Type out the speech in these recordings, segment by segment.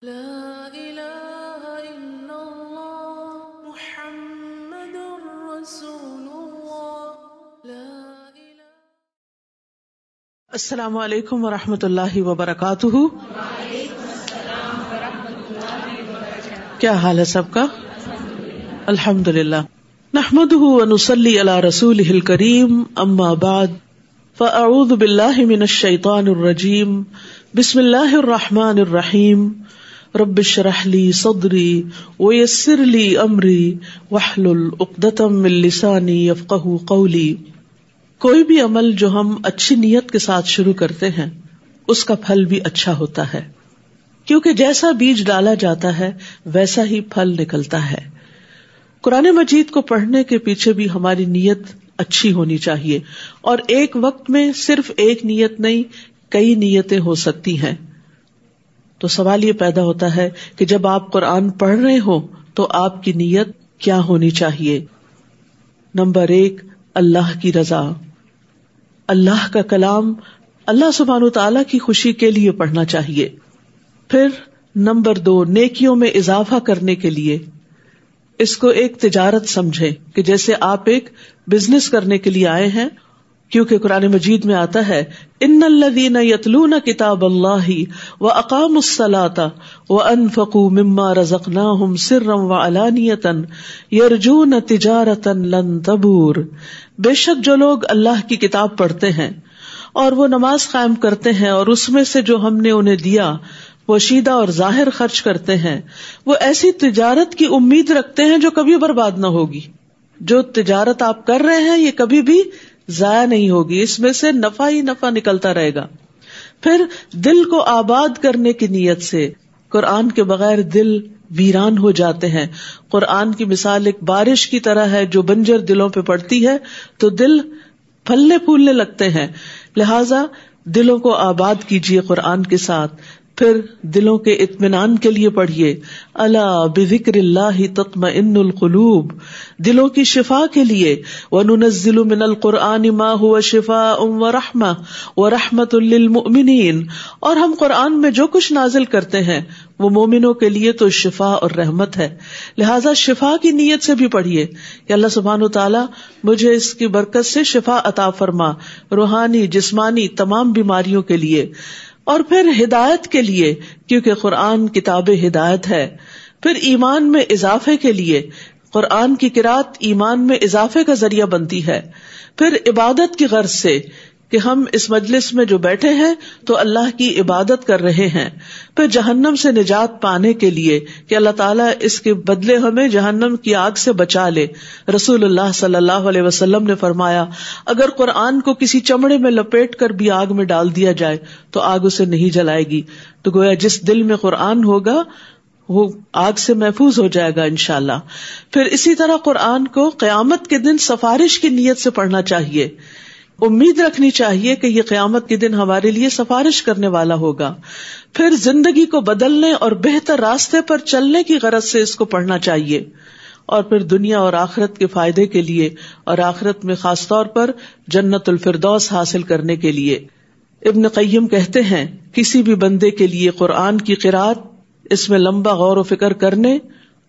لا الہ الا اللہ محمد رسول اللہ لا الہ۔ السلام علیکم ورحمۃ اللہ وبرکاتہ۔ وعلیکم السلام ورحمۃ اللہ وبرکاتہ۔ کیا حال ہے سب کا؟ الحمد للہ، نحمدہ ونصلی علی رسولہ الکریم، اما بعد فاعوذ باللہ من الشیطان الرجیم، بسم اللہ الرحمن الرحیم، رب اشرح لی صدری ویسر لی امری واحلل عقدۃ من لسانی یفقہوا قولی۔ کوئی بھی عمل جو ہم اچھی نیت کے ساتھ شروع کرتے ہیں اس کا پھل بھی اچھا ہوتا ہے، کیونکہ جیسا بیج ڈالا جاتا ہے ویسا ہی پھل نکلتا ہے۔ قرآن مجید کو پڑھنے کے پیچھے بھی ہماری نیت اچھی ہونی چاہیے، اور ایک وقت میں صرف ایک نیت نہیں، کئی نیتیں ہو سکتی ہیں۔ تو سوال یہ پیدا ہوتا ہے کہ جب آپ قرآن پڑھ رہے ہو تو آپ کی نیت کیا ہونی چاہیے؟ نمبر 1، اللہ کی رضا۔ اللہ کا کلام اللہ سبحانہ وتعالیٰ کی خوشی کے لیے پڑھنا چاہیے۔ پھر نمبر 2، نیکیوں میں اضافہ کرنے کے لیے۔ اس کو ایک تجارت سمجھیں کہ جیسے آپ ایک بزنس کرنے کے لیے آئے ہیں، کیونکہ قرآن مجید میں آتا ہے ان الذین یتلون کتاب اللہ واقاموا الصلاۃ وانفقوا مما رزقناہم سرا وعلانیۃ یرجون تجارۃ لن تبور۔ بے شک جو لوگ اللہ کی کتاب پڑھتے ہیں اور وہ نماز قائم کرتے ہیں اور اس میں سے جو ہم نے انہیں دیا پوشیدہ اور ظاہر خرچ کرتے ہیں، وہ ایسی تجارت کی امید رکھتے ہیں جو کبھی برباد نہ ہوگی۔ جو تجارت آپ کر رہے ہیں یہ کبھی بھی ضائع نہیں ہوگی، اس میں سے نفع ہی نفع نکلتا رہے گا۔ پھر دل کو آباد کرنے کی نیت سے، قرآن کے بغیر دل ویران ہو جاتے ہیں۔ قرآن کی مثال ایک بارش کی طرح ہے جو بنجر دلوں پہ پڑتی ہے تو دل پھلنے پھولنے لگتے ہیں۔ لہٰذا دلوں کو آباد کیجیے قرآن کے ساتھ۔ پھر دلوں کے اطمینان کے لیے پڑھیے الا بذکر اللہ تطمئن القلوب، دلوں کی شفا کے لیے وننزل من القرآن ما هو شفاء ورحمہ ورحمۃ للمؤمنین، اور ہم قرآن میں جو کچھ نازل کرتے ہیں وہ مومنوں کے لیے تو شفا اور رحمت ہے۔ لہٰذا شفا کی نیت سے بھی پڑھیے کہ اللہ سبحانہ وتعالی مجھے اس کی برکت سے شفا عطا فرما، روحانی جسمانی تمام بیماریوں کے لیے۔ اور پھر ہدایت کے لیے، کیونکہ قرآن کتاب ہدایت ہے۔ پھر ایمان میں اضافے کے لیے، قرآن کی قرأت ایمان میں اضافے کا ذریعہ بنتی ہے۔ پھر عبادت کی غرض سے کہ ہم اس مجلس میں جو بیٹھے ہیں تو اللہ کی عبادت کر رہے ہیں۔ پھر جہنم سے نجات پانے کے لیے کہ اللہ تعالیٰ اس کے بدلے ہمیں جہنم کی آگ سے بچا لے۔ رسول اللہ صلی اللہ علیہ وسلم نے فرمایا اگر قرآن کو کسی چمڑے میں لپیٹ کر بھی آگ میں ڈال دیا جائے تو آگ اسے نہیں جلائے گی۔ تو گویا جس دل میں قرآن ہوگا وہ آگ سے محفوظ ہو جائے گا انشاءاللہ۔ پھر اسی طرح قرآن کو قیامت کے دن سفارش کی نیت سے پڑھنا چاہیے۔ امید رکھنی چاہیے کہ یہ قیامت کے دن ہمارے لیے سفارش کرنے والا ہوگا۔ پھر زندگی کو بدلنے اور بہتر راستے پر چلنے کی غرض سے اس کو پڑھنا چاہیے، اور پھر دنیا اور آخرت کے فائدے کے لیے، اور آخرت میں خاص طور پر جنت الفردوس حاصل کرنے کے لیے۔ ابن قیم کہتے ہیں کسی بھی بندے کے لیے قرآن کی قرأت، اس میں لمبا غور و فکر کرنے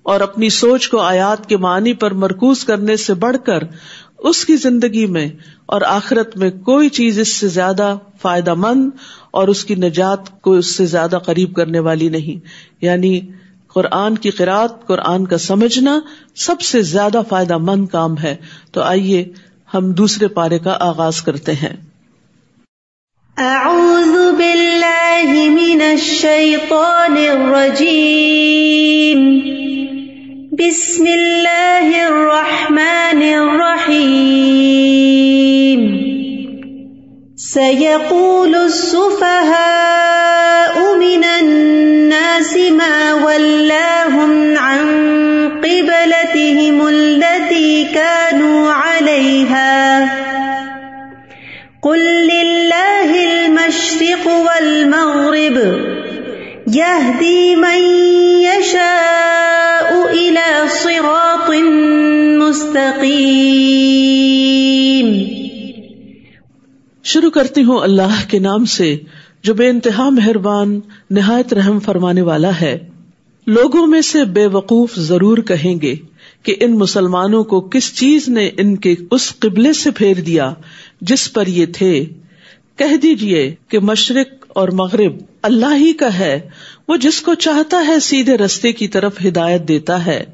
اور اپنی سوچ کو آیات کے معنی پر مرکوز کرنے سے بڑھ کر اس کی زندگی میں اور آخرت میں کوئی چیز اس سے زیادہ فائدہ مند اور اس کی نجات کو اس سے زیادہ قریب کرنے والی نہیں۔ یعنی قرآن کی قرأت، قرآن کا سمجھنا سب سے زیادہ فائدہ مند کام ہے۔ تو آئیے ہم دوسرے پارے کا آغاز کرتے ہیں۔ اعوذ باللہ من الشیطان الرجیم، بسم اللہ الرحمن الرحیم۔ سيقول السفهاء من الناس ما ولاهم عن قبلتهم التي كانوا عليها قل لله المشرق والمغرب يهدي من يشاء إلى صراط مستقيم۔ شروع کرتی ہوں اللہ کے نام سے جو بے انتہا مہربان نہایت رحم فرمانے والا ہے۔ لوگوں میں سے بے وقوف ضرور کہیں گے کہ ان مسلمانوں کو کس چیز نے ان کے اس قبلے سے پھیر دیا جس پر یہ تھے۔ کہہ دیجئے کہ مشرق اور مغرب اللہ ہی کا ہے، وہ جس کو چاہتا ہے سیدھے رستے کی طرف ہدایت دیتا ہے۔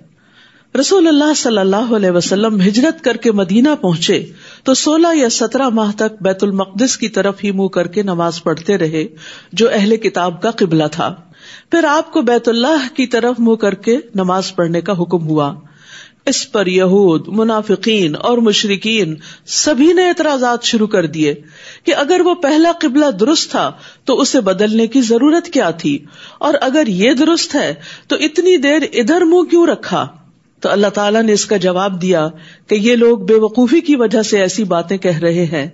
رسول اللہ صلی اللہ علیہ وسلم ہجرت کر کے مدینہ پہنچے تو 16 یا 17 ماہ تک بیت المقدس کی طرف ہی منہ کر کے نماز پڑھتے رہے جو اہل کتاب کا قبلہ تھا۔ پھر آپ کو بیت اللہ کی طرف منہ کر کے نماز پڑھنے کا حکم ہوا۔ اس پر یہود، منافقین اور مشرکین سبھی نے اعتراضات شروع کر دیے کہ اگر وہ پہلا قبلہ درست تھا تو اسے بدلنے کی ضرورت کیا تھی، اور اگر یہ درست ہے تو اتنی دیر ادھر منہ کیوں رکھا؟ تو اللہ تعالیٰ نے اس کا جواب دیا کہ یہ لوگ بے وقوفی کی وجہ سے ایسی باتیں کہہ رہے ہیں۔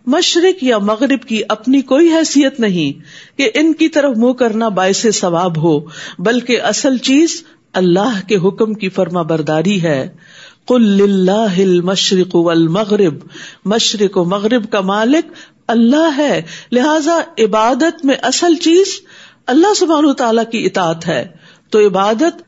مشرق یا مغرب کی اپنی کوئی حیثیت نہیں کہ ان کی طرف منہ کرنا باعث ثواب ہو، بلکہ اصل چیز اللہ کے حکم کی فرما برداری ہے۔ قل للہ المشرق والمغرب، مشرق و مغرب کا مالک اللہ ہے، لہذا عبادت میں اصل چیز اللہ سبحانہ وتعالیٰ کی اطاعت ہے۔ تو عبادت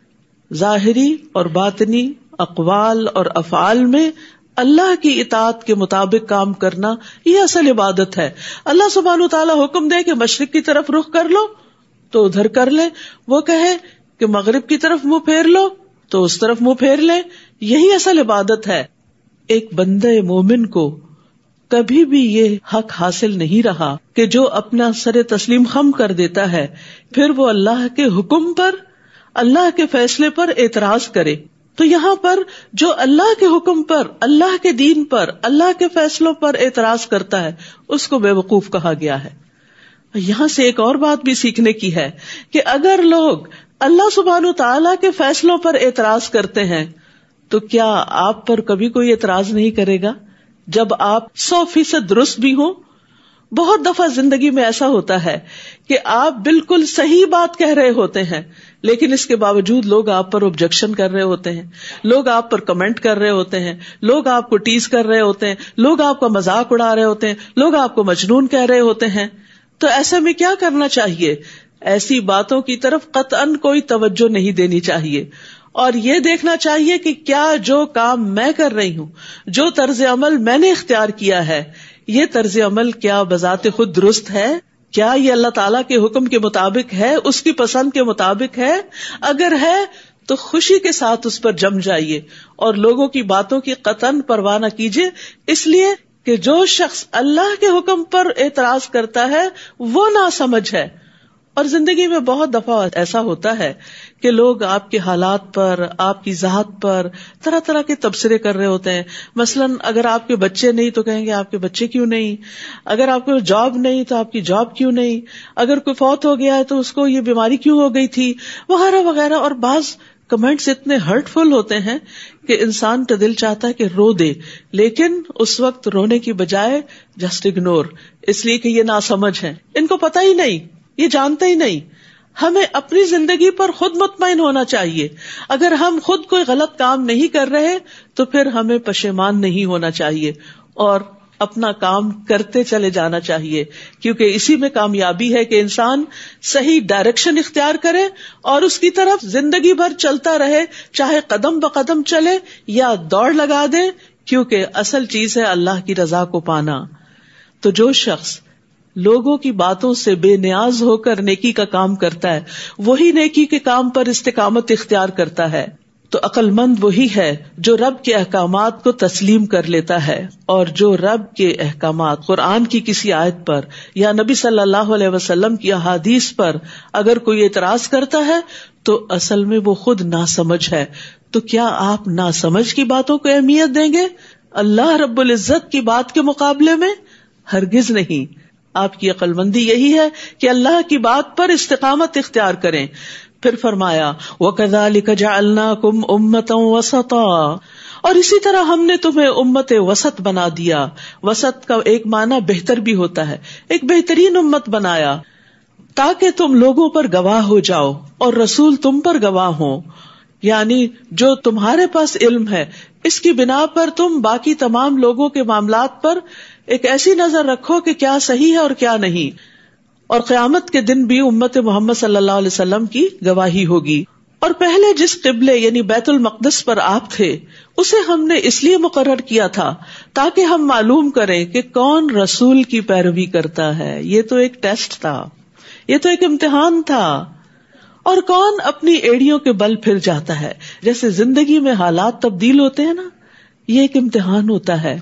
ظاہری اور باطنی اقوال اور افعال میں اللہ کی اطاعت کے مطابق کام کرنا، یہ اصل عبادت ہے۔ اللہ سبحانہ وتعالیٰ حکم دے کہ مشرق کی طرف رخ کر لو تو ادھر کر لیں، وہ کہے کہ مغرب کی طرف منہ پھیر لو تو اس طرف منہ پھیر لیں، یہی اصل عبادت ہے۔ ایک بندہ مومن کو کبھی بھی یہ حق حاصل نہیں رہا کہ جو اپنا سر تسلیم خم کر دیتا ہے پھر وہ اللہ کے حکم پر، اللہ کے فیصلے پر اعتراض کرے۔ تو یہاں پر جو اللہ کے حکم پر، اللہ کے دین پر، اللہ کے فیصلوں پر اعتراض کرتا ہے اس کو بے وقوف کہا گیا ہے۔ یہاں سے ایک اور بات بھی سیکھنے کی ہے کہ اگر لوگ اللہ سبحانہ تعالیٰ کے فیصلوں پر اعتراض کرتے ہیں تو کیا آپ پر کبھی کوئی اعتراض نہیں کرے گا جب آپ 100% درست بھی ہوں؟ بہت دفعہ زندگی میں ایسا ہوتا ہے کہ آپ بالکل صحیح بات کہہ رہے ہوتے ہیں لیکن اس کے باوجود لوگ آپ پر آبجیکشن کر رہے ہوتے ہیں، لوگ آپ پر کمنٹ کر رہے ہوتے ہیں، لوگ آپ کو ٹیز کر رہے ہوتے ہیں، لوگ آپ کا مذاق اڑا رہے ہوتے ہیں، لوگ آپ کو مجنون کہہ رہے ہوتے ہیں۔ تو ایسے میں کیا کرنا چاہیے؟ ایسی باتوں کی طرف قطعاً کوئی توجہ نہیں دینی چاہیے، اور یہ دیکھنا چاہیے کہ کیا جو کام میں کر رہی ہوں، جو طرز عمل میں نے اختیار کیا ہے، یہ طرز عمل کیا بذات خود درست ہے؟ کیا یہ اللہ تعالیٰ کے حکم کے مطابق ہے، اس کی پسند کے مطابق ہے؟ اگر ہے تو خوشی کے ساتھ اس پر جم جائیے اور لوگوں کی باتوں کی قطعاً پرواہ نہ کیجیے، اس لیے کہ جو شخص اللہ کے حکم پر اعتراض کرتا ہے وہ ناسمجھ ہے۔ اور زندگی میں بہت دفعہ ایسا ہوتا ہے کہ لوگ آپ کے حالات پر، آپ کی ذات پر طرح طرح کے تبصرے کر رہے ہوتے ہیں۔ مثلاً اگر آپ کے بچے نہیں تو کہیں گے آپ کے بچے کیوں نہیں، اگر آپ کو جاب نہیں تو آپ کی جاب کیوں نہیں، اگر کوئی فوت ہو گیا ہے تو اس کو یہ بیماری کیوں ہو گئی تھی، وغیرہ وغیرہ۔ اور بعض کمنٹس اتنے ہرٹ فل ہوتے ہیں کہ انسان کا دل چاہتا ہے کہ رو دے، لیکن اس وقت رونے کی بجائے جسٹ اگنور، اس لیے کہ یہ ناسمجھ ہے، ان کو پتہ ہی نہیں، یہ جانتے ہی نہیں۔ ہمیں اپنی زندگی پر خود مطمئن ہونا چاہیے۔ اگر ہم خود کوئی غلط کام نہیں کر رہے تو پھر ہمیں پشیمان نہیں ہونا چاہیے اور اپنا کام کرتے چلے جانا چاہیے، کیونکہ اسی میں کامیابی ہے کہ انسان صحیح ڈائریکشن اختیار کرے اور اس کی طرف زندگی بھر چلتا رہے، چاہے قدم بقدم چلے یا دوڑ لگا دے، کیونکہ اصل چیز ہے اللہ کی رضا کو پانا۔ تو جو شخص لوگوں کی باتوں سے بے نیاز ہو کر نیکی کا کام کرتا ہے وہی نیکی کے کام پر استقامت اختیار کرتا ہے۔ تو عقل مند وہی ہے جو رب کے احکامات کو تسلیم کر لیتا ہے، اور جو رب کے احکامات قرآن کی کسی آیت پر یا نبی صلی اللہ علیہ وسلم کی احادیث پر اگر کوئی اعتراض کرتا ہے تو اصل میں وہ خود ناسمجھ ہے۔ تو کیا آپ ناسمجھ کی باتوں کو اہمیت دیں گے اللہ رب العزت کی بات کے مقابلے میں؟ ہرگز نہیں۔ آپ کی عقل مندی یہی ہے کہ اللہ کی بات پر استقامت اختیار کریں۔ پھر فرمایا وَكَذَلِكَ جَعَلْنَاكُمْ أُمَّةً وَسَطًا، اور اسی طرح ہم نے تمہیں امت وسط بنا دیا۔ وسط کا ایک معنی بہتر بھی ہوتا ہے، ایک بہترین امت بنایا تاکہ تم لوگوں پر گواہ ہو جاؤ اور رسول تم پر گواہ ہوں، یعنی جو تمہارے پاس علم ہے اس کی بنا پر تم باقی تمام لوگوں کے معاملات پر ایک ایسی نظر رکھو کہ کیا صحیح ہے اور کیا نہیں۔ اور قیامت کے دن بھی امت محمد صلی اللہ علیہ وسلم کی گواہی ہوگی. اور پہلے جس قبلے یعنی بیت المقدس پر آپ تھے اسے ہم نے اس لیے مقرر کیا تھا تاکہ ہم معلوم کریں کہ کون رسول کی پیروی کرتا ہے. یہ تو ایک ٹیسٹ تھا, یہ تو ایک امتحان تھا. اور کون اپنی ایڑیوں کے بل پھر جاتا ہے. جیسے زندگی میں حالات تبدیل ہوتے ہیں نا, یہ ایک امتحان ہوتا ہے.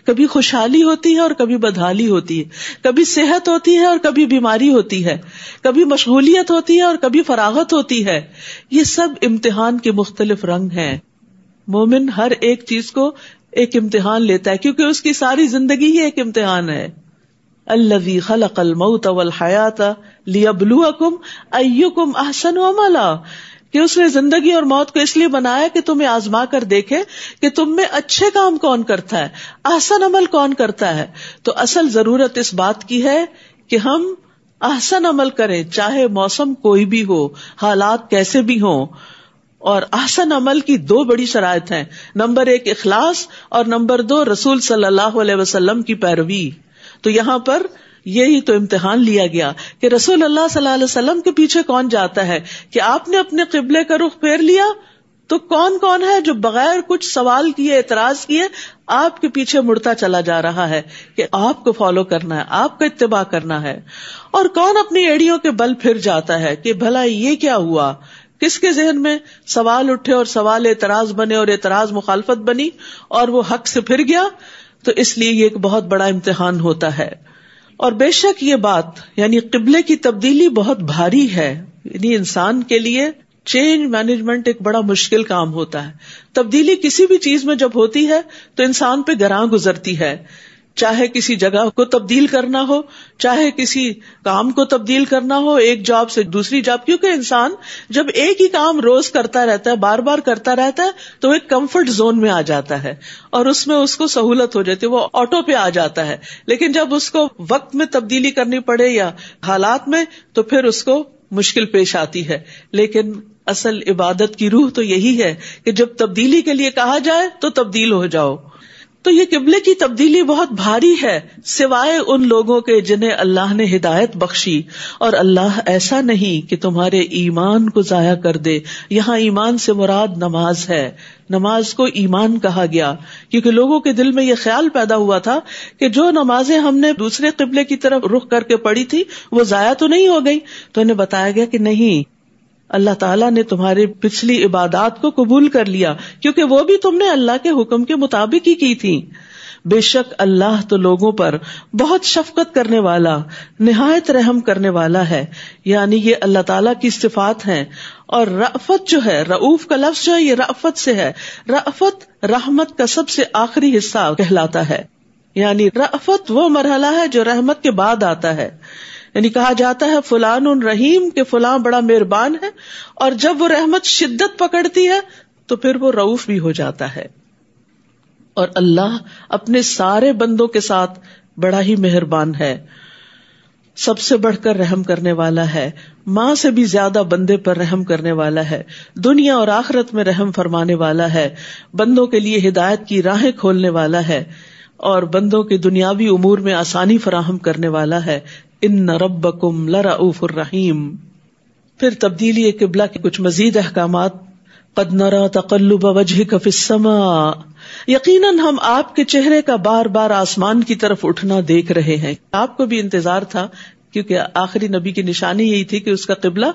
کبھی خوشحالی ہوتی ہے اور کبھی بدحالی ہوتی ہے, کبھی صحت ہوتی ہے اور کبھی بیماری ہوتی ہے, کبھی مشغولیت ہوتی ہے اور کبھی فراغت ہوتی ہے. یہ سب امتحان کے مختلف رنگ ہیں. مومن ہر ایک چیز کو ایک امتحان لیتا ہے کیونکہ اس کی ساری زندگی ہی ایک امتحان ہے. الذی خلق الموت والحیات لیبلوکم ایکم احسن عملا, کہ اس نے زندگی اور موت کو اس لیے بنایا کہ تمہیں آزما کر دیکھے کہ تم میں اچھے کام کون کرتا ہے, احسن عمل کون کرتا ہے. تو اصل ضرورت اس بات کی ہے کہ ہم احسن عمل کریں, چاہے موسم کوئی بھی ہو, حالات کیسے بھی ہوں. اور احسن عمل کی دو بڑی شرائط ہیں, نمبر 1 اخلاص اور نمبر 2 رسول صلی اللہ علیہ وسلم کی پیروی. تو یہاں پر یہی تو امتحان لیا گیا کہ رسول اللہ صلی اللہ علیہ وسلم کے پیچھے کون جاتا ہے, کہ آپ نے اپنے قبلے کا رخ پھیر لیا تو کون کون ہے جو بغیر کچھ سوال کیے, اعتراض کیے آپ کے پیچھے مڑتا چلا جا رہا ہے کہ آپ کو فالو کرنا ہے, آپ کا اتباع کرنا ہے. اور کون اپنی ایڑیوں کے بل پھر جاتا ہے کہ بھلا یہ کیا ہوا, کس کے ذہن میں سوال اٹھے اور سوال اعتراض بنے اور اعتراض مخالفت بنی اور وہ حق سے پھر گیا. تو اس لیے یہ ایک بہت بڑا امتحان ہوتا ہے. اور بے شک یہ بات یعنی قبلے کی تبدیلی بہت بھاری ہے, یعنی انسان کے لیے چینج مینجمنٹ ایک بڑا مشکل کام ہوتا ہے. تبدیلی کسی بھی چیز میں جب ہوتی ہے تو انسان پہ گراں گزرتی ہے, چاہے کسی جگہ کو تبدیل کرنا ہو, چاہے کسی کام کو تبدیل کرنا ہو, ایک جاب سے دوسری جاب. کیونکہ انسان جب ایک ہی کام روز کرتا رہتا ہے, بار بار کرتا رہتا ہے, تو ایک کمفرٹ زون میں آ جاتا ہے اور اس میں اس کو سہولت ہو جاتی ہے, وہ آٹو پہ آ جاتا ہے. لیکن جب اس کو وقت میں تبدیلی کرنی پڑے یا حالات میں, تو پھر اس کو مشکل پیش آتی ہے. لیکن اصل عبادت کی روح تو یہی ہے کہ جب تبدیلی کے لیے کہا جائے تو تبدیل ہو جاؤ. تو یہ قبلے کی تبدیلی بہت بھاری ہے, سوائے ان لوگوں کے جنہیں اللہ نے ہدایت بخشی. اور اللہ ایسا نہیں کہ تمہارے ایمان کو ضائع کر دے. یہاں ایمان سے مراد نماز ہے. نماز کو ایمان کہا گیا کیونکہ لوگوں کے دل میں یہ خیال پیدا ہوا تھا کہ جو نمازیں ہم نے دوسرے قبلے کی طرف رخ کر کے پڑھی تھی وہ ضائع تو نہیں ہو گئی. تو انہیں بتایا گیا کہ نہیں, اللہ تعالیٰ نے تمہاری پچھلی عبادات کو قبول کر لیا کیونکہ وہ بھی تم نے اللہ کے حکم کے مطابق ہی کی تھی. بے شک اللہ تو لوگوں پر بہت شفقت کرنے والا, نہایت رحم کرنے والا ہے. یعنی یہ اللہ تعالیٰ کی صفات ہیں. اور رأفت جو ہے, رؤوف کا لفظ جو ہے یہ رأفت سے ہے. رأفت رحمت کا سب سے آخری حصہ کہلاتا ہے. یعنی رأفت وہ مرحلہ ہے جو رحمت کے بعد آتا ہے. یعنی کہا جاتا ہے فلان رحیم کہ فلاں بڑا مہربان ہے, اور جب وہ رحمت شدت پکڑتی ہے تو پھر وہ رؤوف بھی ہو جاتا ہے. اور اللہ اپنے سارے بندوں کے ساتھ بڑا ہی مہربان ہے, سب سے بڑھ کر رحم کرنے والا ہے, ماں سے بھی زیادہ بندے پر رحم کرنے والا ہے, دنیا اور آخرت میں رحم فرمانے والا ہے, بندوں کے لیے ہدایت کی راہیں کھولنے والا ہے, اور بندوں کے دنیاوی امور میں آسانی فراہم کرنے والا ہے. ان ربکم لرؤوف الرحیم. پھر تبدیلی قبلہ کے کچھ مزید احکامات. قد نرى تقلب وجهك في السماء, یقیناً ہم آپ کے چہرے کا بار بار آسمان کی طرف اٹھنا دیکھ رہے ہیں. آپ کو بھی انتظار تھا کیونکہ آخری نبی کی نشانی یہی تھی کہ اس کا قبلہ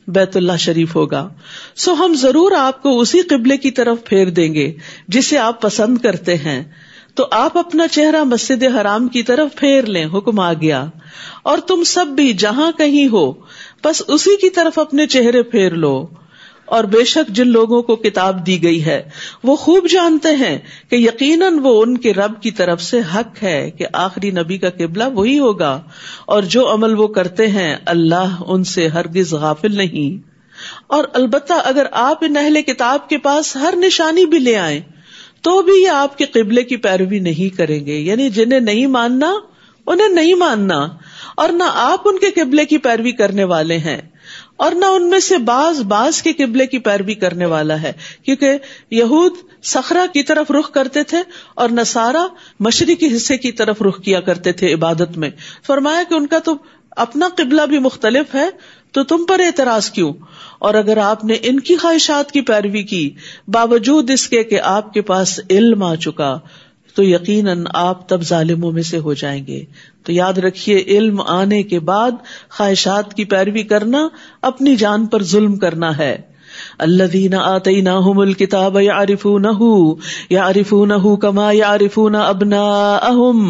بیت اللہ شریف ہوگا. سو ہم ضرور آپ کو اسی قبلے کی طرف پھیر دیں گے جسے آپ پسند کرتے ہیں. تو آپ اپنا چہرہ مسجد حرام کی طرف پھیر لیں, حکم آ گیا. اور تم سب بھی جہاں کہیں ہو بس اسی کی طرف اپنے چہرے پھیر لو. اور بے شک جن لوگوں کو کتاب دی گئی ہے وہ خوب جانتے ہیں کہ یقیناً وہ ان کے رب کی طرف سے حق ہے کہ آخری نبی کا قبلہ وہی ہوگا, اور جو عمل وہ کرتے ہیں اللہ ان سے ہرگز غافل نہیں. اور البتہ اگر آپ ان اہل کتاب کے پاس ہر نشانی بھی لے آئیں تو بھی یہ آپ کے قبلے کی پیروی نہیں کریں گے. یعنی جنہیں نہیں ماننا انہیں نہیں ماننا, اور نہ آپ ان کے قبلے کی پیروی کرنے والے ہیں, اور نہ ان میں سے بعض کے قبلے کی پیروی کرنے والا ہے. کیونکہ یہود صخرہ کی طرف رخ کرتے تھے اور نصارہ مشرقی حصے کی طرف رخ کیا کرتے تھے عبادت میں. فرمایا کہ ان کا تو اپنا قبلہ بھی مختلف ہے تو تم پر اعتراض کیوں؟ اور اگر آپ نے ان کی خواہشات کی پیروی کی باوجود اس کے کہ آپ کے پاس علم آ چکا تو یقیناً آپ تب ظالموں میں سے ہو جائیں گے. تو یاد رکھیے علم آنے کے بعد خواہشات کی پیروی کرنا اپنی جان پر ظلم کرنا ہے. الذین آتیناہم الکتاب یعرفونہ کما یعرفون ابناءہم،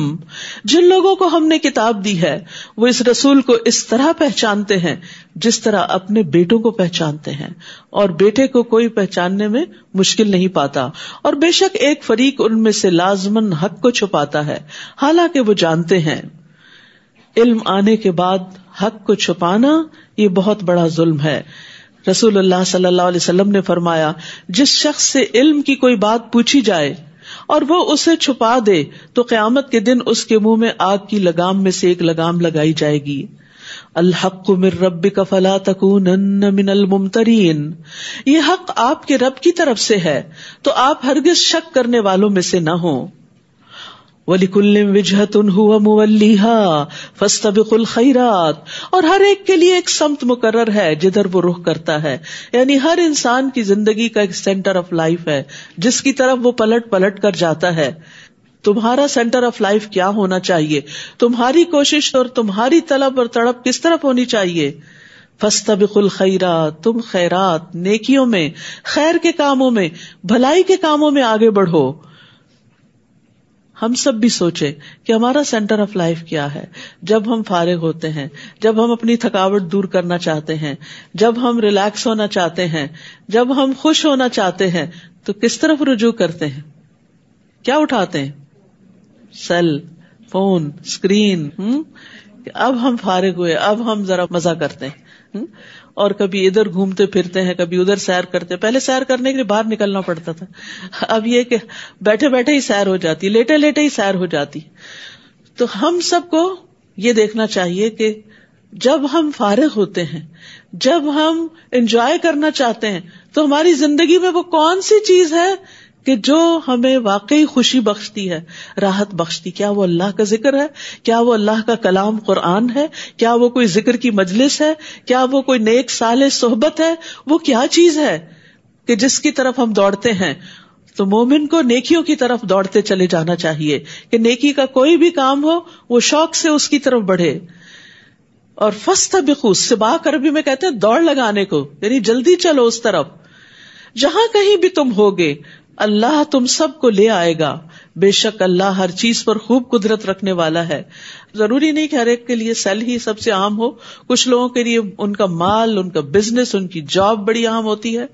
جن لوگوں کو ہم نے کتاب دی ہے وہ اس رسول کو اس طرح پہچانتے ہیں جس طرح اپنے بیٹوں کو پہچانتے ہیں، اور بیٹے کو کوئی پہچاننے میں مشکل نہیں پاتا. اور بے شک ایک فریق ان میں سے لازماً حق کو چھپاتا ہے حالانکہ وہ جانتے ہیں. علم آنے کے بعد حق کو چھپانا یہ بہت بڑا ظلم ہے. رسول اللہ صلی اللہ علیہ وسلم نے فرمایا جس شخص سے علم کی کوئی بات پوچھی جائے اور وہ اسے چھپا دے تو قیامت کے دن اس کے منہ میں آگ کی لگام میں سے ایک لگام لگائی جائے گی. الحق من ربک فلا تکونن من الممترین، یہ حق آپ کے رب کی طرف سے ہے تو آپ ہرگز شک کرنے والوں میں سے نہ ہوں. وَلِكُلٍّ وِجْهَةٌ هُوَ مُوَلِّيهَا فَاسْتَبِقُوا الْخَيْرَاتِ، اور ہر ایک کے لیے ایک سمت مقرر ہے جدھر وہ رخ کرتا ہے. یعنی ہر انسان کی زندگی کا ایک سینٹر آف لائف ہے جس کی طرف وہ پلٹ پلٹ کر جاتا ہے. تمہارا سینٹر آف لائف کیا ہونا چاہیے؟ تمہاری کوشش اور تمہاری طلب اور تڑپ کس طرف ہونی چاہیے؟ فَاسْتَبِقُوا الْخَيْرَاتِ، تم خیرات، نیکیوں میں، خیر کے کاموں میں، بھلائی کے کاموں میں آگے بڑھو. ہم سب بھی سوچے کہ ہمارا سینٹر آف لائف کیا ہے. جب ہم فارغ ہوتے ہیں، جب ہم اپنی تھکاوٹ دور کرنا چاہتے ہیں، جب ہم ریلیکس ہونا چاہتے ہیں، جب ہم خوش ہونا چاہتے ہیں تو کس طرف رجوع کرتے ہیں؟ کیا اٹھاتے ہیں؟ Cell phone, screen. اب ہم فارغ ہوئے، اب ہم ذرا مزہ کرتے ہیں، اور کبھی ادھر گھومتے پھرتے ہیں، کبھی ادھر سیر کرتے ہیں. پہلے سیر کرنے کے لیے باہر نکلنا پڑتا تھا، اب یہ کہ بیٹھے بیٹھے ہی سیر ہو جاتی، لیٹے لیٹے ہی سیر ہو جاتی. تو ہم سب کو یہ دیکھنا چاہیے کہ جب ہم فارغ ہوتے ہیں، جب ہم انجوائے کرنا چاہتے ہیں تو ہماری زندگی میں وہ کون سی چیز ہے کہ جو ہمیں واقعی خوشی بخشتی ہے، راحت بخشتی؟ کیا وہ اللہ کا ذکر ہے؟ کیا وہ اللہ کا کلام قرآن ہے؟ کیا وہ کوئی ذکر کی مجلس ہے؟ کیا وہ کوئی نیک صالح صحبت ہے؟ وہ کیا چیز ہے کہ جس کی طرف ہم دوڑتے ہیں؟ تو مومن کو نیکیوں کی طرف دوڑتے چلے جانا چاہیے کہ نیکی کا کوئی بھی کام ہو وہ شوق سے اس کی طرف بڑھے. اور فاستبقوا، سباق عربی میں کہتے ہیں دوڑ لگانے کو، یعنی جلدی چلو اس طرف. جہاں کہیں بھی تم ہوگے اللہ تم سب کو لے آئے گا. بے شک اللہ ہر چیز پر خوب قدرت رکھنے والا ہے. ضروری نہیں کہ ہر ایک کے لیے سیل ہی سب سے عام ہو. کچھ لوگوں کے لیے ان کا مال، ان کا بزنس، ان کی جاب بڑی اہم ہوتی ہے،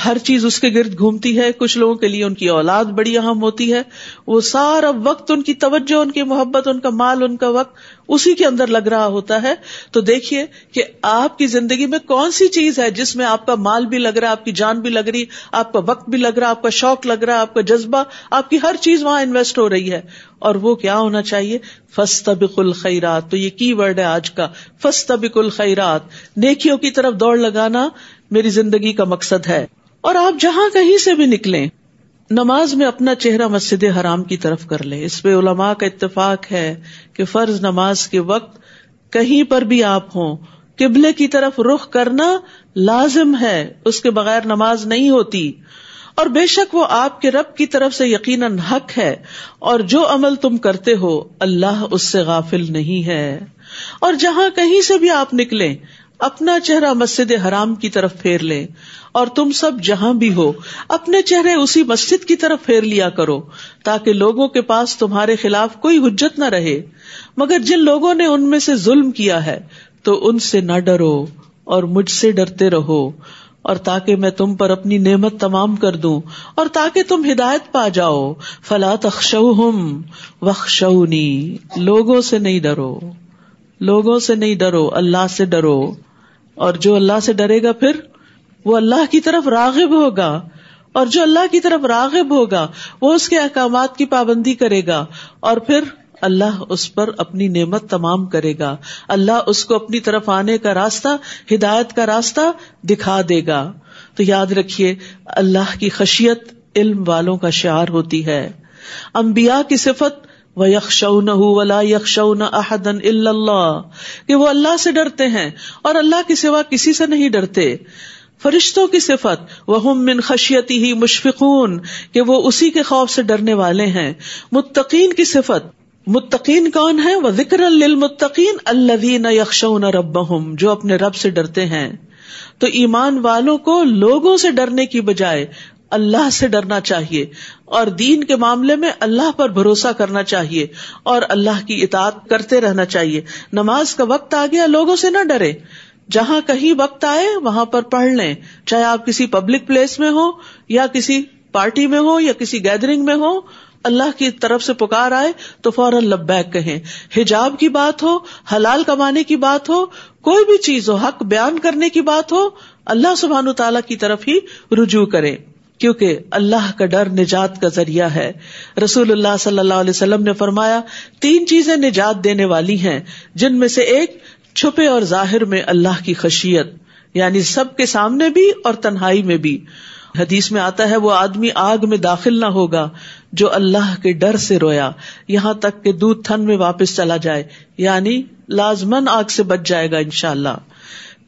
ہر چیز اس کے گرد گھومتی ہے. کچھ لوگوں کے لیے ان کی اولاد بڑی اہم ہوتی ہے، وہ سارا وقت، ان کی توجہ، ان کی محبت، ان کا مال، ان کا وقت اسی کے اندر لگ رہا ہوتا ہے. تو دیکھیے کہ آپ کی زندگی میں کون سی چیز ہے جس میں آپ کا مال بھی لگ رہا ہے، آپ کی جان بھی لگ رہی، آپ کا وقت بھی لگ رہا، آپ کا شوق لگ رہا، آپ کا جذبہ، آپ کی ہر چیز وہاں انویسٹ ہو رہی ہے. اور وہ کیا ہونا چاہیے؟ فاستبقوا الخیرات. تو یہ کی ورڈ ہے آج کا، فاستبقوا الخیرات. نیکیوں کی طرف دوڑ لگانا میری زندگی کا مقصد ہے. اور آپ جہاں کہیں سے بھی نکلیں، نماز میں اپنا چہرہ مسجد حرام کی طرف کر لیں. اس پہ علماء کا اتفاق ہے کہ فرض نماز کے وقت کہیں پر بھی آپ ہوں، قبلے کی طرف رخ کرنا لازم ہے، اس کے بغیر نماز نہیں ہوتی. اور بے شک وہ آپ کے رب کی طرف سے یقیناً حق ہے، اور جو عمل تم کرتے ہو اللہ اس سے غافل نہیں ہے. اور جہاں کہیں سے بھی آپ نکلیں اپنا چہرہ مسجد حرام کی طرف پھیر لیں. اور تم سب جہاں بھی ہو اپنے چہرے اسی مسجد کی طرف پھیر لیا کرو تاکہ لوگوں کے پاس تمہارے خلاف کوئی حجت نہ رہے. مگر جن لوگوں نے ان میں سے ظلم کیا ہے تو ان سے نہ ڈرو اور مجھ سے ڈرتے رہو، اور تاکہ میں تم پر اپنی نعمت تمام کر دوں اور تاکہ تم ہدایت پا جاؤ. فلا تخشوہم واخشونی، لوگوں سے نہیں ڈرو، لوگوں سے نہیں ڈرو، اللہ سے ڈرو. اور جو اللہ سے ڈرے گا پھر وہ اللہ کی طرف راغب ہوگا، اور جو اللہ کی طرف راغب ہوگا وہ اس کے احکامات کی پابندی کرے گا، اور پھر اللہ اس پر اپنی نعمت تمام کرے گا. اللہ اس کو اپنی طرف آنے کا راستہ، ہدایت کا راستہ دکھا دے گا. تو یاد رکھیے اللہ کی خشیت علم والوں کا شعار ہوتی ہے. انبیاء کی صفت وَيَخْشَوْنَهُ وَلَا يَخْشَوْنَ أَحَدًا إِلَّا اللَّهَ، کہ وہ اللہ سے ڈرتے ہیں اور اللہ کے سوا کسی سے نہیں ڈرتے. فرشتوں کی صفت وَهُم مِّن خَشْيَتِهِ مُشْفِقُونَ، کہ وہ اسی کے خوف سے ڈرنے والے ہیں. متقین کی صفت، متقین کون ہیں؟ وَذِكْرًا لِّلْمُتَّقِينَ الَّذِينَ يَخْشَوْنَ رَبَّهُم، جو اپنے رب سے ڈرتے ہیں. تو ایمان والوں کو لوگوں سے ڈرنے کی بجائے اللہ سے ڈرنا چاہیے، اور دین کے معاملے میں اللہ پر بھروسہ کرنا چاہیے اور اللہ کی اطاعت کرتے رہنا چاہیے. نماز کا وقت آ گیا، لوگوں سے نہ ڈرے، جہاں کہیں وقت آئے وہاں پر پڑھ لیں، چاہے آپ کسی پبلک پلیس میں ہو یا کسی پارٹی میں ہو یا کسی گیدرنگ میں ہو. اللہ کی طرف سے پکار آئے تو فوراً لبیک کہیں. حجاب کی بات ہو، حلال کمانے کی بات ہو، کوئی بھی چیز ہو، حق بیان کرنے کی بات ہو، اللہ سبحانہ تعالیٰ کی طرف ہی رجوع کریں، کیونکہ اللہ کا ڈر نجات کا ذریعہ ہے. رسول اللہ صلی اللہ علیہ وسلم نے فرمایا 3 چیزیں نجات دینے والی ہیں، جن میں سے ایک چھپے اور ظاہر میں اللہ کی خشیت، یعنی سب کے سامنے بھی اور تنہائی میں بھی. حدیث میں آتا ہے وہ آدمی آگ میں داخل نہ ہوگا جو اللہ کے ڈر سے رویا یہاں تک کہ دودھ تھن میں واپس چلا جائے، یعنی لازمن آگ سے بچ جائے گا انشاءاللہ.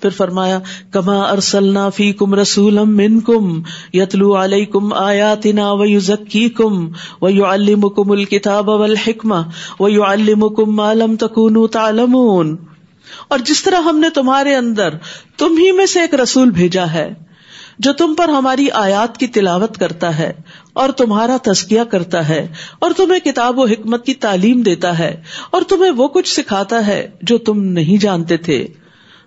پھر فرمایا کما ارسلنا فیکم رسولا منکم یتلو علیکم آیاتنا ویزکیکم ویعلمکم الکتاب والحکمہ ویعلمکم ما لم تکونوا تعلمون. اور جس طرح ہم نے تمہارے اندر تم ہی میں سے ایک رسول بھیجا ہے جو تم پر ہماری آیات کی تلاوت کرتا ہے اور تمہارا تزکیہ کرتا ہے اور تمہیں کتاب و حکمت کی تعلیم دیتا ہے اور تمہیں وہ کچھ سکھاتا ہے جو تم نہیں جانتے تھے.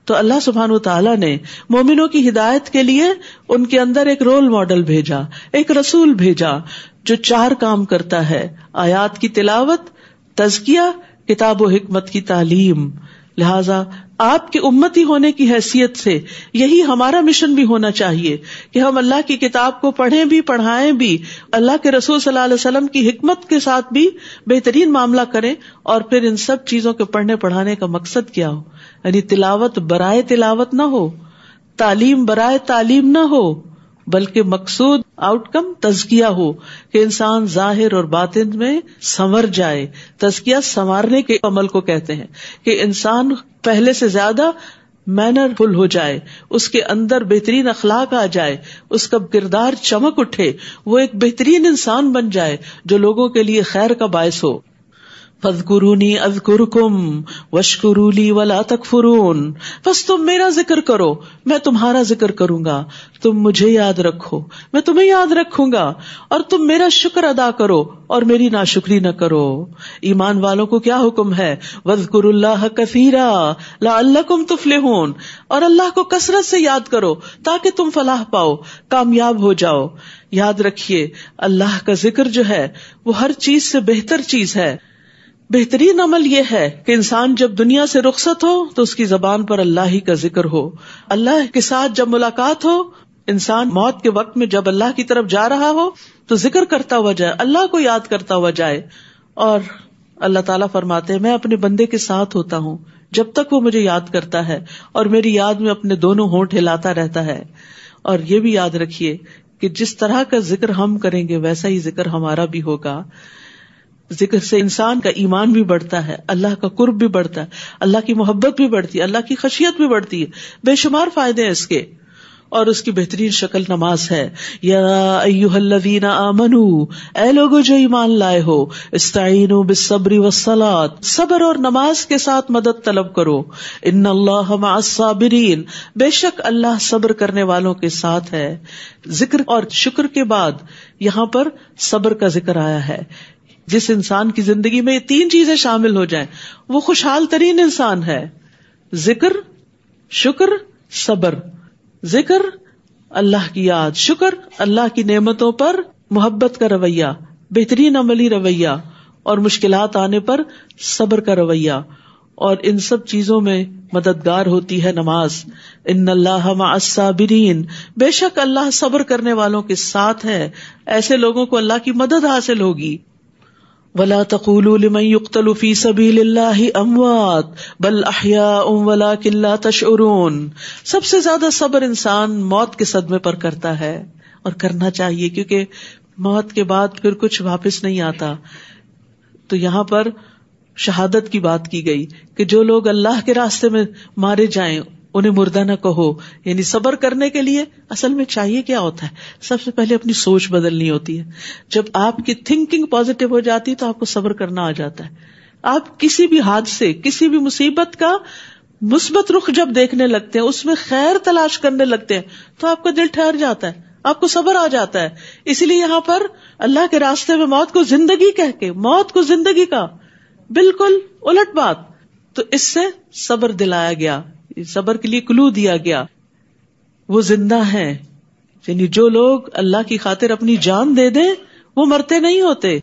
تو اللہ سبحانہ وتعالیٰ نے مومنوں کی ہدایت کے لیے ان کے اندر ایک رول ماڈل بھیجا، ایک رسول بھیجا جو 4 کام کرتا ہے: آیات کی تلاوت، تزکیہ، کتاب و حکمت کی تعلیم. لہذا آپ کے امتی ہونے کی حیثیت سے یہی ہمارا مشن بھی ہونا چاہیے کہ ہم اللہ کی کتاب کو پڑھیں بھی، پڑھائیں بھی، اللہ کے رسول صلی اللہ علیہ وسلم کی حکمت کے ساتھ بھی بہترین معاملہ کریں. اور پھر ان سب چیزوں کے پڑھنے پڑھانے کا مقصد کیا ہو؟ یعنی تلاوت برائے تلاوت نہ ہو، تعلیم برائے تعلیم نہ ہو، بلکہ مقصود آؤٹ کم تزکیہ ہو کہ انسان ظاہر اور باطن میں سنور جائے. تزکیہ سنوارنے کے عمل کو کہتے ہیں کہ انسان پہلے سے زیادہ مینر فل ہو جائے، اس کے اندر بہترین اخلاق آ جائے، اس کا کردار چمک اٹھے، وہ ایک بہترین انسان بن جائے جو لوگوں کے لیے خیر کا باعث ہو. فاذکرونی اذکرکم واشکروا لی ولا تکفرون. بس تم میرا ذکر کرو، میں تمہارا ذکر کروں گا، تم مجھے یاد رکھو، میں تمہیں یاد رکھوں گا، اور تم میرا شکر ادا کرو اور میری ناشکری نہ کرو. ایمان والوں کو کیا حکم ہے؟ واذکروا اللہ کثیرا لعلکم تفلحون. اور اللہ کو کثرت سے یاد کرو تاکہ تم فلاح پاؤ، کامیاب ہو جاؤ. یاد رکھیے اللہ کا ذکر جو ہے وہ ہر چیز سے بہتر چیز ہے. بہترین عمل یہ ہے کہ انسان جب دنیا سے رخصت ہو تو اس کی زبان پر اللہ ہی کا ذکر ہو. اللہ کے ساتھ جب ملاقات ہو، انسان موت کے وقت میں جب اللہ کی طرف جا رہا ہو تو ذکر کرتا ہوا جائے، اللہ کو یاد کرتا ہوا جائے. اور اللہ تعالیٰ فرماتے ہیں میں اپنے بندے کے ساتھ ہوتا ہوں جب تک وہ مجھے یاد کرتا ہے اور میری یاد میں اپنے دونوں ہونٹ ہلاتا رہتا ہے. اور یہ بھی یاد رکھیے کہ جس طرح کا ذکر ہم کریں گے ویسا ہی ذکر ہمارا بھی ہوگا. ذکر سے انسان کا ایمان بھی بڑھتا ہے، اللہ کا قرب بھی بڑھتا ہے، اللہ کی محبت بھی بڑھتی ہے، اللہ کی خشیت بھی بڑھتی ہے. بے شمار فائدے ہیں اس کے. اور اس کی بہترین شکل نماز ہے. یا ایھا الذین آمنوا، اے لوگو جو ایمان لائے ہو، استعینوا بالصبر والصلاۃ، صبر اور نماز کے ساتھ مدد طلب کرو. ان اللہ مع الصابرین، بے شک اللہ صبر کرنے والوں کے ساتھ ہے. ذکر اور شکر کے بعد یہاں پر صبر کا ذکر آیا ہے. جس انسان کی زندگی میں یہ 3 چیزیں شامل ہو جائیں وہ خوشحال ترین انسان ہے. ذکر، شکر، صبر. ذکر اللہ کی یاد، شکر اللہ کی نعمتوں پر محبت کا رویہ، بہترین عملی رویہ، اور مشکلات آنے پر صبر کا رویہ. اور ان سب چیزوں میں مددگار ہوتی ہے نماز. ان اللہ مع الصابرین، بے شک اللہ صبر کرنے والوں کے ساتھ ہے. ایسے لوگوں کو اللہ کی مدد حاصل ہوگی. وَلَا تَقُولُوا لِمَن يُقْتَلُ فِي سَبِيلِ اللَّهِ أَمْوَاتٌ بَلْ أَحْيَاءٌ وَلَٰكِن لَّا تَشْعُرُونَ. سب سے زیادہ صبر انسان موت کے صدمے پر کرتا ہے، اور کرنا چاہیے، کیونکہ موت کے بعد پھر کچھ واپس نہیں آتا. تو یہاں پر شہادت کی بات کی گئی کہ جو لوگ اللہ کے راستے میں مارے جائیں انہیں مردہ نہ کہو. یعنی صبر کرنے کے لیے اصل میں چاہیے کیا ہوتا ہے؟ سب سے پہلے اپنی سوچ بدلنی ہوتی ہے. جب آپ کی تھنکنگ پازیٹو ہو جاتی ہے تو آپ کو صبر کرنا آ جاتا ہے. آپ کسی بھی حادثے، کسی بھی مصیبت کا مثبت رخ جب دیکھنے لگتے ہیں، اس میں خیر تلاش کرنے لگتے ہیں، تو آپ کا دل ٹھہر جاتا ہے، آپ کو صبر آ جاتا ہے. اسی لیے یہاں پر اللہ کے راستے میں موت کو زندگی کہہ کے، موت کو زندگی کا بالکل الٹ بات، تو اس سے صبر دلایا گیا، صبر کے لیے کلو دیا گیا. وہ زندہ ہیں، یعنی جو لوگ اللہ کی خاطر اپنی جان دے دیں وہ مرتے نہیں ہوتے،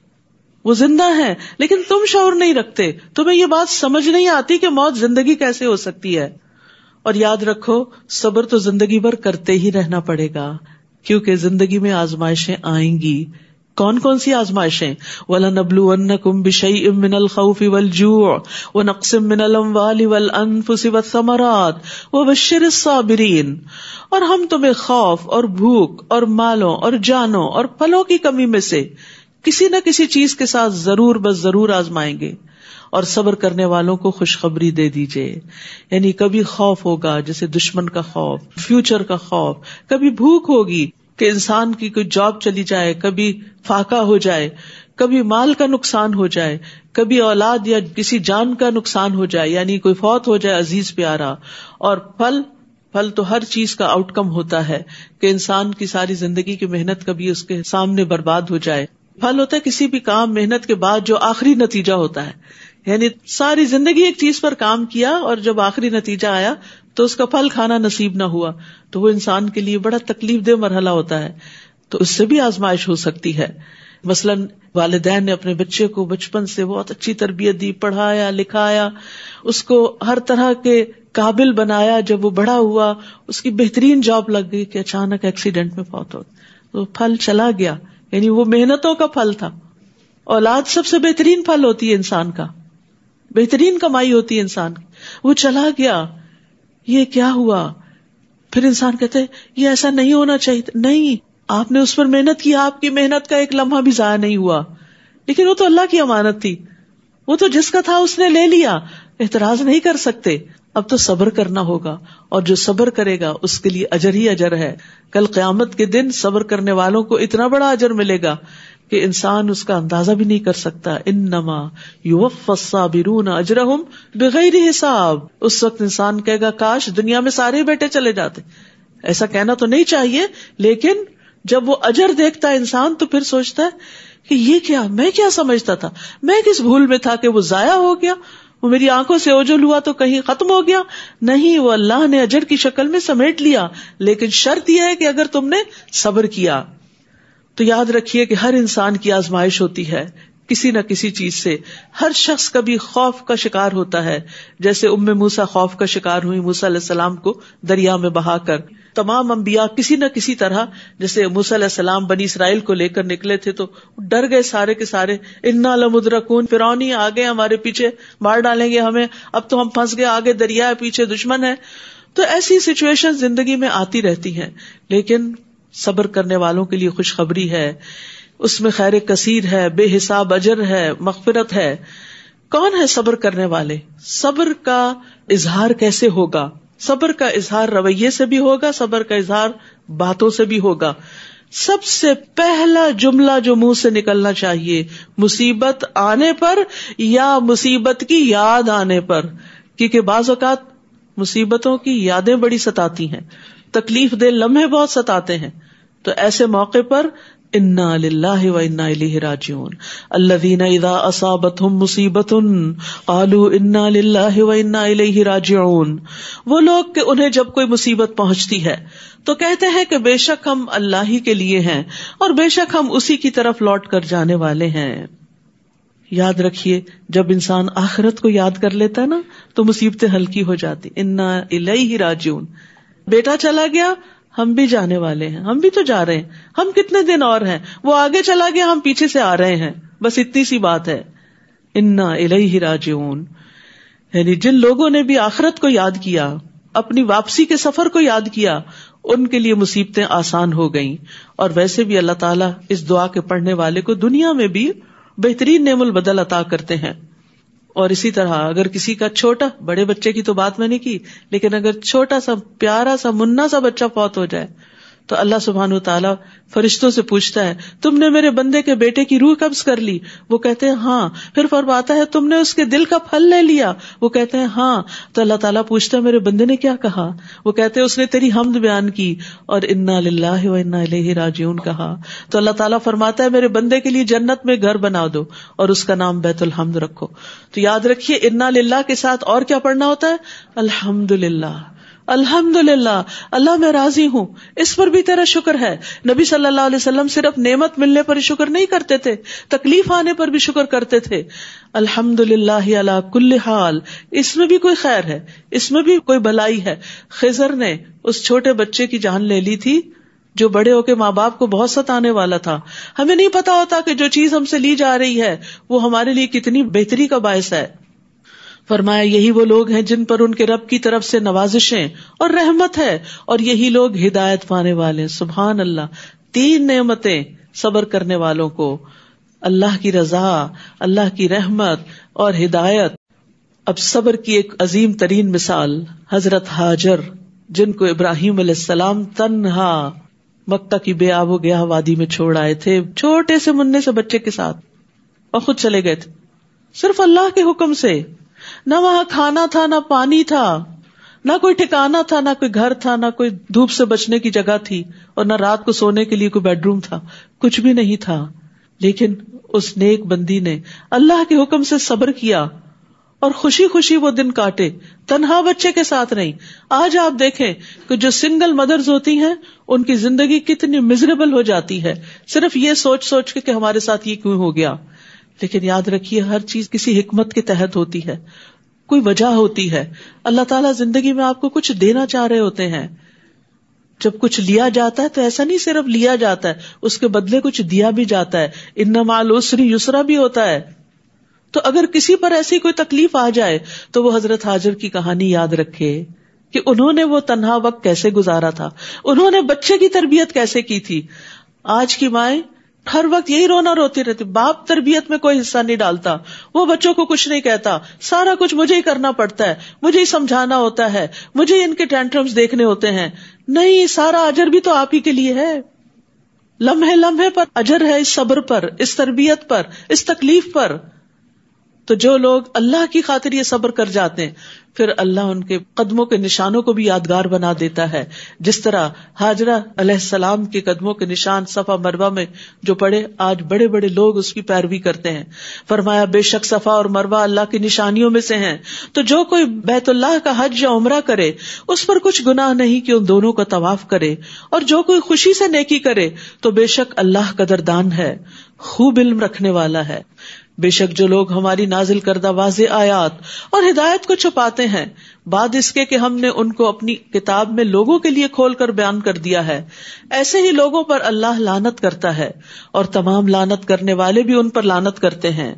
وہ زندہ ہیں. لیکن تم شعور نہیں رکھتے، تمہیں یہ بات سمجھ نہیں آتی کہ موت زندگی کیسے ہو سکتی ہے. اور یاد رکھو صبر تو زندگی بھر کرتے ہی رہنا پڑے گا، کیونکہ زندگی میں آزمائشیں آئیں گی. کون کون سی آزمائشیں؟ وَلَنَبْلُوَنَّكُمْ بِشَيْءٍ مِّنَ الْخَوْفِ وَالْجُوعِ وَنَقْصٍ مِّنَ الْأَمْوَالِ وَالْأَنفُسِ وَالثَّمَرَاتِ وَبَشِّرِ الصَّابِرِينَ. اور ہم تمہیں خوف اور بھوک اور مالوں اور جانوں اور پھلوں کی کمی میں سے کسی نہ کسی چیز کے ساتھ ضرور بس ضرور آزمائیں گے، اور صبر کرنے والوں کو خوشخبری دے دیجئے. یعنی کبھی خوف ہوگا جیسے دشمن کا خوف، فیوچر کا خوف، کبھی بھوک ہوگی کہ انسان کی کوئی جاب چلی جائے، کبھی فاقہ ہو جائے، کبھی مال کا نقصان ہو جائے، کبھی اولاد یا کسی جان کا نقصان ہو جائے، یعنی کوئی فوت ہو جائے عزیز پیارا. اور پھل تو ہر چیز کا آؤٹ کم ہوتا ہے کہ انسان کی ساری زندگی کی محنت کبھی اس کے سامنے برباد ہو جائے. پھل ہوتا ہے کسی بھی کام محنت کے بعد جو آخری نتیجہ ہوتا ہے، یعنی ساری زندگی ایک چیز پر کام کیا اور جب آخری نتیجہ آیا تو اس کا پھل کھانا نصیب نہ ہوا، تو وہ انسان کے لیے بڑا تکلیف دہ مرحلہ ہوتا ہے. تو اس سے بھی آزمائش ہو سکتی ہے. مثلاً والدین نے اپنے بچے کو بچپن سے بہت اچھی تربیت دی، پڑھایا لکھایا، اس کو ہر طرح کے قابل بنایا. جب وہ بڑا ہوا اس کی بہترین جاب لگ گئی کہ اچانک ایکسیڈنٹ میں فوت ہو، تو پھل چلا گیا. یعنی وہ محنتوں کا پھل تھا. اولاد سب سے بہترین پھل ہوتی ہے انسان کا، بہترین کمائی ہوتی ہے انسان کی. وہ چلا گیا، یہ کیا ہوا؟ پھر انسان کہتے ہیں یہ ایسا نہیں ہونا چاہیے. نہیں، آپ نے اس پر محنت کی، آپ کی محنت کا ایک لمحہ بھی ضائع نہیں ہوا. لیکن وہ تو اللہ کی امانت تھی، وہ تو جس کا تھا اس نے لے لیا، اعتراض نہیں کر سکتے. اب تو صبر کرنا ہوگا، اور جو صبر کرے گا اس کے لیے اجر ہی اجر ہے. کل قیامت کے دن صبر کرنے والوں کو اتنا بڑا اجر ملے گا کہ انسان اس کا اندازہ بھی نہیں کر سکتا. انما یوفی الصابرون اجرہم بغیر حساب. اس وقت انسان کہے گا کاش دنیا میں سارے بیٹے چلے جاتے. ایسا کہنا تو نہیں چاہیے، لیکن جب وہ اجر دیکھتا ہے انسان تو پھر سوچتا ہے کہ یہ کیا، میں کیا سمجھتا تھا، میں کس بھول میں تھا کہ وہ ضائع ہو گیا، وہ میری آنکھوں سے اوجھل ہوا تو کہیں ختم ہو گیا. نہیں، وہ اللہ نے اجر کی شکل میں سمیٹ لیا، لیکن شرط یہ ہے کہ اگر تم نے صبر کیا. تو یاد رکھیے کہ ہر انسان کی آزمائش ہوتی ہے کسی نہ کسی چیز سے. ہر شخص کبھی خوف کا شکار ہوتا ہے، جیسے موسیٰ خوف کا شکار ہوئی موسیٰ علیہ السلام کو دریا میں بہا کر. تمام انبیاء کسی نہ کسی طرح، جیسے موسیٰ علیہ السلام بنی اسرائیل کو لے کر نکلے تھے تو ڈر گئے سارے کے سارے. انا لمدرکون، فرعون ہی آگے ہمارے پیچھے مار ڈالیں گے ہمیں، اب تو ہم پھنس گئے، آگے دریا ہے پیچھے دشمن ہے. تو ایسی سچویشن زندگی میں آتی رہتی ہیں، لیکن صبر کرنے والوں کے لیے خوشخبری ہے، اس میں خیر کثیر ہے، بے حساب اجر ہے، مغفرت ہے. کون ہے صبر کرنے والے؟ صبر کا اظہار کیسے ہوگا؟ صبر کا اظہار رویے سے بھی ہوگا، صبر کا اظہار باتوں سے بھی ہوگا. سب سے پہلا جملہ جو منہ سے نکلنا چاہیے مصیبت آنے پر یا مصیبت کی یاد آنے پر، کیونکہ بعض اوقات مصیبتوں کی یادیں بڑی ستاتی ہیں، تکلیف دہ لمحے بہت ستاتے ہیں. تو ایسے موقع پر انا للہ و انا الیہ راجعون. الذین اذا اصابتهم مصیبۃ قالوا انا للہ و انا الیہ راجعون. وہ لوگ کہ انہیں جب کوئی مصیبت پہنچتی ہے تو کہتے ہیں کہ بے شک ہم اللہ ہی کے لیے ہیں اور بے شک ہم اسی کی طرف لوٹ کر جانے والے ہیں. یاد رکھیے جب انسان آخرت کو یاد کر لیتا ہے نا تو مصیبتیں ہلکی ہو جاتی. انا الیہ راجعون. بیٹا چلا گیا، ہم بھی جانے والے ہیں، ہم بھی تو جا رہے ہیں، ہم کتنے دن اور ہیں، وہ آگے چلا گیا، ہم پیچھے سے آ رہے ہیں، بس اتنی سی بات ہے. انا الیہ راجعون. یعنی جن لوگوں نے بھی آخرت کو یاد کیا، اپنی واپسی کے سفر کو یاد کیا، ان کے لیے مصیبتیں آسان ہو گئیں. اور ویسے بھی اللہ تعالیٰ اس دعا کے پڑھنے والے کو دنیا میں بھی بہترین نعم البدل عطا کرتے ہیں. اور اسی طرح اگر کسی کا چھوٹا، بڑے بچے کی تو بات میں نے کی، لیکن اگر چھوٹا سا پیارا سا منا سا بچہ فوت ہو جائے تو اللہ سبحانہ وتعالی فرشتوں سے پوچھتا ہے تم نے میرے بندے کے بیٹے کی روح قبض کر لی؟ وہ کہتے ہیں ہاں. پھر فرماتا ہے تم نے اس کے دل کا پھل لے لیا؟ وہ کہتے ہیں ہاں. تو اللہ تعالیٰ پوچھتا ہے میرے بندے نے کیا کہا؟ وہ کہتے ہیں اس نے تیری حمد بیان کی اور انا للہ و انا الیہ راجعون کہا. تو اللہ تعالیٰ فرماتا ہے میرے بندے کے لیے جنت میں گھر بنا دو اور اس کا نام بیت الحمد رکھو. تو یاد رکھیے انا للہ کے ساتھ اور کیا پڑھنا ہوتا ہے؟ الحمد للہ. الحمد للہ، اللہ میں راضی ہوں، اس پر بھی تیرا شکر ہے. نبی صلی اللہ علیہ وسلم صرف نعمت ملنے پر شکر نہیں کرتے تھے، تکلیف آنے پر بھی شکر کرتے تھے. الحمد للہ علی کل حال، اس میں بھی کوئی خیر ہے، اس میں بھی کوئی بھلائی ہے. خضر نے اس چھوٹے بچے کی جان لے لی تھی جو بڑے ہو کے ماں باپ کو بہت ستانے والا تھا. ہمیں نہیں پتا ہوتا کہ جو چیز ہم سے لی جا رہی ہے وہ ہمارے لیے کتنی بہتری کا باعث ہے. فرمایا یہی وہ لوگ ہیں جن پر ان کے رب کی طرف سے نوازشیں اور رحمت ہے، اور یہی لوگ ہدایت پانے والے ہیں. سبحان اللہ. 3 نعمتیں صبر کرنے والوں کو، اللہ کی رضا، اللہ کی رحمت اور ہدایت. اب صبر کی ایک عظیم ترین مثال حضرت ہاجر، جن کو ابراہیم علیہ السلام تنہا مکہ کی بے آب و گیا وادی میں چھوڑ آئے تھے، چھوٹے سے مننے سے بچے کے ساتھ، اور خود چلے گئے تھے صرف اللہ کے حکم سے. نہ وہاں کھانا تھا، نہ پانی تھا، نہ کوئی ٹھکانا تھا، نہ کوئی گھر تھا، نہ کوئی دھوپ سے بچنے کی جگہ تھی، اور نہ رات کو سونے کے لیے کوئی بیڈ روم تھا، کچھ بھی نہیں تھا. لیکن اس نیک بندی نے اللہ کے حکم سے صبر کیا اور خوشی خوشی وہ دن کاٹے، تنہا بچے کے ساتھ نہیں. آج آپ دیکھیں کہ جو سنگل مدرز ہوتی ہیں ان کی زندگی کتنی مزریبل ہو جاتی ہے صرف یہ سوچ سوچ کے کہ ہمارے ساتھ یہ کیوں ہو گیا. لیکن یاد رکھیے ہر چیز کسی حکمت کے تحت ہوتی ہے، کوئی وجہ ہوتی ہے. اللہ تعالیٰ زندگی میں آپ کو کچھ دینا چاہ رہے ہوتے ہیں. جب کچھ لیا جاتا ہے تو ایسا نہیں صرف لیا جاتا ہے، اس کے بدلے کچھ دیا بھی جاتا ہے. ان مع العسر یسرا بھی ہوتا ہے. تو اگر کسی پر ایسی کوئی تکلیف آ جائے تو وہ حضرت ہاجر کی کہانی یاد رکھے کہ انہوں نے وہ تنہا وقت کیسے گزارا تھا، انہوں نے بچے کی تربیت کیسے کی تھی. آج کی مائیں ہر وقت یہی رونا روتی رہتی، باپ تربیت میں کوئی حصہ نہیں ڈالتا، وہ بچوں کو کچھ نہیں کہتا، سارا کچھ مجھے ہی کرنا پڑتا ہے، مجھے ہی سمجھانا ہوتا ہے، مجھے ان کے ٹینٹرمز دیکھنے ہوتے ہیں. نہیں، سارا اجر بھی تو آپ ہی کے لیے ہے. لمحے لمحے پر اجر ہے اس صبر پر، اس تربیت پر، اس تکلیف پر. تو جو لوگ اللہ کی خاطر یہ صبر کر جاتے ہیں پھر اللہ ان کے قدموں کے نشانوں کو بھی یادگار بنا دیتا ہے. جس طرح ہاجرہ علیہ السلام کے قدموں کے نشان صفا مروہ میں جو پڑے، آج بڑے بڑے لوگ اس کی پیروی کرتے ہیں. فرمایا بے شک صفا اور مروہ اللہ کی نشانیوں میں سے ہیں، تو جو کوئی بیت اللہ کا حج یا عمرہ کرے اس پر کچھ گناہ نہیں کہ ان دونوں کا طواف کرے، اور جو کوئی خوشی سے نیکی کرے تو بے شک اللہ قدردان ہے، خوب علم رکھنے والا ہے. بے شک جو لوگ ہماری نازل کردہ واضح آیات اور ہدایت کو چھپاتے ہیں بعد اس کے کہ ہم نے ان کو اپنی کتاب میں لوگوں کے لیے کھول کر بیان کر دیا ہے، ایسے ہی لوگوں پر اللہ لعنت کرتا ہے، اور تمام لعنت کرنے والے بھی ان پر لعنت کرتے ہیں،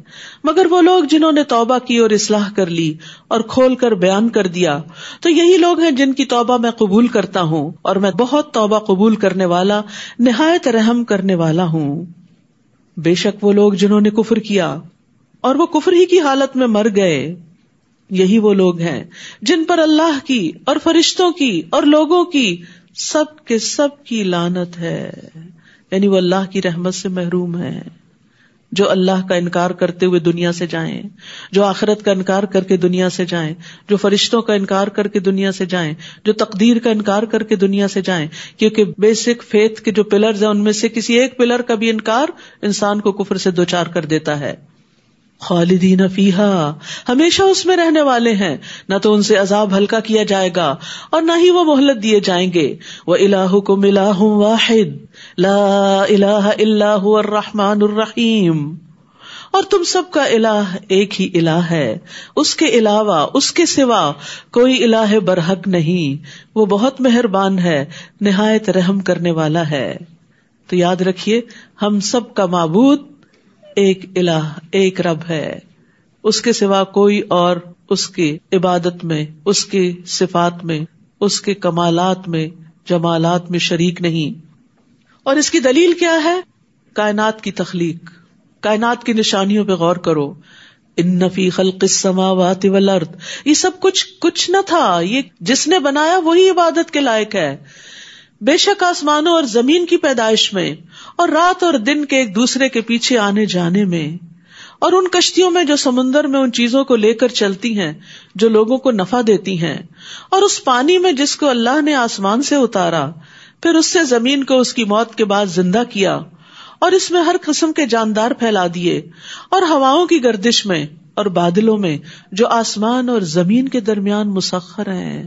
مگر وہ لوگ جنہوں نے توبہ کی اور اصلاح کر لی اور کھول کر بیان کر دیا، تو یہی لوگ ہیں جن کی توبہ میں قبول کرتا ہوں، اور میں بہت توبہ قبول کرنے والا، نہایت رحم کرنے والا ہوں. بے شک وہ لوگ جنہوں نے کفر کیا اور وہ کفر ہی کی حالت میں مر گئے، یہی وہ لوگ ہیں جن پر اللہ کی اور فرشتوں کی اور لوگوں کی سب کے سب کی لعنت ہے. یعنی وہ اللہ کی رحمت سے محروم ہیں. جو اللہ کا انکار کرتے ہوئے دنیا سے جائیں، جو آخرت کا انکار کر کے دنیا سے جائیں، جو فرشتوں کا انکار کر کے دنیا سے جائیں، جو تقدیر کا انکار کر کے دنیا سے جائیں، کیونکہ بیسک فیتھ کے جو پلرز ہیں ان میں سے کسی ایک پلر کا بھی انکار انسان کو کفر سے دوچار کر دیتا ہے. خالدین فیہا، ہمیشہ اس میں رہنے والے ہیں، نہ تو ان سے عذاب ہلکا کیا جائے گا اور نہ ہی وہ مہلت دیے جائیں گے. وَإِلَٰهُكُمْ إِلَٰهٌ وَاحِدٌ لَا إِلَٰهَ إِلَّا هُوَ الرَّحْمَٰنُ الرَّحِيمُ، اور تم سب کا الہ ایک ہی الہ ہے، اس کے علاوہ، اس کے سوا کوئی الہ برحق نہیں، وہ بہت مہربان ہے، نہایت رحم کرنے والا ہے. تو یاد رکھیے ہم سب کا معبود ایک الہ، ایک رب ہے، اس کے سوا کوئی اور اس کی عبادت میں، اس کی صفات میں، اس کے کمالات میں، جمالات میں شریک نہیں. اور اس کی دلیل کیا ہے؟ کائنات کی تخلیق. کائنات کی نشانیوں پہ غور کرو. ان فی خلق السماوات والارض، یہ سب کچھ نہ تھا، یہ جس نے بنایا وہی عبادت کے لائق ہے. بے شک آسمانوں اور زمین کی پیدائش میں، اور رات اور دن کے ایک دوسرے کے پیچھے آنے جانے میں، اور ان کشتیوں میں جو سمندر میں ان چیزوں کو لے کر چلتی ہیں جو لوگوں کو نفع دیتی ہیں، اور اس پانی میں جس کو اللہ نے آسمان سے اتارا، پھر اس سے زمین کو اس کی موت کے بعد زندہ کیا، اور اس میں ہر قسم کے جاندار پھیلا دیے، اور ہواؤں کی گردش میں اور بادلوں میں جو آسمان اور زمین کے درمیان مسخر ہیں،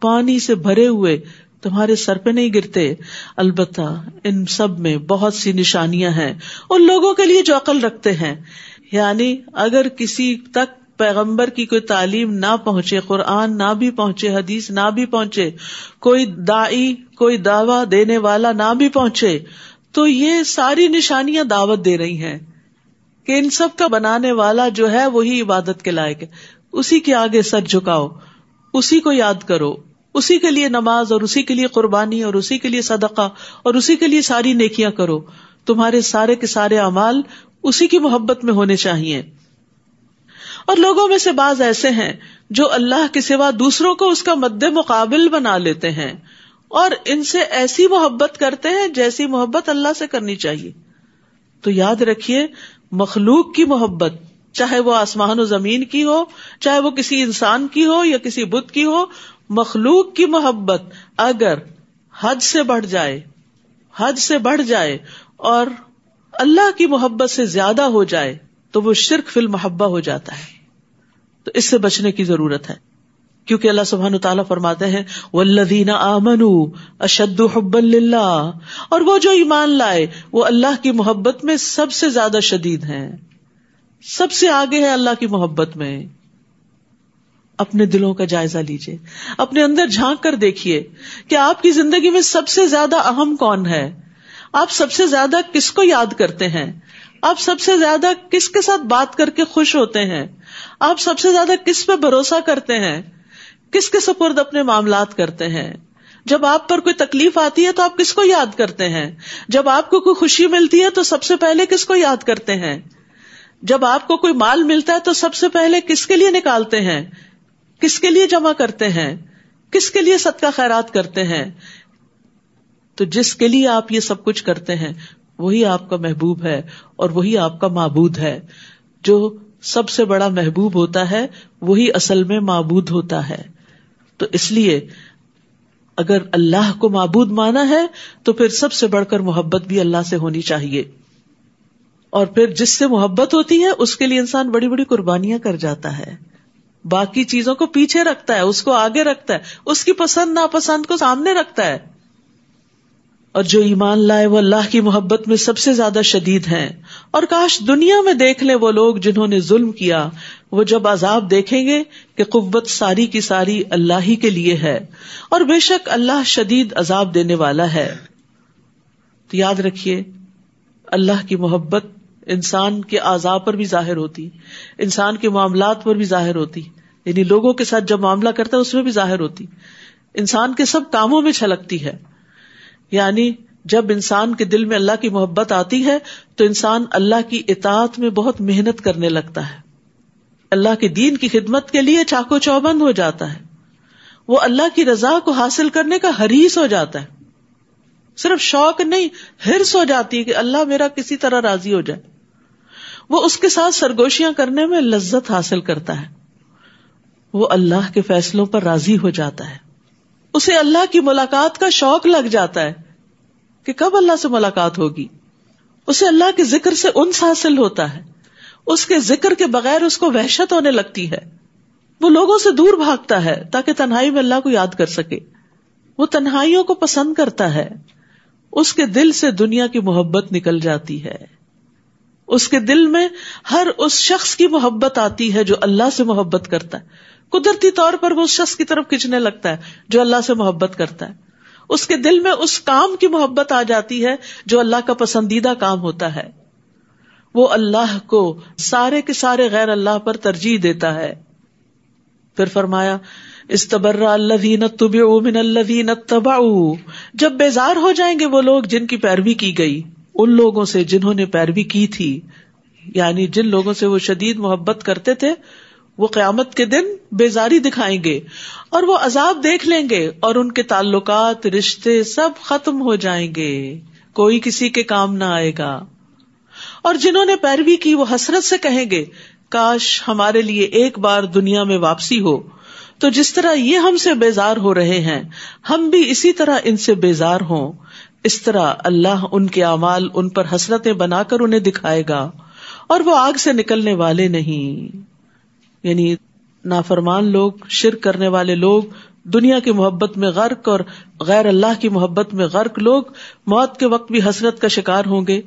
پانی سے بھرے ہوئے، تمہارے سر پہ نہیں گرتے. البتہ ان سب میں بہت سی نشانیاں ہیں ان لوگوں کے لیے جو عقل رکھتے ہیں. یعنی اگر کسی تک پیغمبر کی کوئی تعلیم نہ پہنچے، قرآن نہ بھی پہنچے، حدیث نہ بھی پہنچے، کوئی داعی، کوئی دعویٰ دینے والا نہ بھی پہنچے، تو یہ ساری نشانیاں دعوت دے رہی ہیں کہ ان سب کا بنانے والا جو ہے وہی عبادت کے لائق ہے. اسی کے آگے سر جھکاؤ، اسی کو یاد کرو، اسی کے لیے نماز اور اسی کے لیے قربانی اور اسی کے لیے صدقہ اور اسی کے لیے ساری نیکیاں کرو. تمہارے سارے کے سارے اعمال اسی کی محبت میں ہونے چاہیے. اور لوگوں میں سے بعض ایسے ہیں جو اللہ کے سوا دوسروں کو اس کا مد مقابل بنا لیتے ہیں اور ان سے ایسی محبت کرتے ہیں جیسی محبت اللہ سے کرنی چاہیے. تو یاد رکھیے، مخلوق کی محبت، چاہے وہ آسمان و زمین کی ہو، چاہے وہ کسی انسان کی ہو یا کسی بت کی ہو، مخلوق کی محبت اگر حد سے بڑھ جائے اور اللہ کی محبت سے زیادہ ہو جائے تو وہ شرک فی المحبہ ہو جاتا ہے. تو اس سے بچنے کی ضرورت ہے، کیونکہ اللہ سبحانہ تعالیٰ فرماتے ہیں والذین آمنوا اشد حبا للہ، اور وہ جو ایمان لائے وہ اللہ کی محبت میں سب سے زیادہ شدید ہیں، سب سے آگے ہے اللہ کی محبت میں. اپنے دلوں کا جائزہ لیجئے، اپنے اندر جھانک کر دیکھیے کہ آپ کی زندگی میں سب سے زیادہ اہم کون ہے، آپ سب سے زیادہ کس کو یاد کرتے ہیں، آپ سب سے زیادہ کس کے ساتھ بات کر کے خوش ہوتے ہیں، آپ سب سے زیادہ کس پہ بھروسہ کرتے ہیں، کس کے سپرد اپنے معاملات کرتے ہیں. جب آپ پر کوئی تکلیف آتی ہے تو آپ کس کو یاد کرتے ہیں، جب آپ کو کوئی خوشی ملتی ہے تو سب سے پہلے کس کو یاد کرتے ہیں، جب آپ کو کوئی مال ملتا ہے تو سب سے پہلے کس کے لیے نکالتے ہیں، کس کے لیے جمع کرتے ہیں، کس کے لیے صدقہ خیرات کرتے ہیں. تو جس کے لیے آپ یہ سب کچھ کرتے ہیں وہی آپ کا محبوب ہے اور وہی آپ کا معبود ہے. جو سب سے بڑا محبوب ہوتا ہے وہی اصل میں معبود ہوتا ہے. تو اس لیے اگر اللہ کو معبود مانا ہے تو پھر سب سے بڑھ کر محبت بھی اللہ سے ہونی چاہیے. اور پھر جس سے محبت ہوتی ہے اس کے لیے انسان بڑی بڑی قربانیاں کر جاتا ہے، باقی چیزوں کو پیچھے رکھتا ہے، اس کو آگے رکھتا ہے، اس کی پسند ناپسند کو سامنے رکھتا ہے. اور جو ایمان لائے وہ اللہ کی محبت میں سب سے زیادہ شدید ہیں. اور کاش دنیا میں دیکھ لیں وہ لوگ جنہوں نے ظلم کیا، وہ جب عذاب دیکھیں گے کہ قوت ساری کی ساری اللہ ہی کے لیے ہے، اور بے شک اللہ شدید عذاب دینے والا ہے. تو یاد رکھیے، اللہ کی محبت انسان کے اعضاء پر بھی ظاہر ہوتی، انسان کے معاملات پر بھی ظاہر ہوتی، یعنی لوگوں کے ساتھ جب معاملہ کرتا ہے اس میں بھی ظاہر ہوتی، انسان کے سب کاموں میں چھلکتی ہے. یعنی جب انسان کے دل میں اللہ کی محبت آتی ہے تو انسان اللہ کی اطاعت میں بہت محنت کرنے لگتا ہے، اللہ کے دین کی خدمت کے لیے چاقو چوبند ہو جاتا ہے، وہ اللہ کی رضا کو حاصل کرنے کا حریص ہو جاتا ہے. صرف شوق نہیں، حرص ہو جاتی ہے کہ اللہ میرا کسی طرح راضی ہو جائے. وہ اس کے ساتھ سرگوشیاں کرنے میں لذت حاصل کرتا ہے، وہ اللہ کے فیصلوں پر راضی ہو جاتا ہے، اسے اللہ کی ملاقات کا شوق لگ جاتا ہے کہ کب اللہ سے ملاقات ہوگی. اسے اللہ کے ذکر سے انس حاصل ہوتا ہے، اس کے ذکر کے بغیر اس کو وحشت ہونے لگتی ہے. وہ لوگوں سے دور بھاگتا ہے تاکہ تنہائی میں اللہ کو یاد کر سکے. وہ تنہائیوں کو پسند کرتا ہے، اس کے دل سے دنیا کی محبت نکل جاتی ہے، اس کے دل میں ہر اس شخص کی محبت آتی ہے جو اللہ سے محبت کرتا ہے. قدرتی طور پر وہ اس شخص کی طرف کھنچنے لگتا ہے جو اللہ سے محبت کرتا ہے. اس کے دل میں اس کام کی محبت آ جاتی ہے جو اللہ کا پسندیدہ کام ہوتا ہے. وہ اللہ کو سارے کے سارے غیر اللہ پر ترجیح دیتا ہے. پھر فرمایا استبرأ الذین اتبعوا من الذین اتبعوا، جب بیزار ہو جائیں گے وہ لوگ جن کی پیروی کی گئی ان لوگوں سے جنہوں نے پیروی کی تھی. یعنی جن لوگوں سے وہ شدید محبت کرتے تھے وہ قیامت کے دن بیزاری دکھائیں گے اور وہ عذاب دیکھ لیں گے اور ان کے تعلقات رشتے سب ختم ہو جائیں گے، کوئی کسی کے کام نہ آئے گا۔ اور جنہوں نے پیروی کی وہ حسرت سے کہیں گے کاش ہمارے لیے ایک بار دنیا میں واپسی ہو، تو جس طرح یہ ہم سے بیزار ہو رہے ہیں ہم بھی اسی طرح ان سے بیزار ہوں۔ اس طرح اللہ ان کے اعمال ان پر حسرتیں بنا کر انہیں دکھائے گا اور وہ آگ سے نکلنے والے نہیں۔ یعنی نافرمان لوگ، شرک کرنے والے لوگ، دنیا کی محبت میں غرق اور غیر اللہ کی محبت میں غرق لوگ موت کے وقت بھی حسرت کا شکار ہوں گے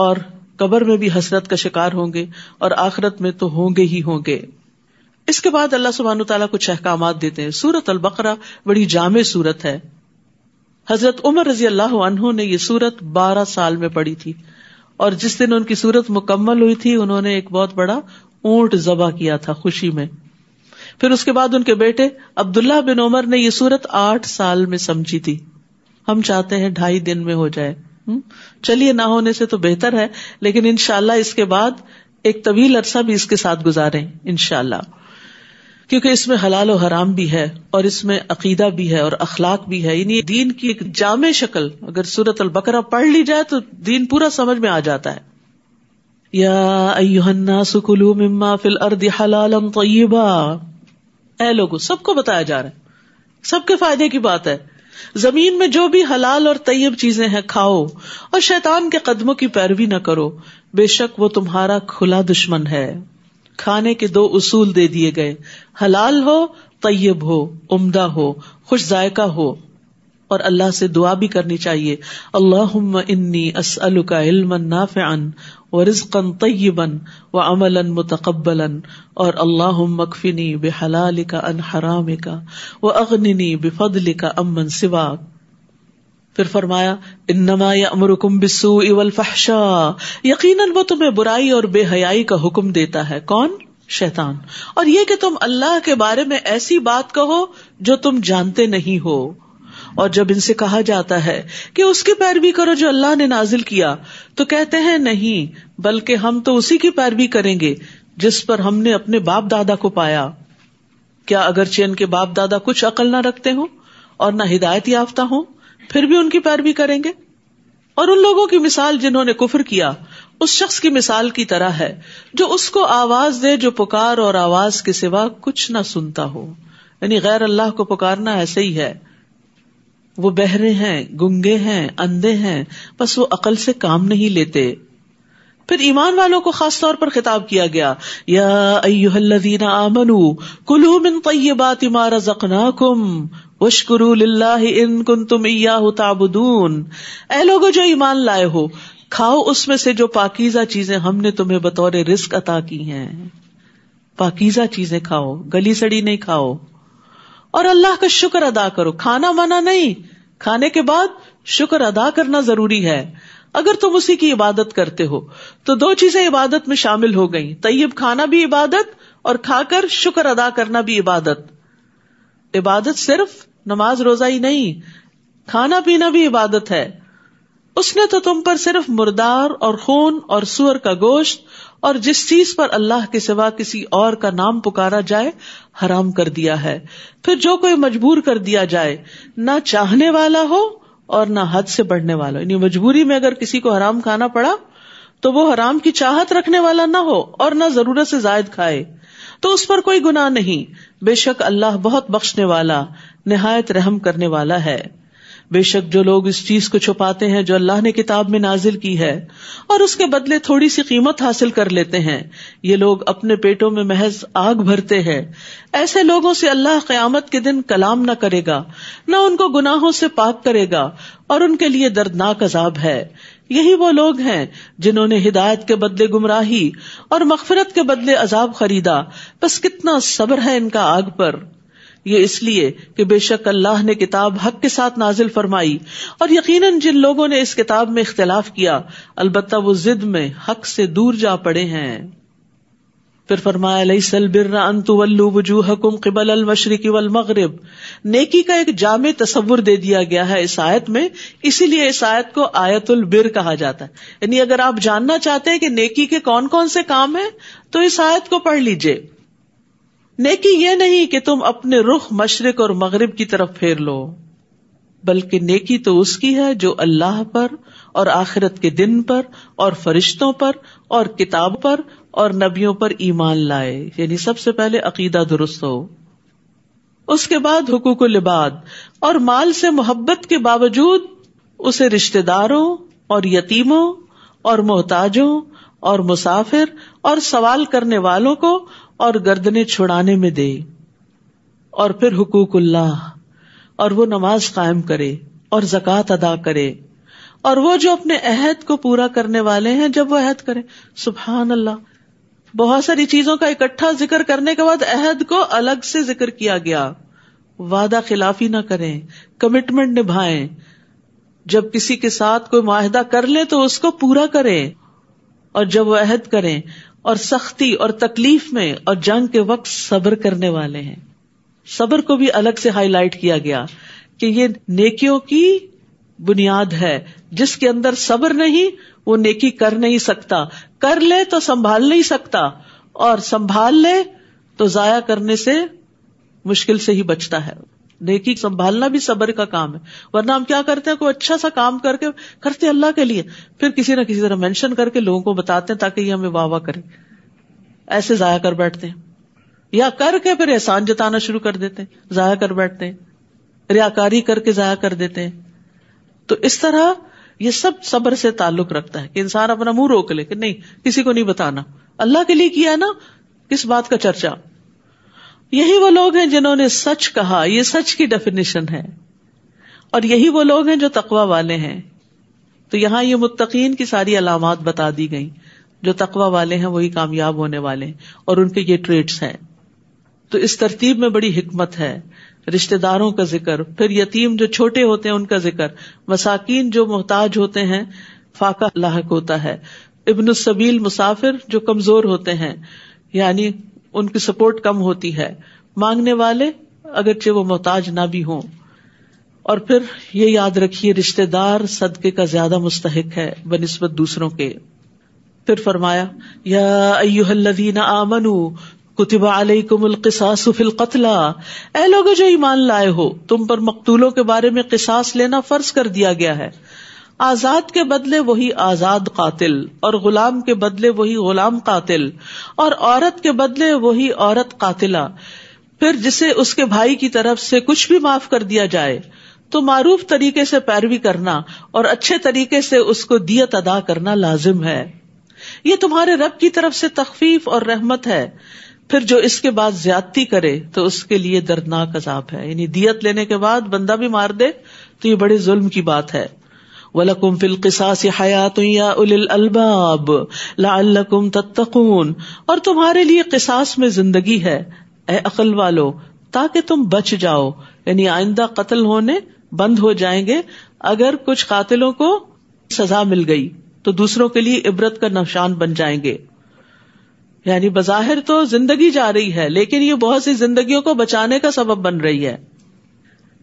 اور قبر میں بھی حسرت کا شکار ہوں گے اور آخرت میں تو ہوں گے ہی ہوں گے۔ اس کے بعد اللہ سبحانہ وتعالیٰ کچھ احکامات دیتے ہیں۔ سورۃ البقرہ بڑی جامع سورت ہے۔ حضرت عمر رضی اللہ عنہ نے یہ سورت 12 سال میں پڑھی تھی، اور جس دن ان کی سورت مکمل ہوئی تھی انہوں نے ایک بہت بڑا اونٹ ذبح کیا تھا خوشی میں۔ پھر اس کے بعد ان کے بیٹے عبداللہ بن عمر نے یہ سورت 8 سال میں سمجھی تھی۔ ہم چاہتے ہیں 2.5 دن میں ہو جائے، چلیے نہ ہونے سے تو بہتر ہے، لیکن انشاءاللہ اس کے بعد ایک طویل عرصہ بھی اس کے ساتھ گزاریں انشاءاللہ، کیونکہ اس میں حلال و حرام بھی ہے اور اس میں عقیدہ بھی ہے اور اخلاق بھی ہے، یعنی دین کی ایک جامع شکل اگر سورۃ البقرہ پڑھ لی جائے تو دین پورا سمجھ میں آ جاتا ہے۔ یا ایھا الناس کلوا مما فی الارض حلالا طیبا، اے لوگو، سب کو بتایا جا رہا ہے، سب کے فائدے کی بات ہے، زمین میں جو بھی حلال اور طیب چیزیں ہیں کھاؤ اور شیطان کے قدموں کی پیروی نہ کرو، بے شک وہ تمہارا کھلا دشمن ہے۔ کھانے کے 2 اصول دے دیے گئے، حلال ہو، طیب ہو، عمدہ ہو، خوش ذائقہ ہو، اور اللہ سے دعا بھی کرنی چاہیے، اللہم انی اسألک علما نافعا ورزقا طیبا وعملا متقبلا، اور اللہم اکفنی بحلالک عن حرامک واغننی بفضلک عمن سواک۔ پھر فرمایا انما یأمرکم بالسوء والفحشاء، یقیناً وہ تمہیں برائی اور بے حیائی کا حکم دیتا ہے، کون؟ شیطان، اور یہ کہ تم اللہ کے بارے میں ایسی بات کہو جو تم جانتے نہیں ہو۔ اور جب ان سے کہا جاتا ہے کہ اس کی پیروی کرو جو اللہ نے نازل کیا، تو کہتے ہیں نہیں، بلکہ ہم تو اسی کی پیروی کریں گے جس پر ہم نے اپنے باپ دادا کو پایا۔ کیا اگرچہ ان کے باپ دادا کچھ عقل نہ رکھتے ہوں اور نہ ہدایت یافتہ ہوں، پھر بھی ان کی پیروی کریں گے؟ اور ان لوگوں کی مثال جنہوں نے کفر کیا اس شخص کی مثال کی طرح ہے جو اس کو آواز دے جو پکار اور آواز کے سوا کچھ نہ سنتا ہو۔ یعنی غیر اللہ کو پکارنا ایسے ہی ہے، وہ بہرے ہیں، گنگے ہیں، اندھے ہیں، بس وہ عقل سے کام نہیں لیتے۔ پھر ایمان والوں کو خاص طور پر خطاب کیا گیا، یا ایھا الذین آمنوا کلوا من طیبات ما رزقناکم واشکروا للہ ان کنتم ایاہ تعبدون، اے لوگو جو ایمان لائے ہو، کھاؤ اس میں سے جو پاکیزہ چیزیں ہم نے تمہیں بطور رزق عطا کی ہیں۔ پاکیزہ چیزیں کھاؤ، گلی سڑی نہیں کھاؤ، اور اللہ کا شکر ادا کرو۔ کھانا منع نہیں، کھانے کے بعد شکر ادا کرنا ضروری ہے۔ اگر تم اسی کی عبادت کرتے ہو تو 2 چیزیں عبادت میں شامل ہو گئیں، طیب کھانا بھی عبادت اور کھا کر شکر ادا کرنا بھی عبادت۔ عبادت صرف نماز روزہ ہی نہیں، کھانا پینا بھی عبادت ہے۔ اس نے تو تم پر صرف مردار اور خون اور سور کا گوشت اور جس چیز پر اللہ کے سوا کسی اور کا نام پکارا جائے حرام کر دیا ہے۔ پھر جو کوئی مجبور کر دیا جائے، نہ چاہنے والا ہو اور نہ حد سے بڑھنے والا، یعنی مجبوری میں اگر کسی کو حرام کھانا پڑا تو وہ حرام کی چاہت رکھنے والا نہ ہو اور نہ ضرورت سے زائد کھائے، تو اس پر کوئی گناہ نہیں۔ بے شک اللہ بہت بخشنے والا، نہایت رحم کرنے والا ہے۔ بے شک جو لوگ اس چیز کو چھپاتے ہیں جو اللہ نے کتاب میں نازل کی ہے اور اس کے بدلے تھوڑی سی قیمت حاصل کر لیتے ہیں، یہ لوگ اپنے پیٹوں میں محض آگ بھرتے ہیں۔ ایسے لوگوں سے اللہ قیامت کے دن کلام نہ کرے گا، نہ ان کو گناہوں سے پاک کرے گا، اور ان کے لیے دردناک عذاب ہے۔ یہی وہ لوگ ہیں جنہوں نے ہدایت کے بدلے گمراہی اور مغفرت کے بدلے عذاب خریدا، بس کتنا صبر ہے ان کا آگ پر۔ یہ اس لیے کہ بے شک اللہ نے کتاب حق کے ساتھ نازل فرمائی، اور یقیناً جن لوگوں نے اس کتاب میں اختلاف کیا البتہ وہ ضد میں حق سے دور جا پڑے ہیں۔ پھر فرمایا لیس البر ان تولوا وجوہکم قبل المشرق والمغرب. نیکی کا ایک جامع تصور دے دیا گیا ہے اس آیت میں، اسی لیے اس آیت کو آیت البر کہا جاتا ہے. یعنی اگر آپ جاننا چاہتے ہیں کہ نیکی کے کون کون سے کام ہیں تو اس آیت کو پڑھ لیجئے. نیکی یہ نہیں کہ تم اپنے رخ مشرق اور مغرب کی طرف پھیر لو، بلکہ نیکی تو اس کی ہے جو اللہ پر اور آخرت کے دن پر اور فرشتوں پر اور کتاب پر اور نبیوں پر ایمان لائے. یعنی سب سے پہلے عقیدہ درست ہو، اس کے بعد حقوق العباد، اور مال سے محبت کے باوجود اسے رشتہ داروں اور یتیموں اور محتاجوں اور مسافر اور سوال کرنے والوں کو اور گردنیں چھڑانے میں دے. اور پھر حقوق اللہ، اور وہ نماز قائم کرے اور زکوٰۃ ادا کرے، اور وہ جو اپنے عہد کو پورا کرنے والے ہیں جب وہ عہد کرے. سبحان اللہ، بہت ساری چیزوں کا اکٹھا ذکر کرنے کے بعد عہد کو الگ سے ذکر کیا گیا. وعدہ خلافی نہ کریں، کمٹمنٹ نبھائیں، جب کسی کے ساتھ کوئی معاہدہ کر لیں تو اس کو پورا کریں، اور جب وہ عہد کریں، اور سختی اور تکلیف میں اور جنگ کے وقت صبر کرنے والے ہیں. صبر کو بھی الگ سے ہائی لائٹ کیا گیا کہ یہ نیکیوں کی بنیاد ہے. جس کے اندر صبر نہیں وہ نیکی کر نہیں سکتا، کر لے تو سنبھال نہیں سکتا، اور سنبھال لے تو ضائع کرنے سے مشکل سے ہی بچتا ہے. نیکی سنبھالنا بھی صبر کا کام ہے. ورنہ ہم کیا کرتے ہیں، کوئی اچھا سا کام کر کے کرتے اللہ کے لیے، پھر کسی نہ کسی طرح مینشن کر کے لوگوں کو بتاتے ہیں تاکہ یہ ہمیں واہ واہ کرے، ایسے ضائع کر بیٹھتے ہیں. یا کر کے پھر احسان جتانا شروع کر دیتے ہیں، ضائع کر بیٹھتے ہیں، ریاکاری کر کے ضائع کر دیتے ہیں. تو اس طرح یہ سب صبر سے تعلق رکھتا ہے کہ انسان اپنا منہ روک لے کہ نہیں کسی کو نہیں بتانا، اللہ کے لیے کیا ہے نا، کس بات کا چرچا. یہی وہ لوگ ہیں جنہوں نے سچ کہا، یہ سچ کی ڈیفینیشن ہے، اور یہی وہ لوگ ہیں جو تقوی والے ہیں. تو یہاں یہ متقین کی ساری علامات بتا دی گئی. جو تقوی والے ہیں وہی کامیاب ہونے والے ہیں، اور ان کے یہ ٹریٹس ہیں. تو اس ترتیب میں بڑی حکمت ہے. رشتہ داروں کا ذکر، پھر یتیم جو چھوٹے ہوتے ہیں ان کا ذکر، مساکین جو محتاج ہوتے ہیں فاقہ لاحق ہوتا ہے، ابن السبیل مسافر جو کمزور ہوتے ہیں یعنی ان کی سپورٹ کم ہوتی ہے، مانگنے والے اگرچہ وہ محتاج نہ بھی ہوں. اور پھر یہ یاد رکھیے رشتہ دار صدقے کا زیادہ مستحق ہے بنسبت دوسروں کے. پھر فرمایا یا ایھا الذین آمنوا کتب علیکم القصاص فی القتلی، اے لوگو جو ایمان لائے ہو، تم پر مقتولوں کے بارے میں قصاص لینا فرض کر دیا گیا ہے. آزاد کے بدلے وہی آزاد قاتل، اور غلام کے بدلے وہی غلام قاتل، اور عورت کے بدلے وہی عورت قاتلہ. پھر جسے اس کے بھائی کی طرف سے کچھ بھی معاف کر دیا جائے تو معروف طریقے سے پیروی کرنا اور اچھے طریقے سے اس کو دیت ادا کرنا لازم ہے. یہ تمہارے رب کی طرف سے تخفیف اور رحمت ہے. پھر جو اس کے بعد زیادتی کرے تو اس کے لیے دردناک عذاب ہے. یعنی دیت لینے کے بعد بندہ بھی مار دے تو یہ بڑے ظلم کی بات ہے. وَلَكُمْ فِي الْقِصَاصِ حَيَاةٌ يَا أُولِي الْأَلْبَابِ لَعَلَّكُمْ تَتَّقُونَ، اور تمہارے لیے قصاص میں زندگی ہے اے عقل والو تاکہ تم بچ جاؤ. یعنی آئندہ قتل ہونے بند ہو جائیں گے اگر کچھ قاتلوں کو سزا مل گئی تو دوسروں کے لیے عبرت کا نشان بن جائیں گے. یعنی بظاہر تو زندگی جا رہی ہے لیکن یہ بہت سی زندگیوں کو بچانے کا سبب بن رہی ہے.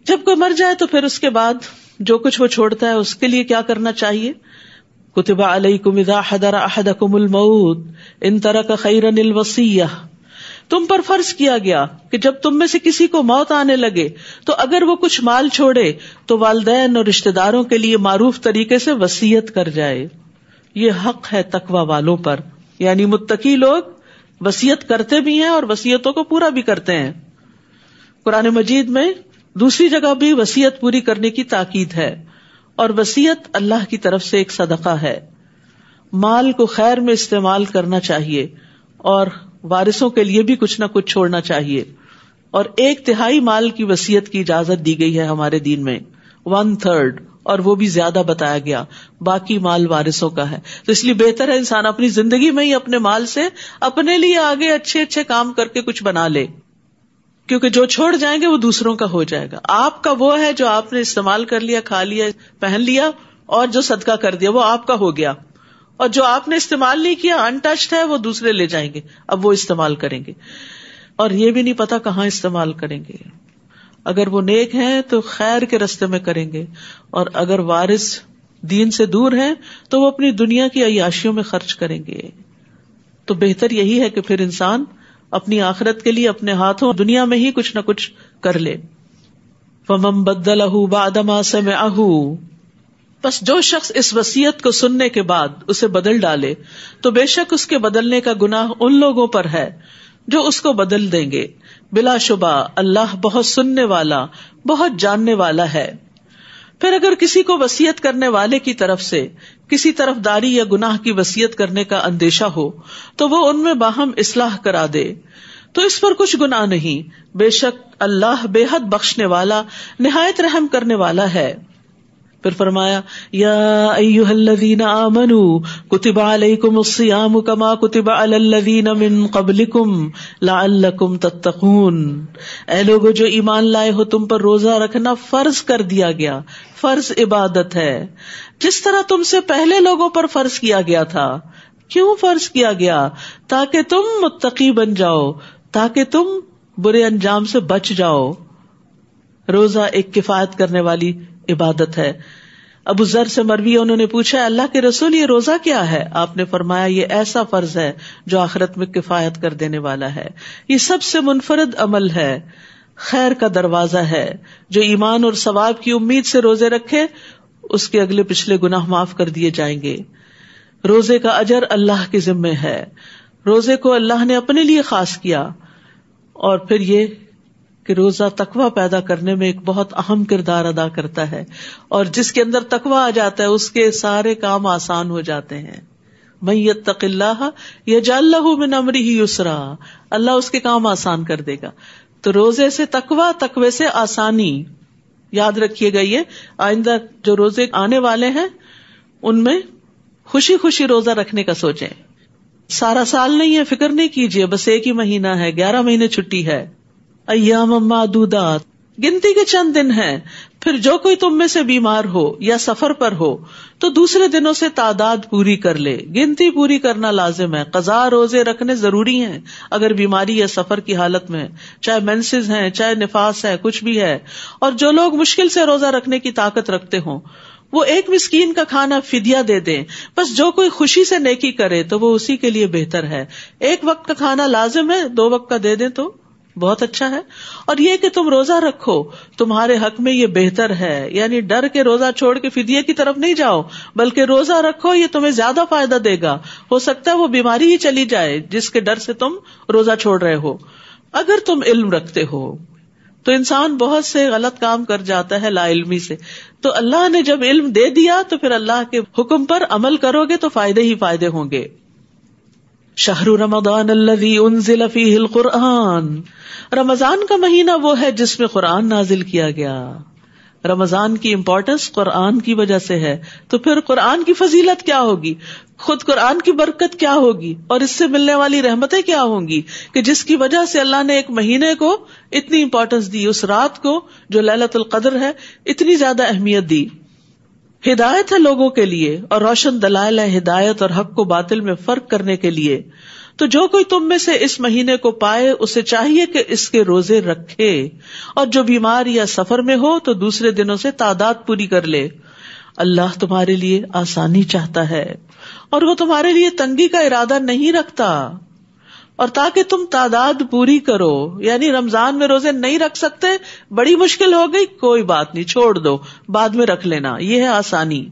جب کوئی مر جائے تو پھر اس کے بعد جو کچھ وہ چھوڑتا ہے اس کے لیے کیا کرنا چاہیے. کتب علیکم اذا حضر احدکم الموت ان ترک خیرا الوصیہ، تم پر فرض کیا گیا کہ جب تم میں سے کسی کو موت آنے لگے تو اگر وہ کچھ مال چھوڑے تو والدین اور رشتہ داروں کے لیے معروف طریقے سے وصیت کر جائے. یہ حق ہے تقوی والوں پر، یعنی متقی لوگ وصیت کرتے بھی ہیں اور وصیتوں کو پورا بھی کرتے ہیں. قرآن مجید میں دوسری جگہ بھی وصیت پوری کرنے کی تاکید ہے، اور وصیت اللہ کی طرف سے ایک صدقہ ہے. مال کو خیر میں استعمال کرنا چاہیے اور وارثوں کے لیے بھی کچھ نہ کچھ چھوڑنا چاہیے. اور 1/3 مال کی وصیت کی اجازت دی گئی ہے ہمارے دین میں، 1/3، اور وہ بھی زیادہ بتایا گیا، باقی مال وارثوں کا ہے. تو اس لیے بہتر ہے انسان اپنی زندگی میں ہی اپنے مال سے اپنے لیے آگے اچھے اچھے کام کر کے کچھ بنا لے، کیونکہ جو چھوڑ جائیں گے وہ دوسروں کا ہو جائے گا. آپ کا وہ ہے جو آپ نے استعمال کر لیا، کھا لیا، پہن لیا، اور جو صدقہ کر دیا وہ آپ کا ہو گیا، اور جو آپ نے استعمال نہیں کیا انٹچڈ ہے وہ دوسرے لے جائیں گے، اب وہ استعمال کریں گے، اور یہ بھی نہیں پتا کہاں استعمال کریں گے. اگر وہ نیک ہیں تو خیر کے راستے میں کریں گے، اور اگر وارث دین سے دور ہیں تو وہ اپنی دنیا کی عیاشیوں میں خرچ کریں گے. تو بہتر یہی ہے کہ پھر انسان اپنی آخرت کے لیے اپنے ہاتھوں دنیا میں ہی کچھ نہ کچھ کر لے. فَمَن بَدَّلَهُ بَعْدَ مَا سَمِعَهُ، بس جو شخص اس وصیت کو سننے کے بعد اسے بدل ڈالے تو بے شک اس کے بدلنے کا گناہ ان لوگوں پر ہے جو اس کو بدل دیں گے. بلا شبہ اللہ بہت سننے والا، بہت جاننے والا ہے. پھر اگر کسی کو وصیت کرنے والے کی طرف سے کسی طرفداری یا گناہ کی وصیت کرنے کا اندیشہ ہو تو وہ ان میں باہم اصلاح کرا دے تو اس پر کچھ گناہ نہیں. بے شک اللہ بے حد بخشنے والا، نہایت رحم کرنے والا ہے. پھر فرمایا یا ایھا الذین آمنوا کتب علیکم الصیام کما کتب علی الذین من قبلکم لعلکم تتقون. اے لوگو جو ایمان لائے ہو، تم پر روزہ رکھنا فرض کر دیا گیا. فرض عبادت ہے جس طرح تم سے پہلے لوگوں پر فرض کیا گیا تھا. کیوں فرض کیا گیا؟ تاکہ تم متقی بن جاؤ، تاکہ تم برے انجام سے بچ جاؤ. روزہ ایک کفایت کرنے والی عبادت ہے. ابو ذر سے مروی انہوں نے پوچھا اللہ کے رسول یہ روزہ کیا ہے؟ آپ نے فرمایا یہ ایسا فرض ہے جو آخرت میں کفایت کر دینے والا ہے. یہ سب سے منفرد عمل ہے، خیر کا دروازہ ہے. جو ایمان اور ثواب کی امید سے روزے رکھے اس کے اگلے پچھلے گناہ معاف کر دیے جائیں گے. روزے کا اجر اللہ کے ذمے ہے. روزے کو اللہ نے اپنے لیے خاص کیا. اور پھر یہ کہ روزہ تقوی پیدا کرنے میں ایک بہت اہم کردار ادا کرتا ہے، اور جس کے اندر تقوی آ جاتا ہے اس کے سارے کام آسان ہو جاتے ہیں. من یتق اللہ یجعل لہ من امرہ یسرا، اللہ اس کے کام آسان کر دے گا. تو روزے سے تقوی، تقوی سے آسانی. یاد رکھیے گا یہ آئندہ جو روزے آنے والے ہیں ان میں خوشی خوشی روزہ رکھنے کا سوچیں. سارا سال نہیں ہے، فکر نہیں کیجیے، بس ایک ہی مہینہ ہے، 11 مہینے چھٹی ہے. ایام معدودات، گنتی کے چند دن ہیں. پھر جو کوئی تم میں سے بیمار ہو یا سفر پر ہو تو دوسرے دنوں سے تعداد پوری کر لے. گنتی پوری کرنا لازم ہے. قضا روزے رکھنے ضروری ہیں اگر بیماری یا سفر کی حالت میں، چاہے مینسز ہیں، چاہے نفاس ہے، کچھ بھی ہے. اور جو لوگ مشکل سے روزہ رکھنے کی طاقت رکھتے ہوں وہ ایک مسکین کا کھانا فدیہ دے دیں. بس جو کوئی خوشی سے نیکی کرے تو وہ اسی کے لیے بہتر ہے. ایک وقت کا کھانا لازم ہے، 2 وقت کا دے دیں تو بہت اچھا ہے. اور یہ کہ تم روزہ رکھو تمہارے حق میں یہ بہتر ہے. یعنی ڈر کے روزہ چھوڑ کے فدیے کی طرف نہیں جاؤ، بلکہ روزہ رکھو، یہ تمہیں زیادہ فائدہ دے گا. ہو سکتا ہے وہ بیماری ہی چلی جائے جس کے ڈر سے تم روزہ چھوڑ رہے ہو. اگر تم علم رکھتے ہو تو انسان بہت سے غلط کام کر جاتا ہے لا علمی سے. تو اللہ نے جب علم دے دیا تو پھر اللہ کے حکم پر عمل کرو گے تو فائدے ہی فائدے ہوں گے. شہر رمضان الذی انزل فیہ القرآن، رمضان کا مہینہ وہ ہے جس میں قرآن نازل کیا گیا. رمضان کی امپورٹنس قرآن کی وجہ سے ہے. تو پھر قرآن کی فضیلت کیا ہوگی، خود قرآن کی برکت کیا ہوگی، اور اس سے ملنے والی رحمتیں کیا ہوں گی کہ جس کی وجہ سے اللہ نے ایک مہینے کو اتنی امپورٹنس دی، اس رات کو جو لیلۃ القدر ہے اتنی زیادہ اہمیت دی. ہدایت ہے لوگوں کے لیے اور روشن دلائل ہے ہدایت اور حق کو باطل میں فرق کرنے کے لیے. تو جو کوئی تم میں سے اس مہینے کو پائے اسے چاہیے کہ اس کے روزے رکھے، اور جو بیمار یا سفر میں ہو تو دوسرے دنوں سے تعداد پوری کر لے. اللہ تمہارے لیے آسانی چاہتا ہے اور وہ تمہارے لیے تنگی کا ارادہ نہیں رکھتا. اور تاکہ تم تعداد پوری کرو، یعنی رمضان میں روزے نہیں رکھ سکتے، بڑی مشکل ہو گئی، کوئی بات نہیں، چھوڑ دو، بعد میں رکھ لینا، یہ ہے آسانی.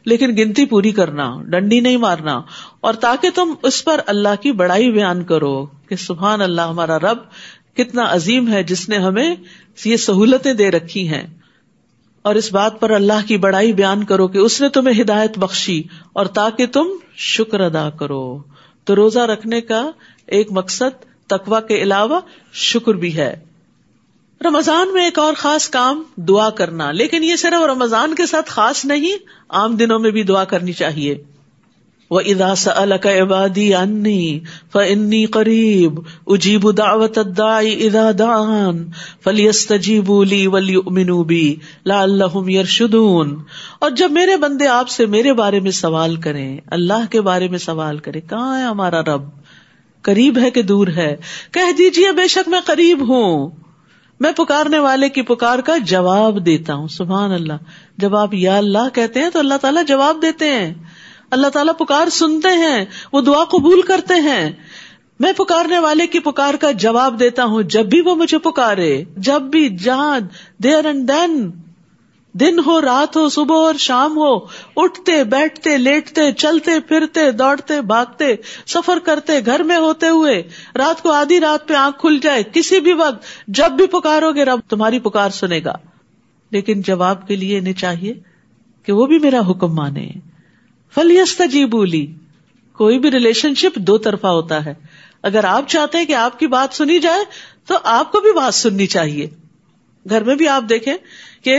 لیکن گنتی پوری کرنا، ڈنڈی نہیں مارنا. اور تاکہ تم اس پر اللہ کی بڑائی بیان کرو کہ سبحان اللہ، ہمارا رب کتنا عظیم ہے جس نے ہمیں یہ سہولتیں دے رکھی ہیں. اور اس بات پر اللہ کی بڑائی بیان کرو کہ اس نے تمہیں ہدایت بخشی، اور تاکہ تم شکر ادا کرو. تو روزہ رکھنے کا ایک مقصد تقوی کے علاوہ شکر بھی ہے. رمضان میں ایک اور خاص کام دعا کرنا، لیکن یہ صرف رمضان کے ساتھ خاص نہیں، عام دنوں میں بھی دعا کرنی چاہیے. وَإِذَا سَأَلَكَ عِبَادِي عَنِّي فَإِنِّي قَرِيبٌ أُجِيبُ دَعْوَةَ الدَّاعِ إِذَا دَعَانِ فَلْيَسْتَجِيبُوا لِي وَلْيُؤْمِنُوا بِي لَعَلَّهُمْ يَرْشُدُونَ. اور جب میرے بندے آپ سے میرے بارے میں سوال کریں، اللہ کے بارے میں سوال کریں، کہاں ہے ہمارا رب، قریب ہے کہ دور ہے، کہہ دیجئے بے شک میں قریب ہوں، میں پکارنے والے کی پکار کا جواب دیتا ہوں. سبحان اللہ. جب آپ یا اللہ کہتے ہیں تو اللہ تعالیٰ جواب دیتے ہیں، اللہ تعالیٰ پکار سنتے ہیں، وہ دعا قبول کرتے ہیں. میں پکارنے والے کی پکار کا جواب دیتا ہوں جب بھی وہ مجھے پکارے، جب بھی، جہاں، دیر اینڈ دین، دن ہو، رات ہو، صبح اور شام ہو، اٹھتے بیٹھتے لیٹتے چلتے پھرتے دوڑتے بھاگتے سفر کرتے گھر میں ہوتے ہوئے، رات کو آدھی رات پہ آنکھ کھل جائے، کسی بھی وقت جب بھی پکارو گے رب تمہاری پکار سنے گا. لیکن جواب کے لیے انہیں چاہیے کہ وہ بھی میرا حکم مانے. فَلْيَسْتَجِيبُوا لِي. کوئی بھی ریلیشن شپ دو طرفہ ہوتا ہے. اگر آپ چاہتے ہیں کہ آپ کی بات سنی جائے تو آپ کو بھی بات سننی چاہیے. گھر میں بھی آپ دیکھیں کہ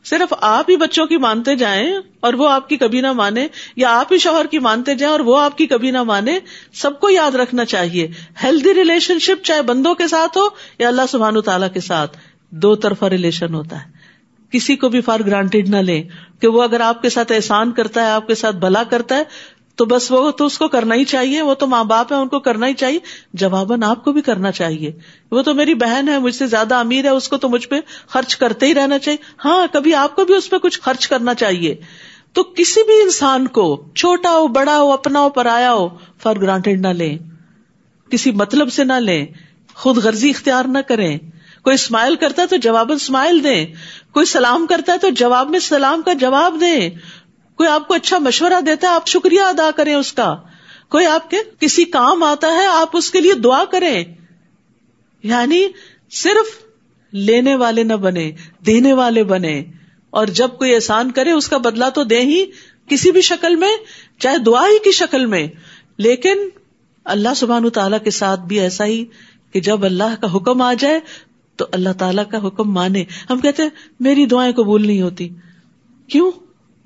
صرف آپ ہی بچوں کی مانتے جائیں اور وہ آپ کی کبھی نہ مانے، یا آپ ہی شوہر کی مانتے جائیں اور وہ آپ کی کبھی نہ مانے. سب کو یاد رکھنا چاہیے ہیلدی ریلیشن شپ چاہے بندوں کے ساتھ ہو یا اللہ سبحانہ وتعالیٰ کے ساتھ، دو طرفہ ریلیشن ہوتا ہے. کسی کو بھی فار گرانٹیڈ نہ لیں کہ وہ اگر آپ کے ساتھ احسان کرتا ہے، آپ کے ساتھ بھلا کرتا ہے تو بس وہ تو اس کو کرنا ہی چاہیے، وہ تو ماں باپ ہیں ان کو کرنا ہی چاہیے. جواباً آپ کو بھی کرنا چاہیے. وہ تو میری بہن ہے، مجھ سے زیادہ امیر ہے، اس کو تو مجھ پہ خرچ کرتے ہی رہنا چاہیے. ہاں کبھی آپ کو بھی اس پہ کچھ خرچ کرنا چاہیے. تو کسی بھی انسان کو، چھوٹا ہو بڑا ہو اپنا ہو پرایا ہو، فار گرانٹیڈ نہ لیں، کسی مطلب سے نہ لیں، خود غرضی اختیار نہ کریں. کوئی اسمائل کرتا ہے تو جواباً اسمائل دیں، کوئی سلام کرتا ہے تو جواب میں سلام کا جواب دیں. کوئی آپ کو اچھا مشورہ دیتا ہے آپ شکریہ ادا کریں اس کا. کوئی آپ کے کسی کام آتا ہے آپ اس کے لیے دعا کریں. یعنی صرف لینے والے نہ بنے، دینے والے بنے. اور جب کوئی احسان کرے اس کا بدلہ تو دیں ہی کسی بھی شکل میں، چاہے دعا ہی کی شکل میں. لیکن اللہ سبحانہ تعالیٰ کے ساتھ بھی ایسا ہی کہ جب اللہ کا حکم آ جائے تو اللہ تعالیٰ کا حکم مانے. ہم کہتے ہیں میری دعائیں قبول نہیں ہوتی. کیوں؟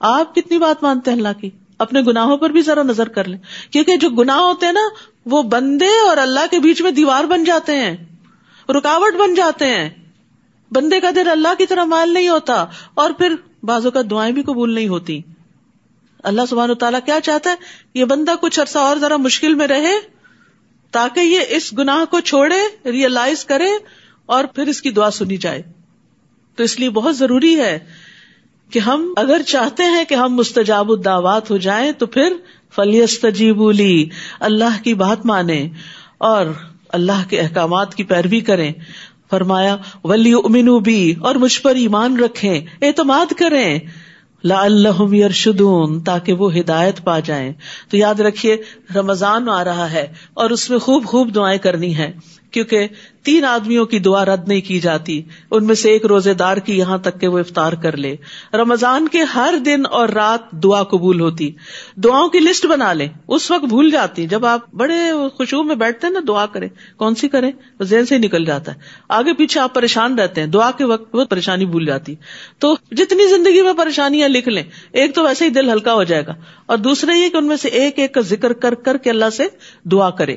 آپ کتنی بات مانتے ہیں اللہ کی؟ اپنے گناہوں پر بھی ذرا نظر کر لیں، کیونکہ جو گناہ ہوتے ہیں نا وہ بندے اور اللہ کے بیچ میں دیوار بن جاتے ہیں، رکاوٹ بن جاتے ہیں. بندے کا دل اللہ کی طرح مائل نہیں ہوتا اور پھر بعضوں کا دعائیں بھی قبول نہیں ہوتی. اللہ سبحانہ وتعالیٰ کیا چاہتا ہے؟ یہ بندہ کچھ عرصہ اور ذرا مشکل میں رہے تاکہ یہ اس گناہ کو چھوڑے، ریئلائز کرے اور پھر اس کی دعا سنی جائے. تو اس لیے بہت ضروری ہے کہ ہم اگر چاہتے ہیں کہ ہم مستجاب الدعوات ہو جائیں تو پھر فَلْيَسْتَجِيبُوا لِي، اللہ کی بات مانیں اور اللہ کے احکامات کی پیروی کریں. فرمایا وَلْيُؤْمِنُوا بِي، اور مجھ پر ایمان رکھیں، اعتماد کریں. لَعَلَّهُمْ يَرْشُدُونَ، تاکہ وہ ہدایت پا جائیں. تو یاد رکھیے رمضان آ رہا ہے اور اس میں خوب خوب دعائیں کرنی ہیں، کیونکہ 3 آدمیوں کی دعا رد نہیں کی جاتی. ان میں سے ایک روزے دار کی، یہاں تک کہ وہ افطار کر لے. رمضان کے ہر دن اور رات دعا قبول ہوتی. دعاؤں کی لسٹ بنا لیں، اس وقت بھول جاتی. جب آپ بڑے خشوع میں بیٹھتے ہیں نا دعا کریں، کون سی کریں ذہن سے نکل جاتا ہے. آگے پیچھے آپ پریشان رہتے ہیں، دعا کے وقت وہ پریشانی بھول جاتی. تو جتنی زندگی میں پریشانیاں لکھ لیں، ایک تو ویسے ہی دل ہلکا ہو جائے گا، اور دوسرا یہ کہ ان میں سے ایک ایک کا ذکر کر کر کے اللہ سے دعا کرے.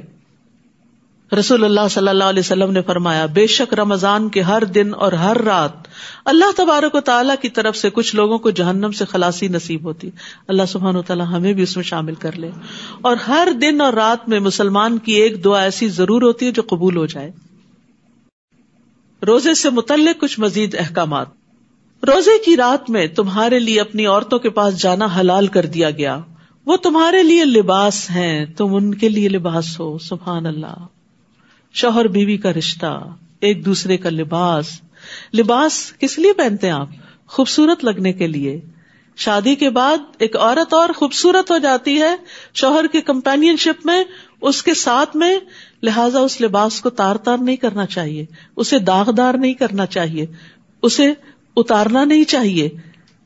رسول اللہ صلی اللہ علیہ وسلم نے فرمایا بے شک رمضان کے ہر دن اور ہر رات اللہ تبارک و تعالیٰ کی طرف سے کچھ لوگوں کو جہنم سے خلاصی نصیب ہوتی. اللہ سبحانہ و تعالیٰ ہمیں بھی اس میں شامل کر لے. اور ہر دن اور رات میں مسلمان کی ایک دعا ایسی ضرور ہوتی ہے جو قبول ہو جائے. روزے سے متعلق کچھ مزید احکامات. روزے کی رات میں تمہارے لیے اپنی عورتوں کے پاس جانا حلال کر دیا گیا. وہ تمہارے لیے لباس ہیں، تم ان کے لیے لباس ہو. سبحان اللہ. شوہر بیوی کا رشتہ، ایک دوسرے کا لباس. لباس کس لیے پہنتے ہیں آپ؟ خوبصورت لگنے کے لیے. شادی کے بعد ایک عورت اور خوبصورت ہو جاتی ہے شوہر کے کمپینین شپ میں، اس کے ساتھ میں، لہٰذا اس لباس کو تار تار نہیں کرنا چاہیے، اسے داغدار نہیں کرنا چاہیے، اسے اتارنا نہیں چاہیے.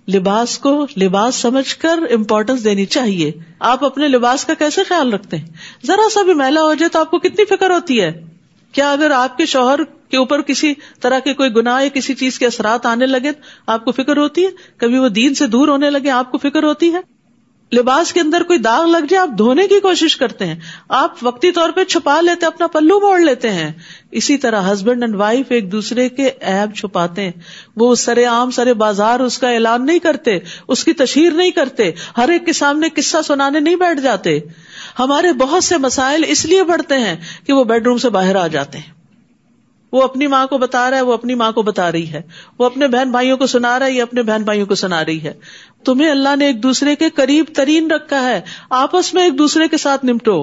لباس کو لباس سمجھ کر امپورٹنس دینی چاہیے. آپ اپنے لباس کا کیسے خیال رکھتے ہیں؟ ذرا سا بھی میلا ہو جائے تو آپ کو کتنی فکر ہوتی ہے. کیا اگر آپ کے شوہر کے اوپر کسی طرح کے کوئی گناہ یا کسی چیز کے اثرات آنے لگے آپ کو فکر ہوتی ہے؟ کبھی وہ دین سے دور ہونے لگے آپ کو فکر ہوتی ہے؟ لباس کے اندر کوئی داغ لگ جائے آپ دھونے کی کوشش کرتے ہیں, آپ وقتی طور پہ چھپا لیتے, اپنا پلو موڑ لیتے ہیں. اسی طرح ہسبینڈ اینڈ وائف ایک دوسرے کے عیب چھپاتے ہیں. وہ سرے عام سرے بازار اس کا اعلان نہیں کرتے, اس کی تشہیر نہیں کرتے, ہر ایک کے سامنے قصہ سنانے نہیں بیٹھ جاتے. ہمارے بہت سے مسائل اس لیے بڑھتے ہیں کہ وہ بیڈ روم سے باہر آ جاتے ہیں. وہ اپنی ماں کو بتا رہا ہے, وہ اپنی ماں کو بتا رہی ہے, وہ اپنے بہن بھائیوں کو سنا رہا ہے, یہ اپنے بہن بھائیوں کو سنا رہی ہے. تمہیں اللہ نے ایک دوسرے کے قریب ترین رکھا ہے, آپس میں ایک دوسرے کے ساتھ نمٹو.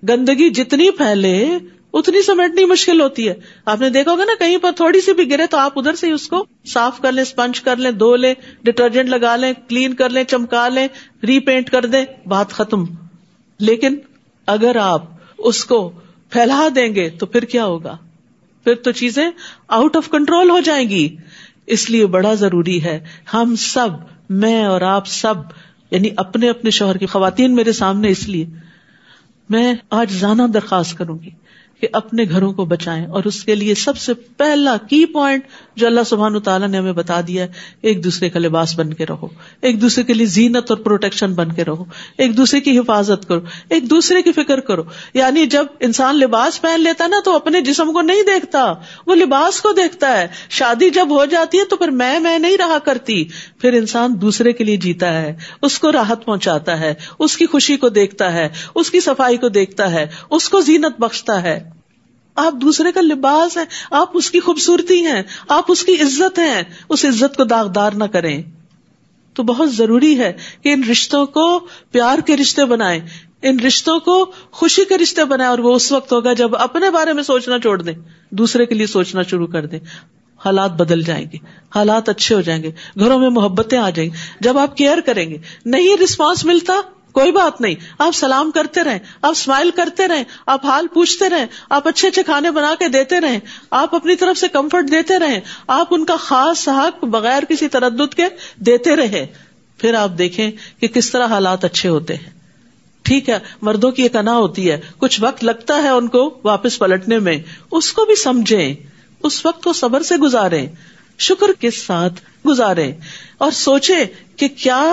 گندگی جتنی پھیلے اتنی سمیٹنی مشکل ہوتی ہے. آپ نے دیکھا ہوگا نا, کہیں پر تھوڑی سی بھی گرے تو آپ ادھر سے ہی اس کو صاف کر لیں, اسپنج کر لیں, دھو لیں, ڈٹرجنٹ لگا لیں, کلین کر لیں, چمکا لیں, ری پینٹ کر دیں, بات ختم. لیکن اگر آپ اس کو پھیلا دیں گے تو پھر کیا ہوگا؟ پھر تو چیزیں آؤٹ آف کنٹرول ہو جائیں گی. اس لیے بڑا ضروری ہے ہم سب, میں اور آپ سب, یعنی اپنے اپنے شوہر کی, خواتین میرے سامنے, اس لیے میں آج جانا درخواست کروں گی کہ اپنے گھروں کو بچائیں. اور اس کے لیے سب سے پہلا کی پوائنٹ جو اللہ سبحانہ وتعالیٰ نے ہمیں بتا دیا ہے, ایک دوسرے کا لباس بن کے رہو, ایک دوسرے کے لیے زینت اور پروٹیکشن بن کے رہو, ایک دوسرے کی حفاظت کرو, ایک دوسرے کی فکر کرو. یعنی جب انسان لباس پہن لیتا نا تو اپنے جسم کو نہیں دیکھتا, وہ لباس کو دیکھتا ہے. شادی جب ہو جاتی ہے تو پھر میں نہیں رہا کرتی, پھر انسان دوسرے کے لیے جیتا ہے, اس کو راحت پہنچاتا ہے, اس کی خوشی کو دیکھتا ہے, اس کی صفائی کو دیکھتا ہے, اس کو زینت بخشتا ہے. آپ دوسرے کا لباس ہیں, آپ اس کی خوبصورتی ہیں, آپ اس کی عزت ہیں, اس عزت کو داغدار نہ کریں. تو بہت ضروری ہے کہ ان رشتوں کو پیار کے رشتے بنائیں, ان رشتوں کو خوشی کے رشتے بنائیں. اور وہ اس وقت ہوگا جب اپنے بارے میں سوچنا چھوڑ دیں, دوسرے کے لیے سوچنا شروع کر دیں. حالات بدل جائیں گے, حالات اچھے ہو جائیں گے, گھروں میں محبتیں آ جائیں گی. جب آپ کیئر کریں گے, نہیں رسپانس ملتا کوئی بات نہیں, آپ سلام کرتے رہیں, آپ اسمائل کرتے رہیں, آپ حال پوچھتے رہیں, آپ اچھے اچھے کھانے بنا کے دیتے رہیں, آپ اپنی طرف سے کمفرٹ دیتے رہیں, آپ ان کا خاص حق بغیر کسی تردد کے دیتے رہیں. پھر آپ دیکھیں کہ کس طرح حالات اچھے ہوتے ہیں. ٹھیک ہے, مردوں کی ایک انا ہوتی ہے, کچھ وقت لگتا ہے ان کو واپس پلٹنے میں, اس کو بھی سمجھیں, اس وقت کو صبر سے گزاریں, شکر کے ساتھ گزاریں, اور سوچیں کہ کیا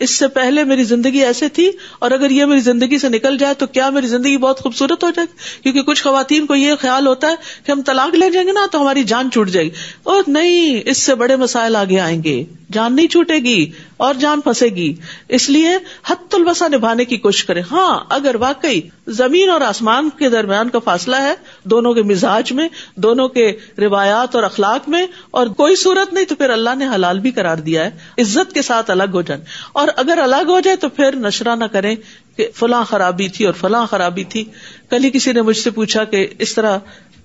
اس سے پہلے میری زندگی ایسے تھی, اور اگر یہ میری زندگی سے نکل جائے تو کیا میری زندگی بہت خوبصورت ہو جائے گی. کیونکہ کچھ خواتین کو یہ خیال ہوتا ہے کہ ہم طلاق لے جائیں گے نا تو ہماری جان چھوٹ جائے گی. اور نہیں, اس سے بڑے مسائل آگے آئیں گے, جان نہیں چھوٹے گی اور جان پھنسے گی. اس لیے حد الوسع نبھانے کی کوشش کریں. ہاں, اگر واقعی زمین اور آسمان کے درمیان کا فاصلہ ہے, دونوں کے مزاج میں, دونوں کے روایات اور اخلاق میں, اور کوئی صورت نہیں تو پھر اللہ نے حلال بھی قرار دیا ہے عزت کے ساتھ الگ ہو جائیں. اور اگر الگ ہو جائے تو پھر نشرہ نہ کریں کہ فلاں خرابی تھی اور فلاں خرابی تھی. کل ہی کسی نے مجھ سے پوچھا کہ اس طرح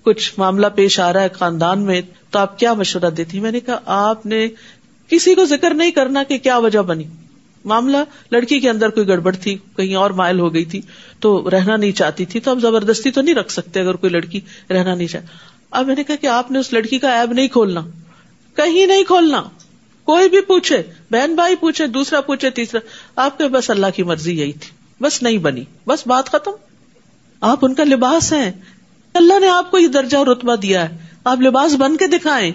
کچھ معاملہ پیش آ رہا ہے خاندان میں, تو آپ کیا مشورہ دیتی؟ میں نے کہا آپ نے کسی کو ذکر نہیں کرنا کہ کیا وجہ بنی. معاملہ لڑکی کے اندر کوئی گڑبڑ تھی, کہیں اور مائل ہو گئی تھی تو رہنا نہیں چاہتی تھی, تو اب زبردستی تو نہیں رکھ سکتے اگر کوئی لڑکی رہنا نہیں چاہے. اب میں نے کہا کہ آپ نے اس لڑکی کا عیب نہیں کھولنا, کہیں نہیں کھولنا. کوئی بھی پوچھے, بہن بھائی پوچھے, دوسرا پوچھے, تیسرا, آپ کے بس اللہ کی مرضی یہی تھی, بس نہیں بنی, بس بات ختم. آپ ان کا لباس ہیں, اللہ نے آپ کو یہ درجہ اور رتبہ دیا ہے, آپ لباس بن کے دکھائیں,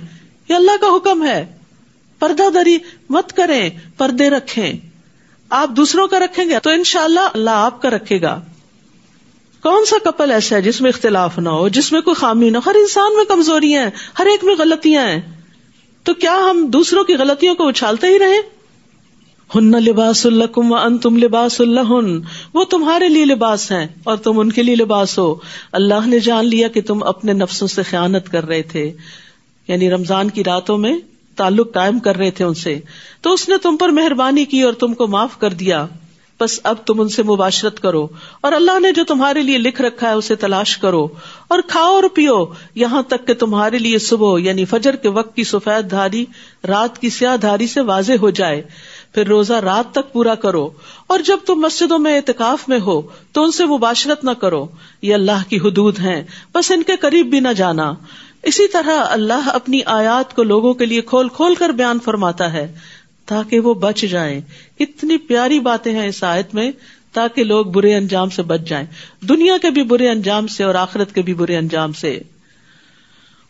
یہ اللہ کا حکم ہے. پردہ داری مت کریں, پردے رکھیں. آپ دوسروں کا رکھیں گے تو انشاءاللہ اللہ آپ کا رکھے گا. کون سا کپل ایسا ہے جس میں اختلاف نہ ہو, جس میں کوئی خامی نہ ہو؟ ہر انسان میں کمزوریاں ہیں, ہر ایک میں غلطیاں ہیں. تو کیا ہم دوسروں کی غلطیوں کو اچھالتے ہی رہیں؟ ہن لباس لکم وانتم لباس لہن, وہ تمہارے لیے لباس ہیں اور تم ان کے لیے لباس ہو. اللہ نے جان لیا کہ تم اپنے نفسوں سے خیانت کر رہے تھے, یعنی رمضان کی راتوں میں تعلق قائم کر رہے تھے ان سے, تو اس نے تم پر مہربانی کی اور تم کو معاف کر دیا. بس اب تم ان سے مباشرت کرو, اور اللہ نے جو تمہارے لیے لکھ رکھا ہے اسے تلاش کرو, اور کھاؤ اور پیو یہاں تک کہ تمہارے لیے صبح یعنی فجر کے وقت کی سفید دھاری رات کی سیاہ دھاری سے واضح ہو جائے. پھر روزہ رات تک پورا کرو, اور جب تم مسجدوں میں اعتکاف میں ہو تو ان سے مباشرت نہ کرو, یہ اللہ کی حدود ہیں, بس ان کے قریب بھی نہ جانا. اسی طرح اللہ اپنی آیات کو لوگوں کے لیے کھول کھول کر بیان فرماتا ہے تاکہ وہ بچ جائیں. کتنی پیاری باتیں ہیں اس آیت میں, تاکہ لوگ برے انجام سے بچ جائیں, دنیا کے بھی برے انجام سے اور آخرت کے بھی برے انجام سے.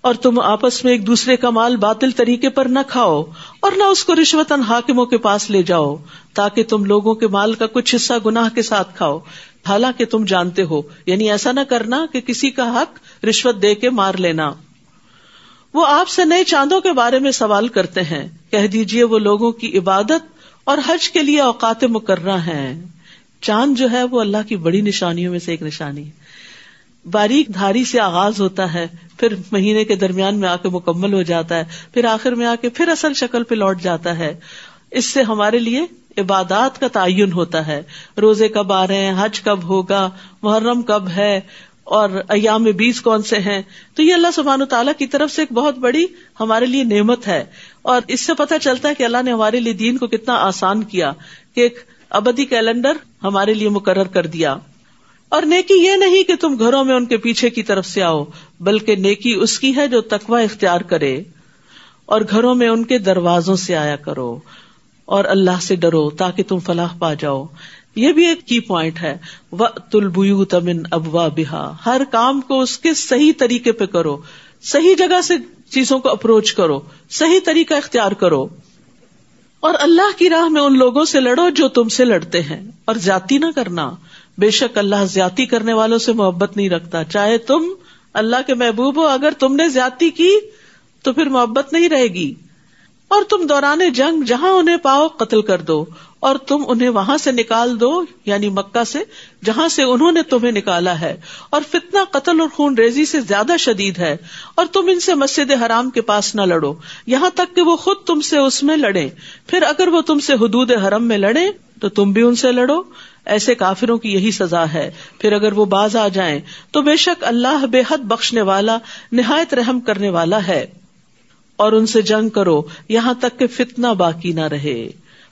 اور تم آپس میں ایک دوسرے کا مال باطل طریقے پر نہ کھاؤ اور نہ اس کو رشوتاً حاکموں کے پاس لے جاؤ تاکہ تم لوگوں کے مال کا کچھ حصہ گناہ کے ساتھ کھاؤ حالانکہ تم جانتے ہو. یعنی ایسا نہ کرنا کہ کسی کا حق رشوت دے کے مار لینا. وہ آپ سے نئے چاندوں کے بارے میں سوال کرتے ہیں، کہہ دیجئے وہ لوگوں کی عبادت اور حج کے لیے اوقات مقررہ ہیں. چاند جو ہے وہ اللہ کی بڑی نشانیوں میں سے ایک نشانی ہے. باریک دھاری سے آغاز ہوتا ہے، پھر مہینے کے درمیان میں آ کے مکمل ہو جاتا ہے، پھر آخر میں آ کے پھر اصل شکل پہ لوٹ جاتا ہے. اس سے ہمارے لیے عبادات کا تعین ہوتا ہے. روزے کب آ رہے ہیں، حج کب ہوگا، محرم کب ہے، اور ایام بیس کون سے ہیں. تو یہ اللہ سبحانہ وتعالیٰ کی طرف سے ایک بہت بڑی ہمارے لیے نعمت ہے. اور اس سے پتہ چلتا ہے کہ اللہ نے ہمارے لیے دین کو کتنا آسان کیا کہ ایک ابدی کیلنڈر ہمارے لیے مقرر کر دیا. اور نیکی یہ نہیں کہ تم گھروں میں ان کے پیچھے کی طرف سے آؤ، بلکہ نیکی اس کی ہے جو تقوی اختیار کرے، اور گھروں میں ان کے دروازوں سے آیا کرو اور اللہ سے ڈرو تاکہ تم فلاح پا جاؤ. یہ بھی ایک کی پوائنٹ ہے. وَأْتُوا الْبُيُوتَ مِنْ أَبْوَابِهَا، ہر کام کو اس کے صحیح طریقے پہ کرو، صحیح جگہ سے چیزوں کو اپروچ کرو، صحیح طریقہ اختیار کرو. اور اللہ کی راہ میں ان لوگوں سے لڑو جو تم سے لڑتے ہیں، اور زیادتی نہ کرنا. بے شک اللہ زیادتی کرنے والوں سے محبت نہیں رکھتا. چاہے تم اللہ کے محبوب ہو، اگر تم نے زیادتی کی تو پھر محبت نہیں رہے گی. اور تم دوران جنگ جہاں انہیں پاؤ قتل کر دو، اور تم انہیں وہاں سے نکال دو، یعنی مکہ سے جہاں سے انہوں نے تمہیں نکالا ہے. اور فتنہ قتل اور خون ریزی سے زیادہ شدید ہے. اور تم ان سے مسجد حرام کے پاس نہ لڑو یہاں تک کہ وہ خود تم سے اس میں لڑیں. پھر اگر وہ تم سے حدود حرم میں لڑیں تو تم بھی ان سے لڑو. ایسے کافروں کی یہی سزا ہے. پھر اگر وہ باز آ جائیں تو بے شک اللہ بے حد بخشنے والا نہایت رحم کرنے والا ہے. اور ان سے جنگ کرو یہاں تک کہ فتنہ باقی نہ رہے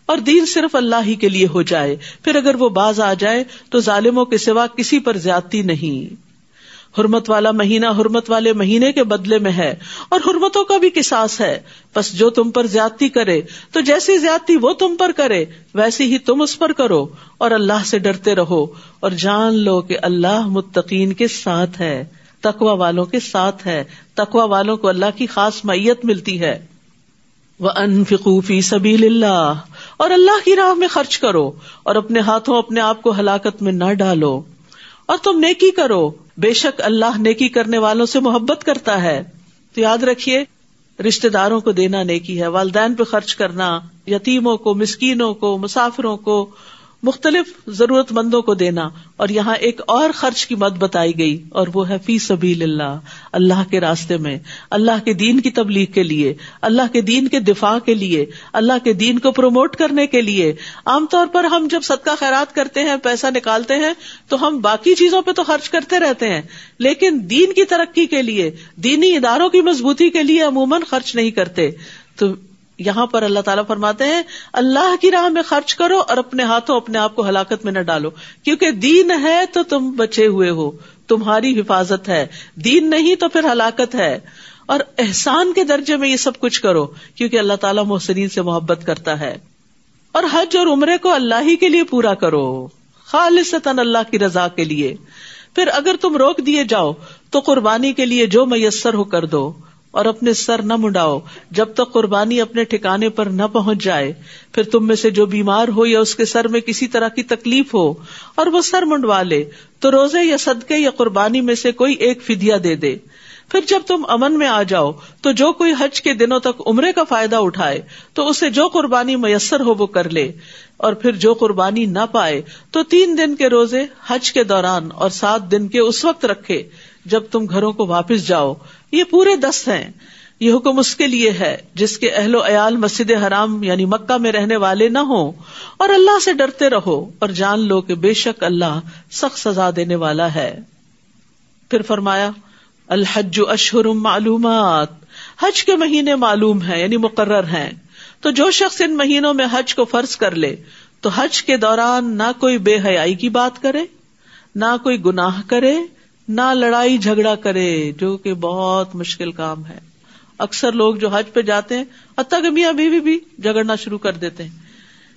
اور دین صرف اللہ ہی کے لیے ہو جائے. پھر اگر وہ باز آ جائے تو ظالموں کے سوا کسی پر زیادتی نہیں. حرمت والا مہینہ حرمت والے مہینے کے بدلے میں ہے، اور حرمتوں کا بھی قصاص ہے. بس جو تم پر زیادتی کرے تو جیسی زیادتی وہ تم پر کرے ویسی ہی تم اس پر کرو. اور اللہ سے ڈرتے رہو اور جان لو کہ اللہ متقین کے ساتھ ہے، تقوی والوں کے ساتھ ہے. تقوی والوں کو اللہ کی خاص معیت ملتی ہے. وَأَنفِقُوا فِي سَبِيلِ اللَّهِ، اور اللہ کی راہ میں خرچ کرو اور اپنے ہاتھوں اپنے آپ کو ہلاکت میں نہ ڈالو. اور تم نیکی کرو، بے شک اللہ نیکی کرنے والوں سے محبت کرتا ہے. تو یاد رکھیے رشتہ داروں کو دینا نیکی ہے، والدین پہ خرچ کرنا، یتیموں کو، مسکینوں کو، مسافروں کو، مختلف ضرورت مندوں کو دینا. اور یہاں ایک اور خرچ کی مد بتائی گئی اور وہ ہے فی سبیل اللہ، اللہ کے راستے میں، اللہ کے دین کی تبلیغ کے لیے، اللہ کے دین کے دفاع کے لیے، اللہ کے دین کو پروموٹ کرنے کے لیے. عام طور پر ہم جب صدقہ خیرات کرتے ہیں، پیسہ نکالتے ہیں تو ہم باقی چیزوں پہ تو خرچ کرتے رہتے ہیں، لیکن دین کی ترقی کے لیے، دینی اداروں کی مضبوطی کے لیے عموماً خرچ نہیں کرتے. تو یہاں پر اللہ تعالیٰ فرماتے ہیں اللہ کی راہ میں خرچ کرو اور اپنے ہاتھوں اپنے آپ کو ہلاکت میں نہ ڈالو. کیونکہ دین ہے تو تم بچے ہوئے ہو، تمہاری حفاظت ہے. دین نہیں تو پھر ہلاکت ہے. اور احسان کے درجے میں یہ سب کچھ کرو کیونکہ اللہ تعالیٰ محسنین سے محبت کرتا ہے. اور حج اور عمرے کو اللہ ہی کے لیے پورا کرو، خالصتاً اللہ کی رضا کے لیے. پھر اگر تم روک دیے جاؤ تو قربانی کے لیے جو میسر ہو کر دو، اور اپنے سر نہ منڈاؤ جب تک قربانی اپنے ٹھکانے پر نہ پہنچ جائے. پھر تم میں سے جو بیمار ہو یا اس کے سر میں کسی طرح کی تکلیف ہو اور وہ سر منڈوا لے تو روزے یا صدقے یا قربانی میں سے کوئی ایک فدیہ دے دے. پھر جب تم امن میں آ جاؤ تو جو کوئی حج کے دنوں تک عمرے کا فائدہ اٹھائے تو اسے جو قربانی میسر ہو وہ کر لے. اور پھر جو قربانی نہ پائے تو 3 دن کے روزے حج کے دوران اور 7 دن کے اس وقت رکھے جب تم گھروں کو واپس جاؤ. یہ پورے 10 ہیں. یہ حکم اس کے لیے ہے جس کے اہل و عیال مسجد حرام یعنی مکہ میں رہنے والے نہ ہوں. اور اللہ سے ڈرتے رہو اور جان لو کہ بے شک اللہ سخت سزا دینے والا ہے. پھر فرمایا الحج اشہر معلومات، حج کے مہینے معلوم ہیں یعنی مقرر ہیں. تو جو شخص ان مہینوں میں حج کو فرض کر لے تو حج کے دوران نہ کوئی بے حیائی کی بات کرے، نہ کوئی گناہ کرے، نہ لڑائی جھگڑا کرے، جو کہ بہت مشکل کام ہے. اکثر لوگ جو حج پہ جاتے ہیں حتیٰ کہ میاں بیوی بھی جھگڑنا شروع کر دیتے ہیں،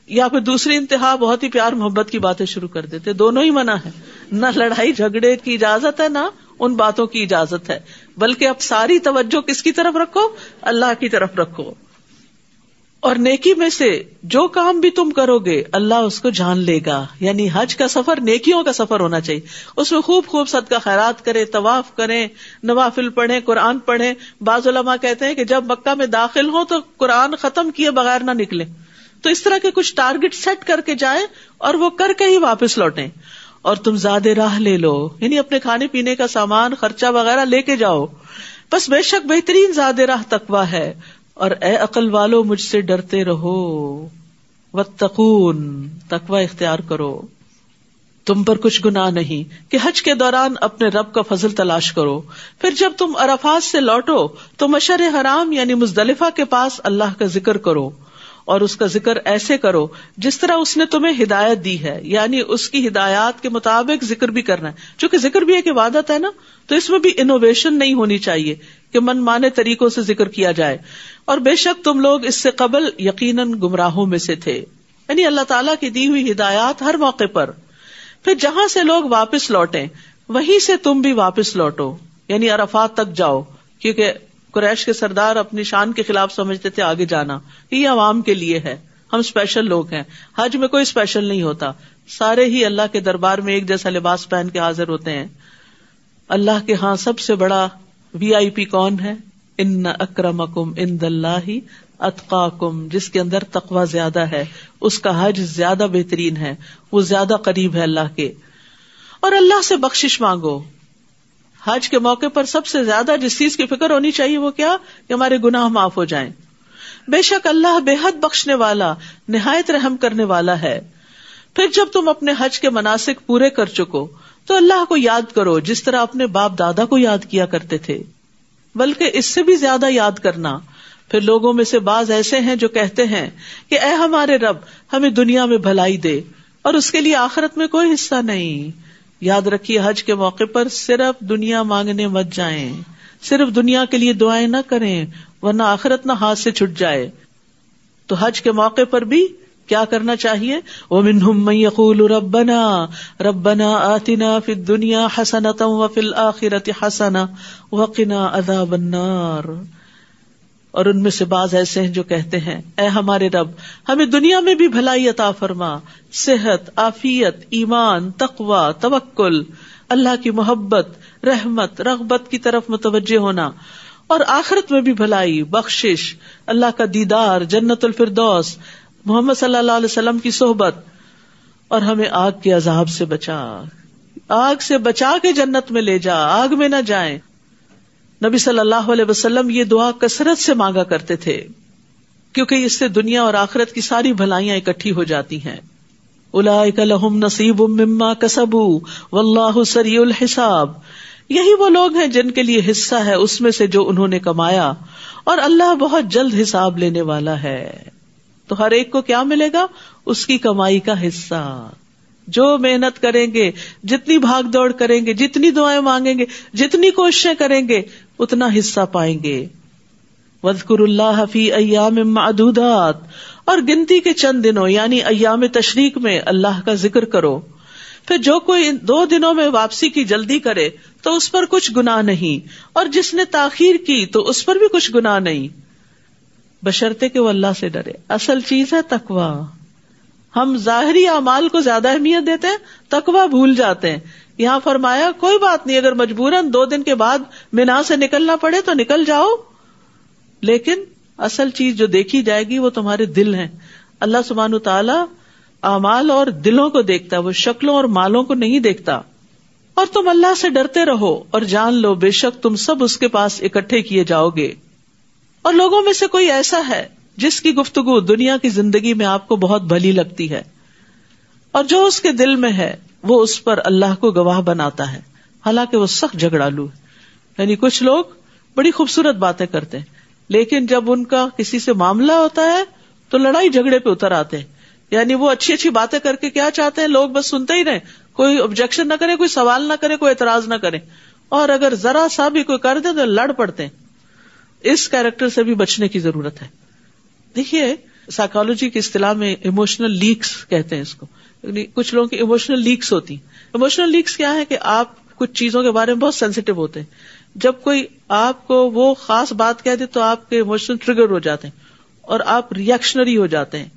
یا پھر دوسری انتہا بہت ہی پیار محبت کی باتیں شروع کر دیتے. دونوں ہی منع ہے، نہ لڑائی جھگڑے کی اجازت ہے نہ ان باتوں کی اجازت ہے، بلکہ اب ساری توجہ کس کی طرف رکھو؟ اللہ کی طرف رکھو. اور نیکی میں سے جو کام بھی تم کرو گے اللہ اس کو جان لے گا. یعنی حج کا سفر نیکیوں کا سفر ہونا چاہیے، اس میں خوب خوب صدقہ خیرات کریں، طواف کریں، نوافل پڑھیں، قرآن پڑھیں. بعض علماء کہتے ہیں کہ جب مکہ میں داخل ہوں تو قرآن ختم کیے بغیر نہ نکلیں. تو اس طرح کے کچھ ٹارگٹ سیٹ کر کے جائیں اور وہ کر کے ہی واپس لوٹیں. اور تم زیادہ راہ لے لو، یعنی اپنے کھانے پینے کا سامان خرچہ وغیرہ لے کے جاؤ. بس بے شک بہترین زیادہ راہ تقویٰ ہے. اور اے عقل والو مجھ سے ڈرتے رہو، واتقون، تقویٰ اختیار کرو. تم پر کچھ گناہ نہیں کہ حج کے دوران اپنے رب کا فضل تلاش کرو. پھر جب تم عرفات سے لوٹو تو مشعر حرام یعنی مزدلفہ کے پاس اللہ کا ذکر کرو، اور اس کا ذکر ایسے کرو جس طرح اس نے تمہیں ہدایت دی ہے، یعنی اس کی ہدایات کے مطابق ذکر بھی کرنا ہے. چونکہ ذکر بھی ایک عبادت ہے نا، تو اس میں بھی انوویشن نہیں ہونی چاہیے کہ من مانے طریقوں سے ذکر کیا جائے. اور بے شک تم لوگ اس سے قبل یقیناً گمراہوں میں سے تھے، یعنی اللہ تعالیٰ کی دی ہوئی ہدایات ہر موقع پر. پھر جہاں سے لوگ واپس لوٹیں وہیں سے تم بھی واپس لوٹو، یعنی عرفات تک جاؤ، کیونکہ قریش کے سردار اپنی شان کے خلاف سمجھتے تھے آگے جانا، یہ عوام کے لیے ہے، ہم اسپیشل لوگ ہیں. حج میں کوئی اسپیشل نہیں ہوتا، سارے ہی اللہ کے دربار میں ایک جیسا لباس پہن کے حاضر ہوتے ہیں. اللہ کے ہاں سب سے بڑا VIP کون ہے؟ ان اکرمکم عند اللہ اتقاکم، جس کے اندر تقوی زیادہ ہے اس کا حج زیادہ بہترین ہے، وہ زیادہ قریب ہے اللہ کے. اور اللہ سے بخشش مانگو. حج کے موقع پر سب سے زیادہ جس چیز کی فکر ہونی چاہیے وہ کیا؟ کہ ہمارے گناہ معاف ہو جائیں. بے شک اللہ بے حد بخشنے والا نہایت رحم کرنے والا ہے. پھر جب تم اپنے حج کے مناسک پورے کر چکو تو اللہ کو یاد کرو جس طرح اپنے باپ دادا کو یاد کیا کرتے تھے، بلکہ اس سے بھی زیادہ یاد کرنا. پھر لوگوں میں سے بعض ایسے ہیں جو کہتے ہیں کہ اے ہمارے رب ہمیں دنیا میں بھلائی دے اور اس کے لیے آخرت میں کوئی حصہ نہیں. یاد رکھیے حج کے موقع پر صرف دنیا مانگنے مت جائیں، صرف دنیا کے لیے دعائیں نہ کریں ورنہ آخرت نہ ہاتھ سے چھٹ جائے. تو حج کے موقع پر بھی کیا کرنا چاہیے؟ وَمِنْهُمْ مَنْ يَقُولُ رَبَّنَا آتِنَا فِي الدُّنْيَا حَسَنَةً وَفِي الْآخِرَةِ حَسَنَةً وَقِنَا عَذَابَ النَّارِ. اور ان میں سے بعض ایسے ہیں جو کہتے ہیں اے ہمارے رب ہمیں دنیا میں بھی بھلائی عطا فرما، صحت، عافیت، ایمان، تقوی، توکل، اللہ کی محبت، رحمت، رغبت کی طرف متوجہ ہونا، اور آخرت میں بھی بھلائی، بخشش، اللہ کا دیدار، جنت الفردوس، محمد صلی اللہ علیہ وسلم کی صحبت، اور ہمیں آگ کے عذاب سے بچا، آگ سے بچا کے جنت میں لے جا، آگ میں نہ جائیں. نبی صلی اللہ علیہ وسلم یہ دعا کثرت سے مانگا کرتے تھے کیونکہ اس سے دنیا اور آخرت کی ساری بھلائیاں اکٹھی ہو جاتی ہیں. اولئک لہم نصیب مما کسبوا واللہ سریع الحساب. یہی وہ لوگ ہیں جن کے لیے حصہ ہے اس میں سے جو انہوں نے کمایا، اور اللہ بہت جلد حساب لینے والا ہے. تو ہر ایک کو کیا ملے گا؟ اس کی کمائی کا حصہ. جو محنت کریں گے، جتنی بھاگ دوڑ کریں گے، جتنی دعائیں مانگیں گے، جتنی کوششیں کریں گے، اتنا حصہ پائیں گے. وَاذْكُرُوا اللَّهَ فِي أَيَّامٍ مَّعْدُودَاتٍ، اور گنتی کے چند دنوں یعنی ایام تشریق میں اللہ کا ذکر کرو. پھر جو کوئی 2 دنوں میں واپسی کی جلدی کرے تو اس پر کچھ گناہ نہیں، اور جس نے تاخیر کی تو اس پر بھی کچھ گناہ نہیں، بشرطے کہ وہ اللہ سے ڈرے. اصل چیز ہے تقویٰ. ہم ظاہری اعمال کو زیادہ اہمیت دیتے ہیں، تقویٰ بھول جاتے ہیں. یہاں فرمایا کوئی بات نہیں، اگر مجبوراً 2 دن کے بعد مینا سے نکلنا پڑے تو نکل جاؤ، لیکن اصل چیز جو دیکھی جائے گی وہ تمہارے دل ہیں. اللہ سبحانہ وتعالی اعمال اور دلوں کو دیکھتا ہے، وہ شکلوں اور مالوں کو نہیں دیکھتا. اور تم اللہ سے ڈرتے رہو اور جان لو بے شک تم سب اس کے پاس اکٹھے کیے جاؤ گے. اور لوگوں میں سے کوئی ایسا ہے جس کی گفتگو دنیا کی زندگی میں آپ کو بہت بھلی لگتی ہے، اور جو اس کے دل میں ہے وہ اس پر اللہ کو گواہ بناتا ہے، حالانکہ وہ سخت جھگڑالو ہے. یعنی کچھ لوگ بڑی خوبصورت باتیں کرتے ہیں لیکن جب ان کا کسی سے معاملہ ہوتا ہے تو لڑائی جھگڑے پہ اتر آتے ہیں. یعنی وہ اچھی اچھی باتیں کر کے کیا چاہتے ہیں، لوگ بس سنتے ہی رہیں، کوئی آبجیکشن نہ کرے، کوئی سوال نہ کرے، کوئی اعتراض نہ کرے، اور اگر ذرا سا بھی کوئی کر دے تو لڑ پڑتے ہیں. اس کیریکٹر سے بھی بچنے کی ضرورت ہے. دیکھیے سائیکالوجی کی اصطلاح میں ایموشنل لیکس کہتے ہیں اس کو. یعنی کچھ لوگوں کی ایموشنل لیکس ہوتی ہیں. ایموشنل لیکس کیا ہے کہ آپ کچھ چیزوں کے بارے میں بہت سینسیٹیو ہوتے ہیں. جب کوئی آپ کو وہ خاص بات کہہ دے تو آپ کے ایموشن ٹریگر ہو جاتے ہیں اور آپ ریئیکشنری ہو جاتے ہیں.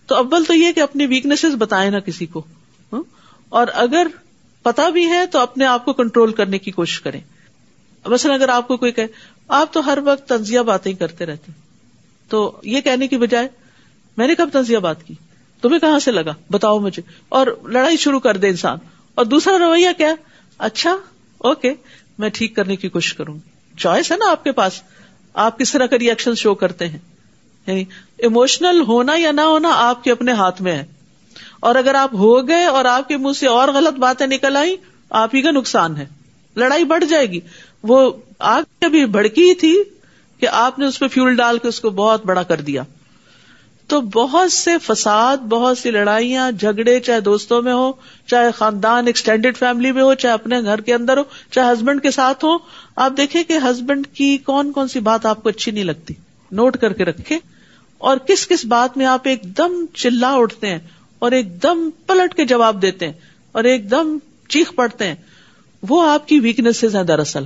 تو اول تو یہ کہ اپنی ویکنیسز بتائیں نا کسی کو, اور اگر پتا بھی ہے تو اپنے آپ کو کنٹرول کرنے کی کوشش کریں. مثلا اگر آپ کو کوئی کہے آپ تو ہر وقت طنزیہ باتیں کرتے رہتے, تو یہ کہنے کی بجائے میں نے کب طنزیہ بات کی, تمہیں کہاں سے لگا, بتاؤ مجھے, اور لڑائی شروع کر دے انسان. اور دوسرا رویہ کیا, اچھا اوکے میں ٹھیک کرنے کی کوشش کروں گی. چوائس ہے نا آپ کے پاس, آپ کس طرح کا ری ایکشن شو کرتے ہیں. یعنی ایموشنل ہونا یا نہ ہونا آپ کے اپنے ہاتھ میں ہے, اور اگر آپ ہو گئے اور آپ کے منہ سے اور غلط باتیں نکل آئی, آپ ہی کا نقصان ہے, لڑائی بڑھ جائے گی. وہ آگ ابھی بھڑکی تھی کہ آپ نے اس پہ فیول ڈال کے اس کو بہت بڑا کر دیا. تو بہت سے فساد, بہت سی لڑائیاں جھگڑے, چاہے دوستوں میں ہو, چاہے خاندان ایکسٹینڈیڈ فیملی میں ہو, چاہے اپنے گھر کے اندر ہو, چاہے ہسبینڈ کے ساتھ ہو. آپ دیکھیں کہ ہسبینڈ کی کون کون سی بات آپ کو اچھی نہیں لگتی, نوٹ کر کے رکھیں, اور کس کس بات میں آپ ایک دم چلا اٹھتے ہیں اور ایک دم پلٹ کے جواب دیتے ہیں اور ایک دم چیخ پڑتے ہیں. وہ آپ کی ویکنیسز ہیں دراصل.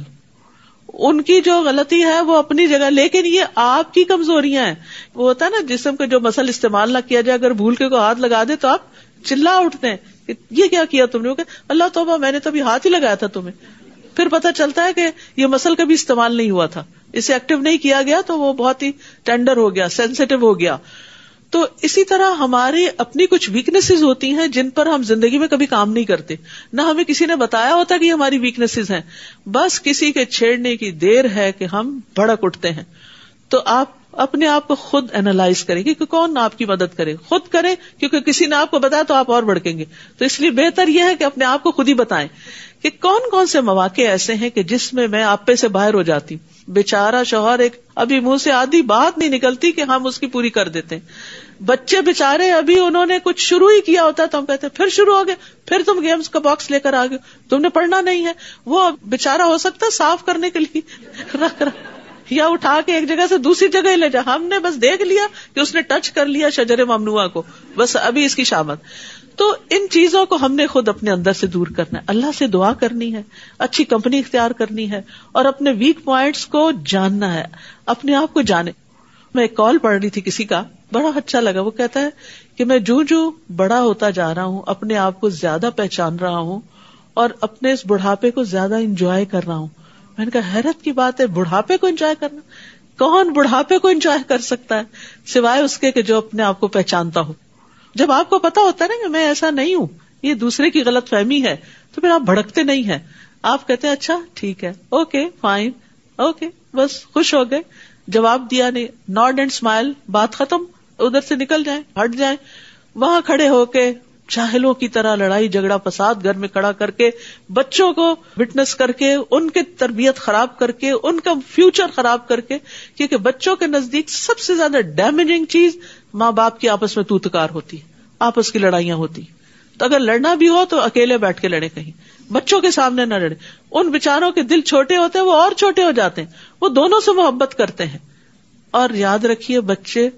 ان کی جو غلطی ہے وہ اپنی جگہ, لیکن یہ آپ کی کمزوریاں ہیں. وہ ہوتا ہے نا جسم کا جو مسل استعمال نہ کیا جائے, اگر بھول کے کوئی ہاتھ لگا دے تو آپ چلا اٹھتے ہیں کہ یہ کیا کیا تم نے, اللہ توبہ میں نے تو ابھی ہاتھ ہی لگایا تھا تمہیں. پھر پتہ چلتا ہے کہ یہ مسل کبھی استعمال نہیں ہوا تھا, اسے ایکٹیو نہیں کیا گیا تو وہ بہت ہی ٹینڈر ہو گیا, سینسیٹیو ہو گیا. تو اسی طرح ہماری اپنی کچھ ویکنیسز ہوتی ہیں جن پر ہم زندگی میں کبھی کام نہیں کرتے, نہ ہمیں کسی نے بتایا ہوتا کہ یہ ہماری ویکنیسز ہیں. بس کسی کے چھیڑنے کی دیر ہے کہ ہم بھڑک اٹھتے ہیں. تو آپ اپنے آپ کو خود اینالائز کریں کہ کون آپ کی مدد کرے, خود کریں, کیونکہ کسی نے آپ کو بتایا تو آپ اور بھڑکیں گے. تو اس لیے بہتر یہ ہے کہ اپنے آپ کو خود ہی بتائیں کہ کون کون سے مواقع ایسے ہیں کہ جس میں آپے سے باہر ہو جاتی. بیچارہ شوہر ایک ابھی منہ سے آدھی بات نہیں نکلتی کہ ہم اس کی پوری کر دیتے ہیں. بچے بیچارے ابھی انہوں نے کچھ شروع ہی کیا ہوتا ہے تو ہم کہتے ہیں پھر شروع ہو گئے, پھر تم گیمز کا باکس لے کر آ گئے, تم نے پڑھنا نہیں ہے. وہ بیچارہ ہو سکتا ہے صاف کرنے کے لیے رکھ یا اٹھا کے ایک جگہ سے دوسری جگہ لے جا, ہم نے بس دیکھ لیا کہ اس نے ٹچ کر لیا شجر ممنوعہ کو, بس ابھی اس کی شامت. تو ان چیزوں کو ہم نے خود اپنے اندر سے دور کرنا ہے, اللہ سے دعا کرنی ہے, اچھی کمپنی اختیار کرنی ہے, اور اپنے ویک پوائنٹس کو جاننا ہے, اپنے آپ کو جانے. میں ایک کال پڑھ رہی تھی کسی کا, بڑا اچھا لگا. وہ کہتا ہے کہ میں جو بڑا ہوتا جا رہا ہوں اپنے آپ کو زیادہ پہچان رہا ہوں اور اپنے اس بڑھاپے کو زیادہ انجوائے کر رہا ہوں. میں نے کہا حیرت کی بات ہے, بڑھاپے کو انجوائے کرنا, کون بڑھاپے کو انجوائے کر سکتا ہے سوائے اس کے کہ جو اپنے آپ کو پہچانتا ہو. جب آپ کو پتا ہوتا ہے نا کہ میں ایسا نہیں ہوں, یہ دوسرے کی غلط فہمی ہے, تو پھر آپ بھڑکتے نہیں ہیں, آپ کہتے ہیں اچھا ٹھیک ہے, اوکے فائن, اوکے, بس خوش ہو گئے, جواب دیا نہیں, نوڈ اینڈ اسمائل, بات ختم, ادھر سے نکل جائیں, ہٹ جائیں. وہاں کھڑے ہو کے جاہلوں کی طرح لڑائی جھگڑا فساد گھر میں کھڑا کر کے, بچوں کو وٹنس کر کے, ان کی تربیت خراب کر کے, ان کا فیوچر خراب کر کے, کیونکہ بچوں کے نزدیک سب سے زیادہ ڈیمیجنگ چیز ماں باپ کی آپس میں توتکار ہوتی, آپس کی لڑائیاں ہوتی. تو اگر لڑنا بھی ہو تو اکیلے بیٹھ کے لڑے, کہیں بچوں کے سامنے نہ لڑے. ان بیچاروں کے دل چھوٹے ہوتے ہیں, وہ اور چھوٹے ہو جاتے ہیں, وہ دونوں سے محبت کرتے ہیں. اور یاد رکھیے بچے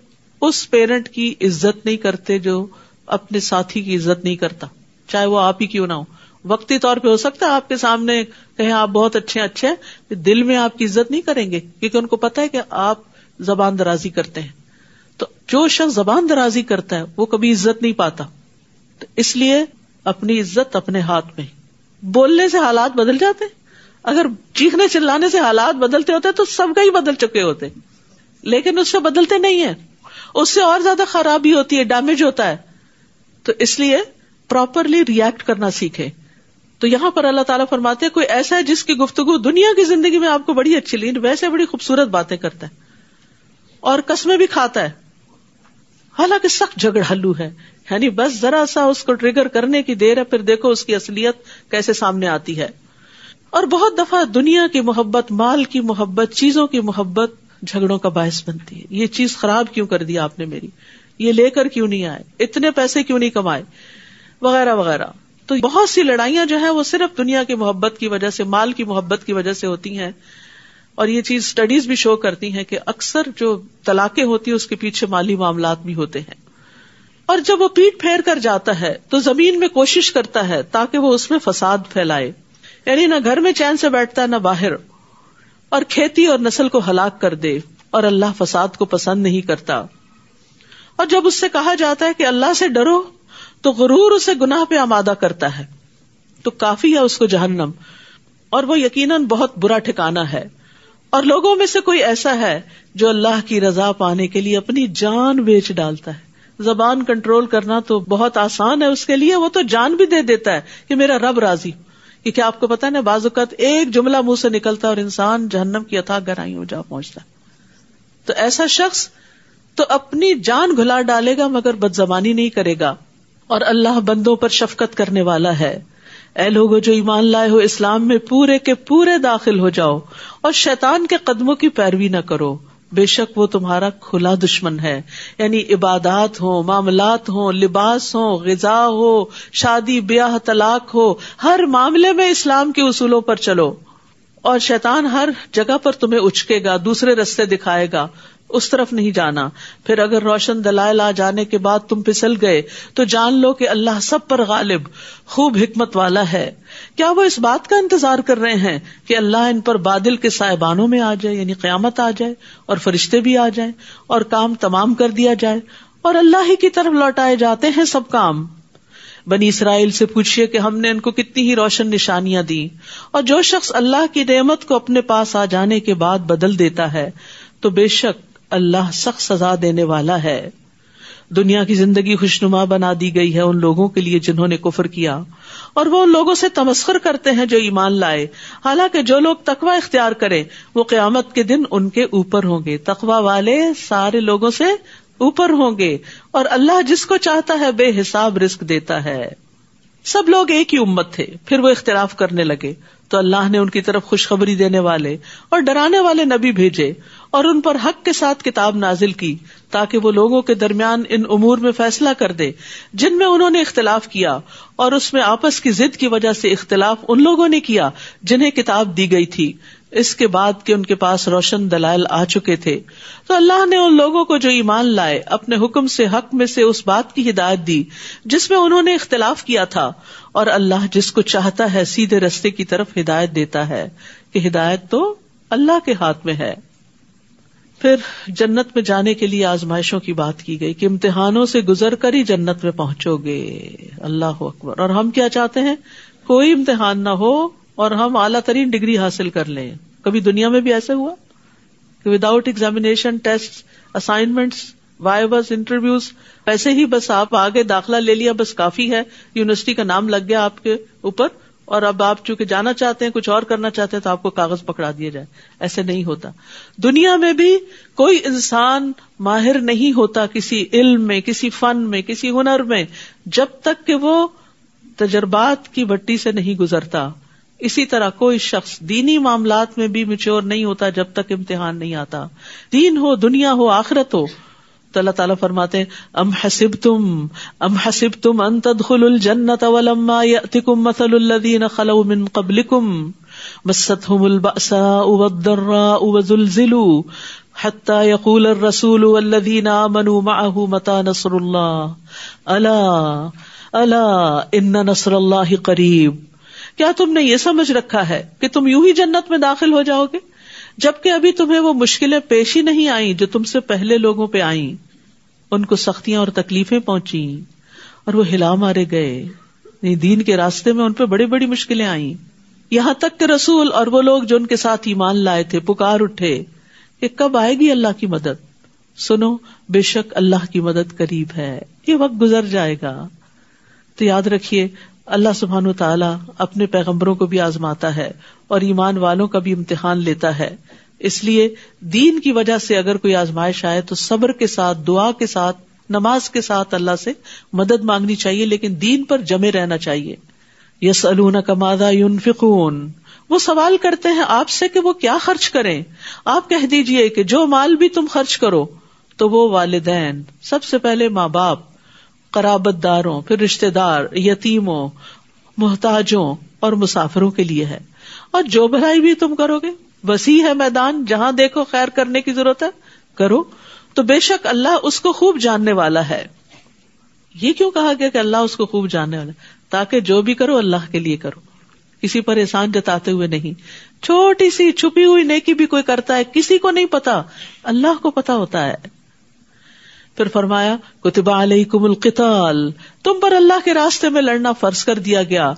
اس پیرنٹ کی عزت نہیں کرتے جو اپنے ساتھی کی عزت نہیں کرتا, چاہے وہ آپ ہی کیوں نہ ہو. وقتی طور پہ ہو سکتا ہے آپ کے سامنے کہیں آپ بہت اچھے ہیں, دل میں آپ کی عزت نہیں کریں گے, کیونکہ ان کو پتا ہے کہ آپ زبان درازی کرتے ہیں. تو جو شخص زبان درازی کرتا ہے وہ کبھی عزت نہیں پاتا. تو اس لیے اپنی عزت اپنے ہاتھ میں. بولنے سے حالات بدل جاتے, اگر چیخنے چلانے سے حالات بدلتے ہوتے تو سب کا ہی بدل چکے ہوتے, لیکن اس سے بدلتے نہیں ہیں, اس سے اور زیادہ خرابی ہوتی ہے, ڈیمیج ہوتا ہے. تو اس لیے پراپرلی ریئیکٹ کرنا سیکھیں. تو یہاں پر اللہ تعالیٰ فرماتے ہیں کوئی ایسا ہے جس کی گفتگو دنیا کی زندگی میں آپ کو بڑی اچھی لگی, ویسے بڑی خوبصورت باتیں کرتا ہے اور قسمیں بھی کھاتا ہے, حالانکہ سخت جھگڑالو ہے, یعنی بس ذرا سا اس کو ٹریگر کرنے کی دیر ہے, پھر دیکھو اس کی اصلیت کیسے سامنے آتی ہے. اور بہت دفعہ دنیا کی محبت, مال کی محبت, چیزوں کی محبت جھگڑوں کا باعث بنتی ہے. یہ چیز خراب کیوں کر دی آپ نے میری, یہ لے کر کیوں نہیں آئے, اتنے پیسے کیوں نہیں کمائے, وغیرہ وغیرہ. تو بہت سی لڑائیاں جو ہیں وہ صرف دنیا کی محبت کی وجہ سے, مال کی محبت کی وجہ سے ہوتی ہیں. اور یہ چیز اسٹڈیز بھی شو کرتی ہیں کہ اکثر جو طلاقیں ہوتی ہیں اس کے پیچھے مالی معاملات بھی ہوتے ہیں. اور جب وہ پیٹ پھیر کر جاتا ہے تو زمین میں کوشش کرتا ہے تاکہ وہ اس میں فساد پھیلائے, یعنی نہ گھر میں چین سے بیٹھتا نہ باہر، اور کھیتی اور نسل کو ہلاک کر دے، اور اللہ فساد کو پسند نہیں کرتا. اور جب اس سے کہا جاتا ہے کہ اللہ سے ڈرو تو غرور اسے گناہ پہ آمادہ کرتا ہے، تو کافی ہے اس کو جہنم، اور وہ یقیناً بہت برا ٹھکانہ ہے. اور لوگوں میں سے کوئی ایسا ہے جو اللہ کی رضا پانے کے لیے اپنی جان بیچ ڈالتا ہے. زبان کنٹرول کرنا تو بہت آسان ہے اس کے لیے، وہ تو جان بھی دے دیتا ہے کہ میرا رب راضی. کیونکہ آپ کو پتا ہے نا، بعض اوقات ایک جملہ منہ سے نکلتا اور انسان جہنم کی اتھاہ گہرائیوں جا پہنچتا ہے. تو ایسا شخص تو اپنی جان گھلا ڈالے گا مگر بدزبانی نہیں کرے گا. اور اللہ بندوں پر شفقت کرنے والا ہے. اے لوگو جو ایمان لائے ہو، اسلام میں پورے کے پورے داخل ہو جاؤ اور شیطان کے قدموں کی پیروی نہ کرو، بے شک وہ تمہارا کھلا دشمن ہے. یعنی عبادات ہو، معاملات ہو، لباس ہو، غذا ہو، شادی بیاہ، طلاق ہو، ہر معاملے میں اسلام کے اصولوں پر چلو. اور شیطان ہر جگہ پر تمہیں اچکے گا، دوسرے رستے دکھائے گا، اس طرف نہیں جانا. پھر اگر روشن دلائل آ جانے کے بعد تم پھسل گئے تو جان لو کہ اللہ سب پر غالب، خوب حکمت والا ہے. کیا وہ اس بات کا انتظار کر رہے ہیں کہ اللہ ان پر بادل کے سائبانوں میں آ جائے، یعنی قیامت آ جائے اور فرشتے بھی آ جائیں اور کام تمام کر دیا جائے اور اللہ ہی کی طرف لوٹائے جاتے ہیں سب کام. بنی اسرائیل سے پوچھئے کہ ہم نے ان کو کتنی ہی روشن نشانیاں دی. اور جو شخص اللہ کی نعمت کو اپنے پاس آ جانے کے بعد بدل دیتا ہے تو بے شک اللہ سخت سزا دینے والا ہے. دنیا کی زندگی خوشنما بنا دی گئی ہے ان لوگوں کے لیے جنہوں نے کفر کیا، اور وہ ان لوگوں سے تمسخر کرتے ہیں جو ایمان لائے. حالانکہ جو لوگ تقوی اختیار کریں وہ قیامت کے دن ان کے اوپر ہوں گے. تقوی والے سارے لوگوں سے اوپر ہوں گے، اور اللہ جس کو چاہتا ہے بے حساب رزق دیتا ہے. سب لوگ ایک ہی امت تھے، پھر وہ اختلاف کرنے لگے تو اللہ نے ان کی طرف خوشخبری دینے والے اور ڈرانے والے نبی بھیجے اور ان پر حق کے ساتھ کتاب نازل کی تاکہ وہ لوگوں کے درمیان ان امور میں فیصلہ کر دے جن میں انہوں نے اختلاف کیا، اور اس میں آپس کی ضد کی وجہ سے اختلاف ان لوگوں نے کیا جنہیں کتاب دی گئی تھی اس کے بعد کہ ان کے پاس روشن دلائل آ چکے تھے. تو اللہ نے ان لوگوں کو جو ایمان لائے اپنے حکم سے حق میں سے اس بات کی ہدایت دی جس میں انہوں نے اختلاف کیا تھا، اور اللہ جس کو چاہتا ہے سیدھے رستے کی طرف ہدایت دیتا ہے کہ ہدایت تو اللہ کے ہاتھ میں ہے. پھر جنت میں جانے کے لیے آزمائشوں کی بات کی گئی کہ امتحانوں سے گزر کر ہی جنت میں پہنچو گے. اللہ اکبر. اور ہم کیا چاہتے ہیں؟ کوئی امتحان نہ ہو اور ہم اعلیٰ ترین ڈگری حاصل کر لیں. کبھی دنیا میں بھی ایسے ہوا کہ without examination, test, assignments, vivas, interviews, ایسے ہی بس آپ آگے داخلہ لے لیا بس کافی ہے، یونیورسٹی کا نام لگ گیا آپ کے اوپر، اور اب آپ چونکہ جانا چاہتے ہیں، کچھ اور کرنا چاہتے ہیں تو آپ کو کاغذ پکڑا دیا جائے. ایسے نہیں ہوتا. دنیا میں بھی کوئی انسان ماہر نہیں ہوتا کسی علم میں، کسی فن میں، کسی ہنر میں جب تک کہ وہ تجربات کی بٹی سے نہیں گزرتا. اسی طرح کوئی شخص دینی معاملات میں بھی میچور نہیں ہوتا جب تک امتحان نہیں آتا. دین ہو، دنیا ہو، آخرت ہو. تو اللہ تعالیٰ فرماتے ہیں ام حسبتم ان تدخلوا الجنة ولما يأتكم مثل الذين خلوا من قبلكم مستهم البأساء والضراء وزلزلوا حتى يقول الرسول والذين آمنوا معه متى نصر الله الا ان نصر الله قریب. کیا تم نے یہ سمجھ رکھا ہے کہ تم یوں ہی جنت میں داخل ہو جاؤ گے جبکہ ابھی تمہیں وہ مشکلیں پیش ہی نہیں آئیں جو تم سے پہلے لوگوں پہ آئیں؟ ان کو سختیاں اور تکلیفیں پہنچیں اور وہ ہلا مارے گئے. دین کے راستے میں ان پہ بڑی بڑی مشکلیں آئیں، یہاں تک کہ رسول اور وہ لوگ جو ان کے ساتھ ایمان لائے تھے پکار اٹھے کہ کب آئے گی اللہ کی مدد. سنو بے شک اللہ کی مدد قریب ہے، یہ وقت گزر جائے گا. تو یاد رکھیے اللہ سبحانہ وتعالی اپنے پیغمبروں کو بھی آزماتا ہے اور ایمان والوں کا بھی امتحان لیتا ہے. اس لیے دین کی وجہ سے اگر کوئی آزمائش آئے تو صبر کے ساتھ، دعا کے ساتھ، نماز کے ساتھ اللہ سے مدد مانگنی چاہیے، لیکن دین پر جمے رہنا چاہیے. یسألونک ماذا ينفقون، وہ سوال کرتے ہیں آپ سے کہ وہ کیا خرچ کریں. آپ کہہ دیجئے کہ جو مال بھی تم خرچ کرو تو وہ والدین، سب سے پہلے ماں باپ، قرابت داروں، پھر رشتہ دار، یتیموں، محتاجوں اور مسافروں کے لیے ہے. اور جو بھلائی بھی تم کرو گے، وسیع ہے میدان، جہاں دیکھو خیر کرنے کی ضرورت ہے کرو، تو بے شک اللہ اس کو خوب جاننے والا ہے. یہ کیوں کہا گیا کہ اللہ اس کو خوب جاننے والا ہے؟ تاکہ جو بھی کرو اللہ کے لیے کرو. کسی پر احسان جتاتے ہوئے نہیں. چھوٹی سی چھپی ہوئی نیکی بھی کوئی کرتا ہے, کسی کو نہیں پتا, اللہ کو پتا ہوتا ہے. پھر فرمایا کتب علیکم القتال, تم پر اللہ کے راستے میں لڑنا فرض کر دیا گیا.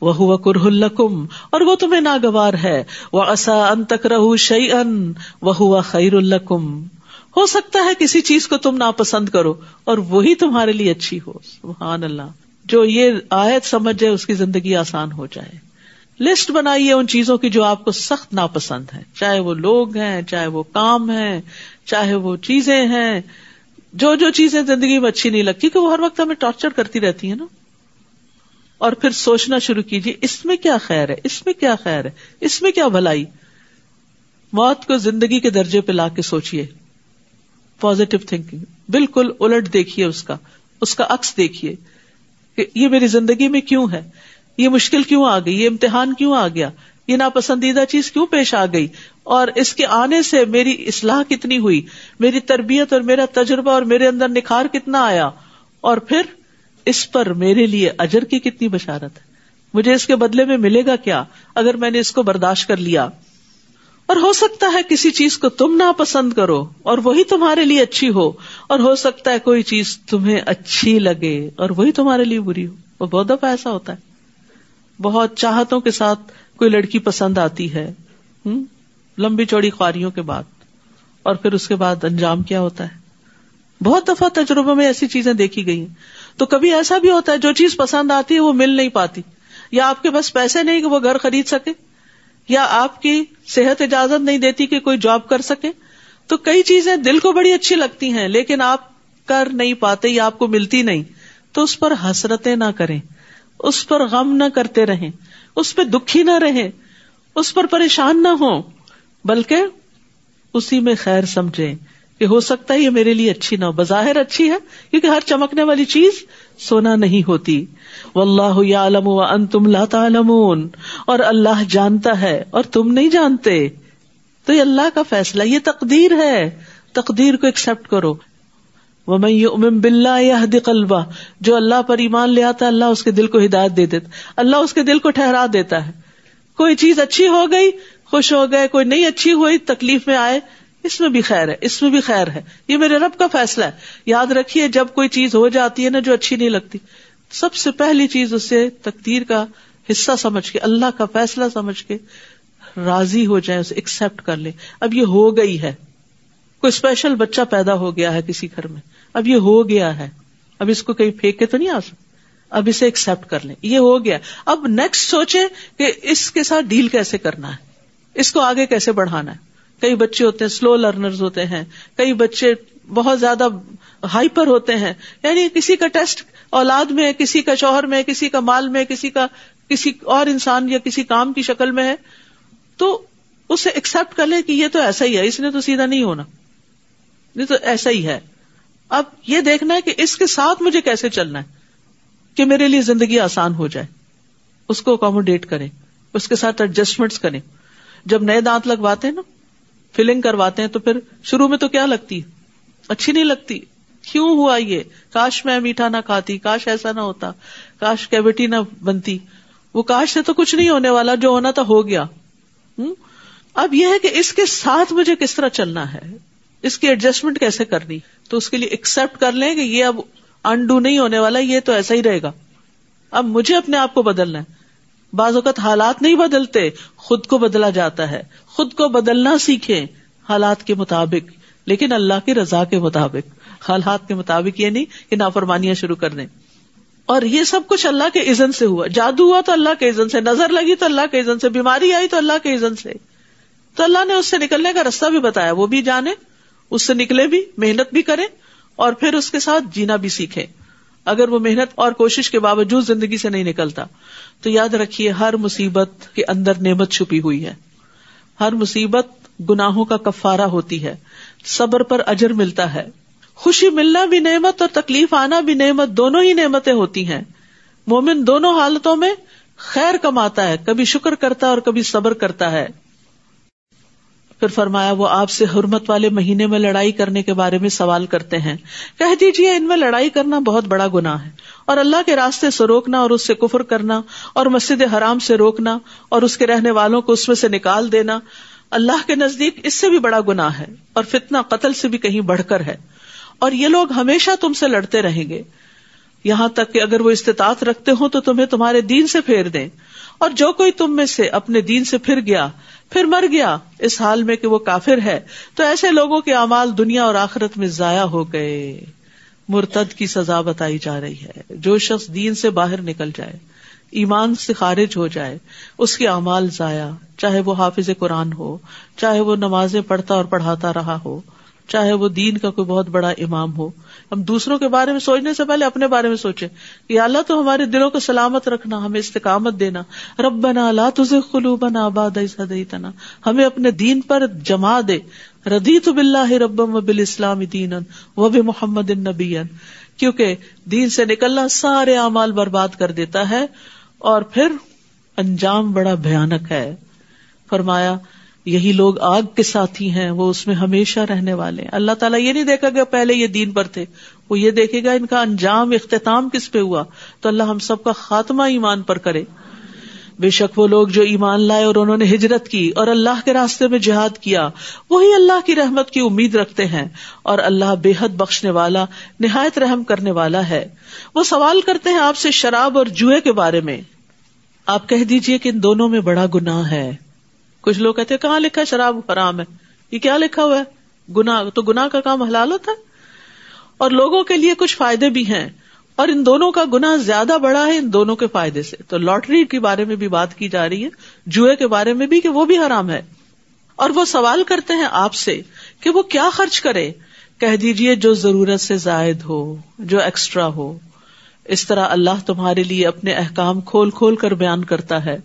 وَهُوَ كُرْهٌ لَكُمْ, اور وہ تمہیں ناگوار ہے. وَعَسَىٰ أَن تَكْرَهُوا شَيْئًا وَهُوَ خَيْرٌ لَكُمْ, ہو سکتا ہے کسی چیز کو تم ناپسند کرو اور وہی تمہارے لیے اچھی ہو. سبحان اللہ. جو یہ آیت سمجھ جائے اس کی زندگی آسان ہو جائے. لسٹ بنائیے ان چیزوں کی جو آپ کو سخت ناپسند ہیں, چاہے وہ لوگ ہیں, چاہے وہ کام ہیں, چاہے وہ چیزیں ہیں. جو جو چیزیں زندگی میں اچھی نہیں لگتی کہ وہ ہر وقت ہمیں ٹارچر کرتی رہتی ہیں نا. اور پھر سوچنا شروع کیجیے اس میں کیا خیر ہے, اس میں کیا خیر ہے, اس میں کیا بھلائی. موت کو زندگی کے درجے پہ لا کے سوچیے. پازیٹو تھنکنگ, بالکل الٹ دیکھیے, اس کا عکس دیکھیے کہ یہ میری زندگی میں کیوں ہے, یہ مشکل کیوں آ گئی, یہ امتحان کیوں آ گیا, یہ ناپسندیدہ چیز کیوں پیش آ گئی, اور اس کے آنے سے میری اصلاح کتنی ہوئی, میری تربیت اور میرا تجربہ اور میرے اندر نکھار کتنا آیا, اور پھر اس پر میرے لیے اجر کی کتنی بشارت ہے, مجھے اس کے بدلے میں ملے گا کیا اگر میں نے اس کو برداشت کر لیا. اور ہو سکتا ہے کسی چیز کو تم ناپسند کرو اور وہی تمہارے لیے اچھی ہو, اور ہو سکتا ہے کوئی چیز تمہیں اچھی لگے اور وہی تمہارے لیے بری ہو. وہ بہت دفعہ ایسا ہوتا ہے. بہت چاہتوں کے ساتھ کوئی لڑکی پسند آتی ہے, لمبی چوڑی خواریوں کے بعد, اور پھر اس کے بعد انجام کیا ہوتا ہے. بہت دفعہ تجربوں میں ایسی چیزیں دیکھی گئی ہیں. تو کبھی ایسا بھی ہوتا ہے جو چیز پسند آتی ہے وہ مل نہیں پاتی, یا آپ کے پاس پیسے نہیں کہ وہ گھر خرید سکے, یا آپ کی صحت اجازت نہیں دیتی کہ کوئی جاب کر سکے. تو کئی چیزیں دل کو بڑی اچھی لگتی ہیں لیکن آپ کر نہیں پاتے یا آپ کو ملتی نہیں. تو اس پر حسرتیں نہ کریں, اس پر غم نہ کرتے رہیں, اس پہ دکھی نہ رہیں, اس پر پریشان نہ ہوں, بلکہ اسی میں خیر سمجھیں کہ ہو سکتا ہے یہ میرے لیے اچھی نہ ہو. بظاہر اچھی ہے کیونکہ ہر چمکنے والی چیز سونا نہیں ہوتی. واللہ یعلم وانتم لا تعلمون, اور اللہ جانتا ہے اور تم نہیں جانتے. تو یہ اللہ کا فیصلہ, یہ تقدیر ہے, تقدیر کو ایکسپٹ کرو. ومن یؤمن باللہ یہد قلبہ, جو اللہ پر ایمان لے آتا ہے اللہ اس کے دل کو ہدایت دے دیتا, اللہ اس کے دل کو ٹھہرا دیتا ہے. کوئی چیز اچھی ہو گئی خوش ہو گئے, کوئی نہیں اچھی ہوئی تکلیف میں آئے, اس میں بھی خیر ہے, اس میں بھی خیر ہے, یہ میرے رب کا فیصلہ ہے. یاد رکھیے جب کوئی چیز ہو جاتی ہے نا جو اچھی نہیں لگتی, سب سے پہلی چیز اسے تقدیر کا حصہ سمجھ کے, اللہ کا فیصلہ سمجھ کے راضی ہو جائے, اسے ایکسپٹ کر لیں. اب یہ ہو گئی ہے, کوئی اسپیشل بچہ پیدا ہو گیا ہے کسی گھر میں, اب یہ ہو گیا ہے, اب اس کو کہیں پھینک کے تو نہیں آ سکتا, اب اسے ایکسپٹ کر لیں, یہ ہو گیا. اب نیکسٹ سوچیں کہ اس کے ساتھ ڈیل کیسے کرنا ہے, اس کو آگے کیسے بڑھانا ہے. کئی بچے ہوتے ہیں سلو لرنرز ہوتے ہیں, کئی بچے بہت زیادہ ہائپر ہوتے ہیں, یعنی کسی کا ٹیسٹ اولاد میں, کسی کا شوہر میں, کسی کا مال میں, کسی کا کسی اور انسان یا کسی کام کی شکل میں ہے. تو اسے ایکسپٹ کر لیں کہ یہ تو ایسا ہی ہے, اس نے تو سیدھا نہیں ہونا, یہ تو ایسا ہی ہے. اب یہ دیکھنا ہے کہ اس کے ساتھ مجھے کیسے چلنا ہے کہ میرے لیے زندگی آسان ہو جائے. اس کو اکوموڈیٹ کریں, اس کے ساتھ ایڈجسٹمنٹس کریں. جب نئے دانت لگواتے ہیں نا, فلنگ کرواتے ہیں, تو پھر شروع میں تو کیا لگتی ہے, اچھی نہیں لگتی, کیوں ہوا یہ, کاش میں میٹھا نہ کھاتی, کاش ایسا نہ ہوتا, کاش کیویٹی نہ بنتی. وہ کاش سے تو کچھ نہیں ہونے والا, جو ہونا تھا ہو گیا. اب یہ ہے کہ اس کے ساتھ مجھے کس طرح چلنا ہے, اس کی ایڈجسٹمنٹ کیسے کرنی. تو اس کے لیے ایکسپٹ کر لیں کہ یہ اب انڈو نہیں ہونے والا, یہ تو ایسا ہی رہے گا. اب مجھے اپنے آپ کو بدلنا ہے. بعض اوقات حالات نہیں بدلتے, خود کو بدلا جاتا ہے. خود کو بدلنا سیکھیں حالات کے مطابق, لیکن اللہ کی رضا کے مطابق. حالات کے مطابق یہ نہیں کہ نافرمانیاں شروع کر دیں. اور یہ سب کچھ اللہ کے اذن سے ہوا. جادو ہوا تو اللہ کے اذن سے, نظر لگی تو اللہ کے اذن سے, بیماری آئی تو اللہ کے اذن سے. تو اللہ نے اس سے نکلنے کا راستہ بھی بتایا, وہ بھی جانے, اس سے نکلے بھی, محنت بھی کریں, اور پھر اس کے ساتھ جینا بھی سیکھیں. اگر وہ محنت اور کوشش کے باوجود زندگی سے نہیں نکلتا تو یاد رکھیے ہر مصیبت کے اندر نعمت چھپی ہوئی ہے. ہر مصیبت گناہوں کا کفارہ ہوتی ہے, صبر پر اجر ملتا ہے. خوشی ملنا بھی نعمت اور تکلیف آنا بھی نعمت, دونوں ہی نعمتیں ہوتی ہیں. مومن دونوں حالتوں میں خیر کماتا ہے, کبھی شکر کرتا ہے اور کبھی صبر کرتا ہے. پھر فرمایا وہ آپ سے حرمت والے مہینے میں لڑائی کرنے کے بارے میں سوال کرتے ہیں، کہہ دیجیے ان میں لڑائی کرنا بہت بڑا گناہ ہے، اور اللہ کے راستے سے روکنا اور اس سے کفر کرنا اور مسجد حرام سے روکنا اور اس کے رہنے والوں کو اس میں سے نکال دینا اللہ کے نزدیک اس سے بھی بڑا گناہ ہے، اور فتنہ قتل سے بھی کہیں بڑھ کر ہے، اور یہ لوگ ہمیشہ تم سے لڑتے رہیں گے یہاں تک کہ اگر وہ استطاعت رکھتے ہوں تو تمہیں تمہارے دین سے پھیر دیں، اور جو کوئی تم میں سے اپنے دین سے پھر گیا پھر مر گیا اس حال میں کہ وہ کافر ہے تو ایسے لوگوں کے اعمال دنیا اور آخرت میں ضائع ہو گئے۔ مرتد کی سزا بتائی جا رہی ہے، جو شخص دین سے باہر نکل جائے، ایمان سے خارج ہو جائے، اس کے اعمال ضائع، چاہے وہ حافظ قرآن ہو، چاہے وہ نمازیں پڑھتا اور پڑھاتا رہا ہو، چاہے وہ دین کا کوئی بہت بڑا امام ہو۔ ہم دوسروں کے بارے میں سوچنے سے پہلے اپنے بارے میں سوچیں کہ یا اللہ تو ہمارے دلوں کو سلامت رکھنا، ہمیں استقامت دینا، ربنا لا تزغ قلوبنا بعد اذ ہدیتنا، ہمیں اپنے دین پر جما دے، رضیت باللہ ربا وبالاسلام دینا وبمحمد نبیا، کیونکہ دین سے نکلنا سارے اعمال برباد کر دیتا ہے اور پھر انجام بڑا بھیانک ہے۔ فرمایا یہی لوگ آگ کے ساتھی ہیں، وہ اس میں ہمیشہ رہنے والے ہیں۔ اللہ تعالیٰ یہ نہیں دیکھا کہ پہلے یہ دین پر تھے، وہ یہ دیکھے گا ان کا انجام اختتام کس پہ ہوا، تو اللہ ہم سب کا خاتمہ ایمان پر کرے۔ بے شک وہ لوگ جو ایمان لائے اور انہوں نے ہجرت کی اور اللہ کے راستے میں جہاد کیا، وہی اللہ کی رحمت کی امید رکھتے ہیں، اور اللہ بے حد بخشنے والا نہایت رحم کرنے والا ہے۔ وہ سوال کرتے ہیں آپ سے شراب اور جوئے کے بارے میں، آپ کہہ دیجئے کہ ان دونوں میں بڑا گناہ ہے۔ کچھ لوگ کہتے ہیں کہاں لکھا ہے شراب حرام ہے، یہ کیا لکھا ہوا ہے گناہ، تو گناہ کا کام حلال ہوتا ہے، اور لوگوں کے لیے کچھ فائدے بھی ہیں، اور ان دونوں کا گناہ زیادہ بڑا ہے ان دونوں کے فائدے سے۔ تو لاٹری کے بارے میں بھی بات کی جا رہی ہے، جوئے کے بارے میں بھی کہ وہ بھی حرام ہے۔ اور وہ سوال کرتے ہیں آپ سے کہ وہ کیا خرچ کرے، کہہ دیجئے جو ضرورت سے زائد ہو، جو ایکسٹرا ہو۔ اس طرح اللہ تمہارے لیے اپنے احکام کھول کھول کر بیان کرتا ہے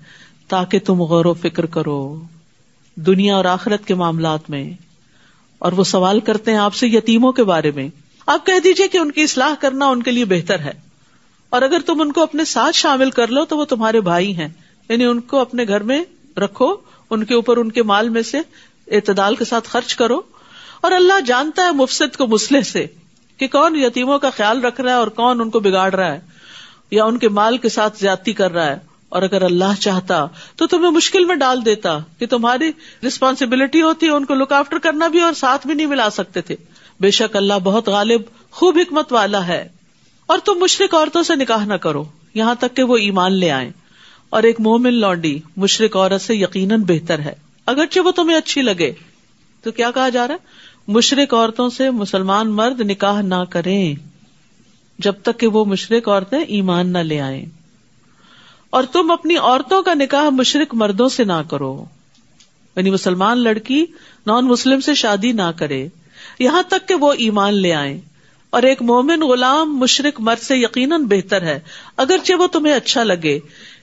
تاکہ تم غور و فکر کرو دنیا اور آخرت کے معاملات میں۔ اور وہ سوال کرتے ہیں آپ سے یتیموں کے بارے میں، آپ کہہ دیجئے کہ ان کی اصلاح کرنا ان کے لیے بہتر ہے، اور اگر تم ان کو اپنے ساتھ شامل کر لو تو وہ تمہارے بھائی ہیں، یعنی ان کو اپنے گھر میں رکھو، ان کے اوپر ان کے مال میں سے اعتدال کے ساتھ خرچ کرو۔ اور اللہ جانتا ہے مفسد کو مصلح سے، کہ کون یتیموں کا خیال رکھ رہا ہے اور کون ان کو بگاڑ رہا ہے یا ان کے مال کے ساتھ زیادتی کر رہا ہے۔ اور اگر اللہ چاہتا تو تمہیں مشکل میں ڈال دیتا کہ تمہاری رسپانسبلٹی ہوتی ان کو لک آفٹر کرنا بھی اور ساتھ بھی نہیں ملا سکتے تھے۔ بے شک اللہ بہت غالب خوب حکمت والا ہے۔ اور تم مشرک عورتوں سے نکاح نہ کرو یہاں تک کہ وہ ایمان لے آئیں، اور ایک مومن لونڈی مشرک عورت سے یقیناً بہتر ہے اگرچہ وہ تمہیں اچھی لگے۔ تو کیا کہا جا رہا ہے، مشرک عورتوں سے مسلمان مرد نکاح نہ کریں جب تک کہ وہ مشرک عورتیں ایمان نہ لے آئیں، اور تم اپنی عورتوں کا نکاح مشرک مردوں سے نہ کرو، یعنی مسلمان لڑکی نان مسلم سے شادی نہ کرے یہاں تک کہ وہ ایمان لے آئیں، اور ایک مومن غلام مشرک مرد سے یقیناً بہتر ہے اگرچہ وہ تمہیں اچھا لگے۔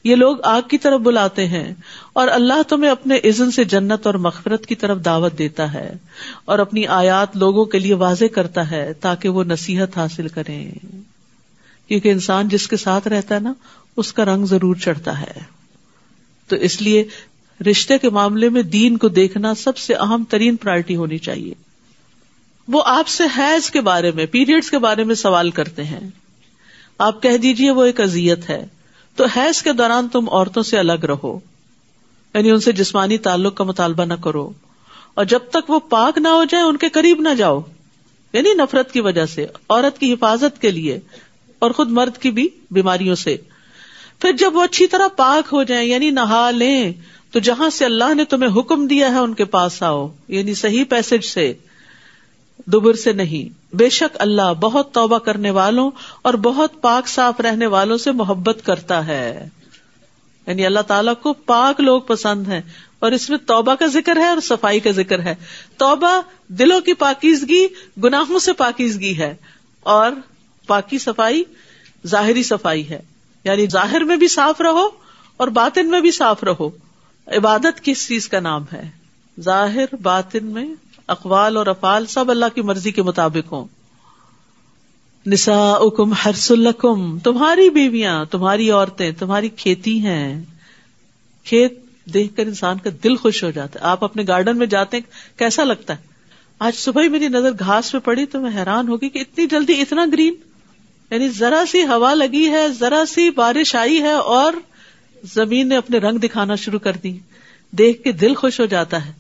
یہ لوگ آگ کی طرف بلاتے ہیں اور اللہ تمہیں اپنے اذن سے جنت اور مغفرت کی طرف دعوت دیتا ہے، اور اپنی آیات لوگوں کے لیے واضح کرتا ہے تاکہ وہ نصیحت حاصل کریں، کیونکہ انسان جس کے ساتھ رہتا ہے نا اس کا رنگ ضرور چڑھتا ہے۔ تو اس لیے رشتے کے معاملے میں دین کو دیکھنا سب سے اہم ترین پرائرٹی ہونی چاہیے۔ وہ آپ سے حیض کے بارے میں، پیریڈز کے بارے میں سوال کرتے ہیں، آپ کہہ دیجئے وہ ایک اذیت ہے، تو حیض کے دوران تم عورتوں سے الگ رہو، یعنی ان سے جسمانی تعلق کا مطالبہ نہ کرو، اور جب تک وہ پاک نہ ہو جائے ان کے قریب نہ جاؤ، یعنی نفرت کی وجہ سے، عورت کی حفاظت کے لیے، اور خود مرد کی بھی بیماریوں سے۔ پھر جب وہ اچھی طرح پاک ہو جائیں یعنی نہا لیں تو جہاں سے اللہ نے تمہیں حکم دیا ہے ان کے پاس آؤ، یعنی صحیح پیسج سے، دبر سے نہیں۔ بے شک اللہ بہت توبہ کرنے والوں اور بہت پاک صاف رہنے والوں سے محبت کرتا ہے، یعنی اللہ تعالیٰ کو پاک لوگ پسند ہیں، اور اس میں توبہ کا ذکر ہے اور صفائی کا ذکر ہے۔ توبہ دلوں کی پاکیزگی، گناہوں سے پاکیزگی ہے، اور پاکی صفائی ظاہری صفائی ہے، یعنی ظاہر میں بھی صاف رہو اور باطن میں بھی صاف رہو۔ عبادت کس چیز کا نام ہے؟ ظاہر باطن میں اقوال اور افعال سب اللہ کی مرضی کے مطابق ہوں۔ نساؤکم حرث لکم، تمہاری بیویاں، تمہاری عورتیں تمہاری کھیتی ہیں۔ کھیت دیکھ کر انسان کا دل خوش ہو جاتا ہے. آپ اپنے گارڈن میں جاتے ہیں, کیسا لگتا ہے؟ آج صبح ہی میری نظر گھاس پہ پڑی تو میں حیران ہوگی کہ اتنی جلدی اتنا گرین. یعنی ذرا سی ہوا لگی ہے, ذرا سی بارش آئی ہے اور زمین نے اپنے رنگ دکھانا شروع کر دی. دیکھ کے دل خوش ہو جاتا ہے.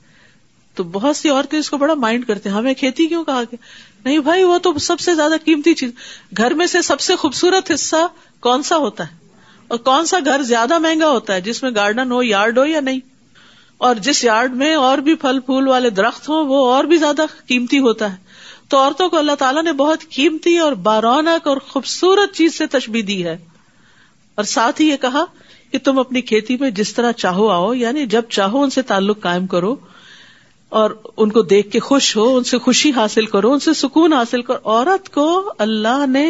تو بہت سی عورتیں اس کو بڑا مائنڈ کرتے ہیں, ہمیں کھیتی کیوں کہا گیا؟ نہیں بھائی, وہ تو سب سے زیادہ قیمتی چیز. گھر میں سے سب سے خوبصورت حصہ کون سا ہوتا ہے, اور کون سا گھر زیادہ مہنگا ہوتا ہے؟ جس میں گارڈن ہو, یارڈ ہو یا نہیں. اور جس یارڈ میں اور بھی پھل پھول والے درخت ہوں وہ اور بھی زیادہ قیمتی ہوتا ہے. تو عورتوں کو اللہ تعالیٰ نے بہت قیمتی اور بارونق اور خوبصورت چیز سے تشبیہ دی ہے. اور ساتھ ہی یہ کہا کہ تم اپنی کھیتی میں جس طرح چاہو آؤ, یعنی جب چاہو ان سے تعلق قائم کرو اور ان کو دیکھ کے خوش ہو, ان سے خوشی حاصل کرو, ان سے سکون حاصل کرو. عورت کو اللہ نے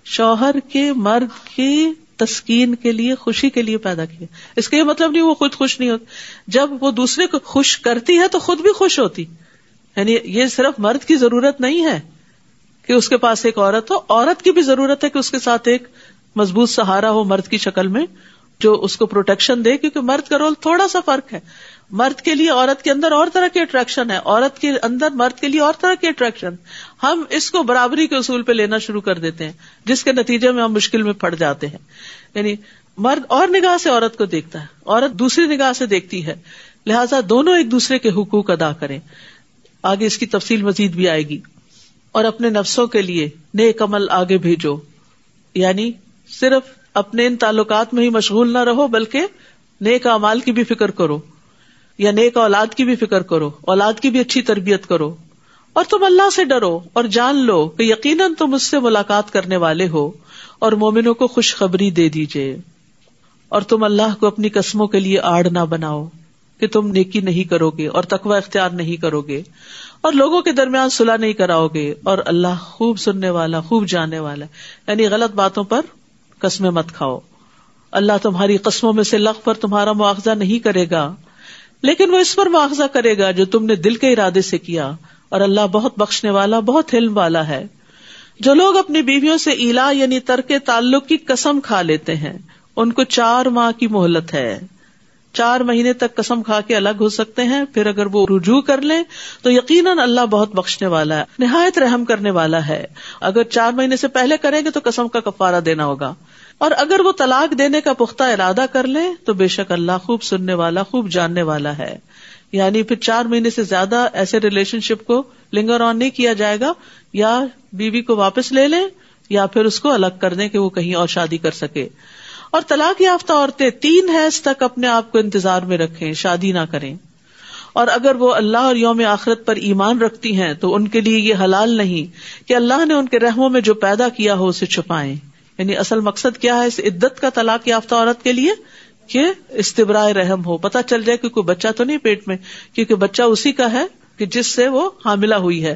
شوہر کے, مرد کی تسکین کے لیے, خوشی کے لیے پیدا کیا. اس کا یہ مطلب نہیں وہ خود خوش نہیں ہوتی, جب وہ دوسرے کو خوش کرتی ہے تو خود بھی خوش ہوتی. یعنی یہ صرف مرد کی ضرورت نہیں ہے کہ اس کے پاس ایک عورت ہو, عورت کی بھی ضرورت ہے کہ اس کے ساتھ ایک مضبوط سہارا ہو مرد کی شکل میں, جو اس کو پروٹیکشن دے. کیونکہ مرد کا رول تھوڑا سا فرق ہے. مرد کے لیے عورت کے اندر اور طرح کی اٹریکشن ہے, عورت کے اندر مرد کے لیے اور طرح کی اٹریکشن. ہم اس کو برابری کے اصول پہ لینا شروع کر دیتے ہیں, جس کے نتیجے میں ہم مشکل میں پڑ جاتے ہیں. یعنی مرد اور نگاہ سے عورت کو دیکھتا ہے, عورت دوسری نگاہ سے دیکھتی ہے. لہٰذا دونوں ایک دوسرے کے حقوق ادا کریں. آگے اس کی تفصیل مزید بھی آئے گی. اور اپنے نفسوں کے لیے نیک عمل آگے بھیجو, یعنی صرف اپنے ان تعلقات میں ہی مشغول نہ رہو بلکہ نیک اعمال کی بھی فکر کرو, یا نیک اولاد کی بھی فکر کرو, اولاد کی بھی اچھی تربیت کرو. اور تم اللہ سے ڈرو اور جان لو کہ یقیناً تم اس سے ملاقات کرنے والے ہو, اور مومنوں کو خوشخبری دے دیجئے. اور تم اللہ کو اپنی قسموں کے لیے آڑ نہ بناؤ کہ تم نیکی نہیں کرو گے اور تقوی اختیار نہیں کرو گے, اور لوگوں کے درمیان صلح نہیں کراؤ گے, اور اللہ خوب سننے والا, خوب جاننے والا. یعنی غلط باتوں پر قسمیں مت کھاؤ. اللہ تمہاری قسموں میں سے لغو پر تمہارا مواخذہ نہیں کرے گا, لیکن وہ اس پر مواخذہ کرے گا جو تم نے دل کے ارادے سے کیا, اور اللہ بہت بخشنے والا, بہت حلم والا ہے. جو لوگ اپنی بیویوں سے ایلا یعنی ترک تعلق کی قسم کھا لیتے ہیں, ان کو 4 ماہ کی مہلت ہے. 4 مہینے تک قسم کھا کے الگ ہو سکتے ہیں, پھر اگر وہ رجوع کر لیں تو یقیناً اللہ بہت بخشنے والا ہے, نہایت رحم کرنے والا ہے. اگر 4 مہینے سے پہلے کریں گے تو قسم کا کفارہ دینا ہوگا, اور اگر وہ طلاق دینے کا پختہ ارادہ کر لیں تو بے شک اللہ خوب سننے والا, خوب جاننے والا ہے. یعنی پھر 4 مہینے سے زیادہ ایسے ریلیشن شپ کو لنگر آن نہیں کیا جائے گا, یا بیوی کو واپس لے لیں یا پھر اس کو الگ کر دیں کہ وہ کہیں اور شادی کر سکے. اور طلاق یافتہ عورتیں 3 حیض تک اپنے آپ کو انتظار میں رکھیں, شادی نہ کریں. اور اگر وہ اللہ اور یوم آخرت پر ایمان رکھتی ہیں تو ان کے لیے یہ حلال نہیں کہ اللہ نے ان کے رحموں میں جو پیدا کیا ہو اسے چھپائیں. یعنی اصل مقصد کیا ہے اس عدت کا طلاق یافتہ عورت کے لیے, کہ استبراء رحم ہو, پتہ چل جائے کہ کوئی بچہ تو نہیں پیٹ میں, کیونکہ بچہ اسی کا ہے کہ جس سے وہ حاملہ ہوئی ہے.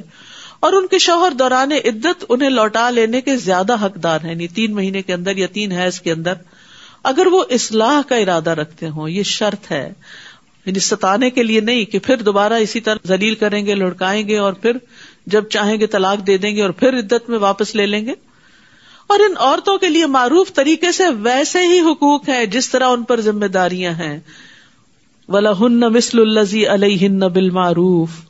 اور ان کے شوہر دوران عدت انہیں لوٹا لینے کے زیادہ حقدار ہیں, یعنی 3 مہینے کے اندر یا 3 حیض کے اندر, اگر وہ اصلاح کا ارادہ رکھتے ہوں. یہ شرط ہے, یعنی ستانے کے لیے نہیں کہ پھر دوبارہ اسی طرح ذلیل کریں گے, لڑکائیں گے, اور پھر جب چاہیں گے طلاق دے دیں گے اور پھر عدت میں واپس لے لیں گے. اور ان عورتوں کے لیے معروف طریقے سے ویسے ہی حقوق ہیں جس طرح ان پر ذمہ داریاں ہیں. وَلَهُنَّ مِثْلُ الَّذِي عَلَيْهِنَّ بِالْمَعْرُوفِ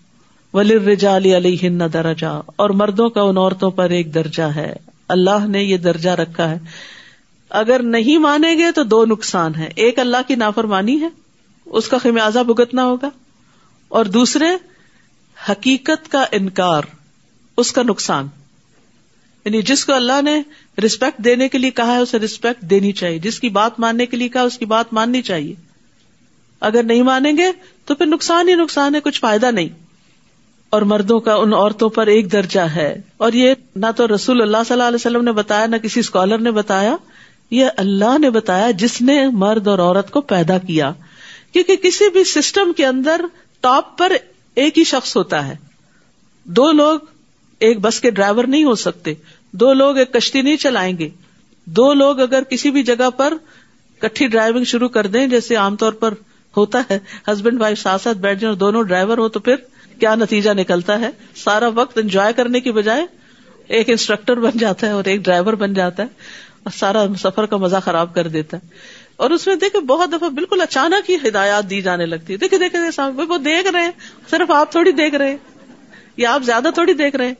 وَلِلرِّجَالِ عَلَيْهِنَّ دَرَجَةٌ, اور مردوں کا ان عورتوں پر ایک درجہ ہے. اللہ نے یہ درجہ رکھا ہے. اگر نہیں مانیں گے تو 2 نقصان ہیں, ایک اللہ کی نافرمانی ہے, اس کا خمیازہ بھگتنا ہوگا, اور دوسرے حقیقت کا انکار, اس کا نقصان. یعنی جس کو اللہ نے رسپیکٹ دینے کے لیے کہا ہے اسے رسپیکٹ دینی چاہیے, جس کی بات ماننے کے لیے کہا اس کی بات ماننی چاہیے. اگر نہیں مانیں گے تو پھر نقصان ہی نقصان ہے, کچھ فائدہ نہیں. اور مردوں کا ان عورتوں پر ایک درجہ ہے, اور یہ نہ تو رسول اللہ صلی اللہ علیہ وسلم نے بتایا, نہ کسی اسکالر نے بتایا, یہ اللہ نے بتایا جس نے مرد اور عورت کو پیدا کیا. کیونکہ کسی بھی سسٹم کے اندر ٹاپ پر ایک ہی شخص ہوتا ہے. 2 لوگ ایک بس کے ڈرائیور نہیں ہو سکتے, 2 لوگ ایک کشتی نہیں چلائیں گے. 2 لوگ اگر کسی بھی جگہ پر کٹھی ڈرائیونگ شروع کر دیں, جیسے عام طور پر ہوتا ہے, ہسبینڈ وائف ساتھ ساتھ بیٹھ جائیں اور دونوں ڈرائیور ہو, تو پھر کیا نتیجہ نکلتا ہے؟ سارا وقت انجوائے کرنے کی بجائے ایک انسٹرکٹر بن جاتا ہے اور ایک ڈرائیور بن جاتا ہے, اور سارا سفر کا مزہ خراب کر دیتا ہے. اور اس میں دیکھیں بہت دفعہ بالکل اچانک ہی ہدایات دی جانے لگتی ہے. دیکھیں سامنے وہ دیکھ رہے ہیں, صرف آپ تھوڑی دیکھ رہے ہیں یا آپ زیادہ تھوڑی دیکھ رہے ہیں.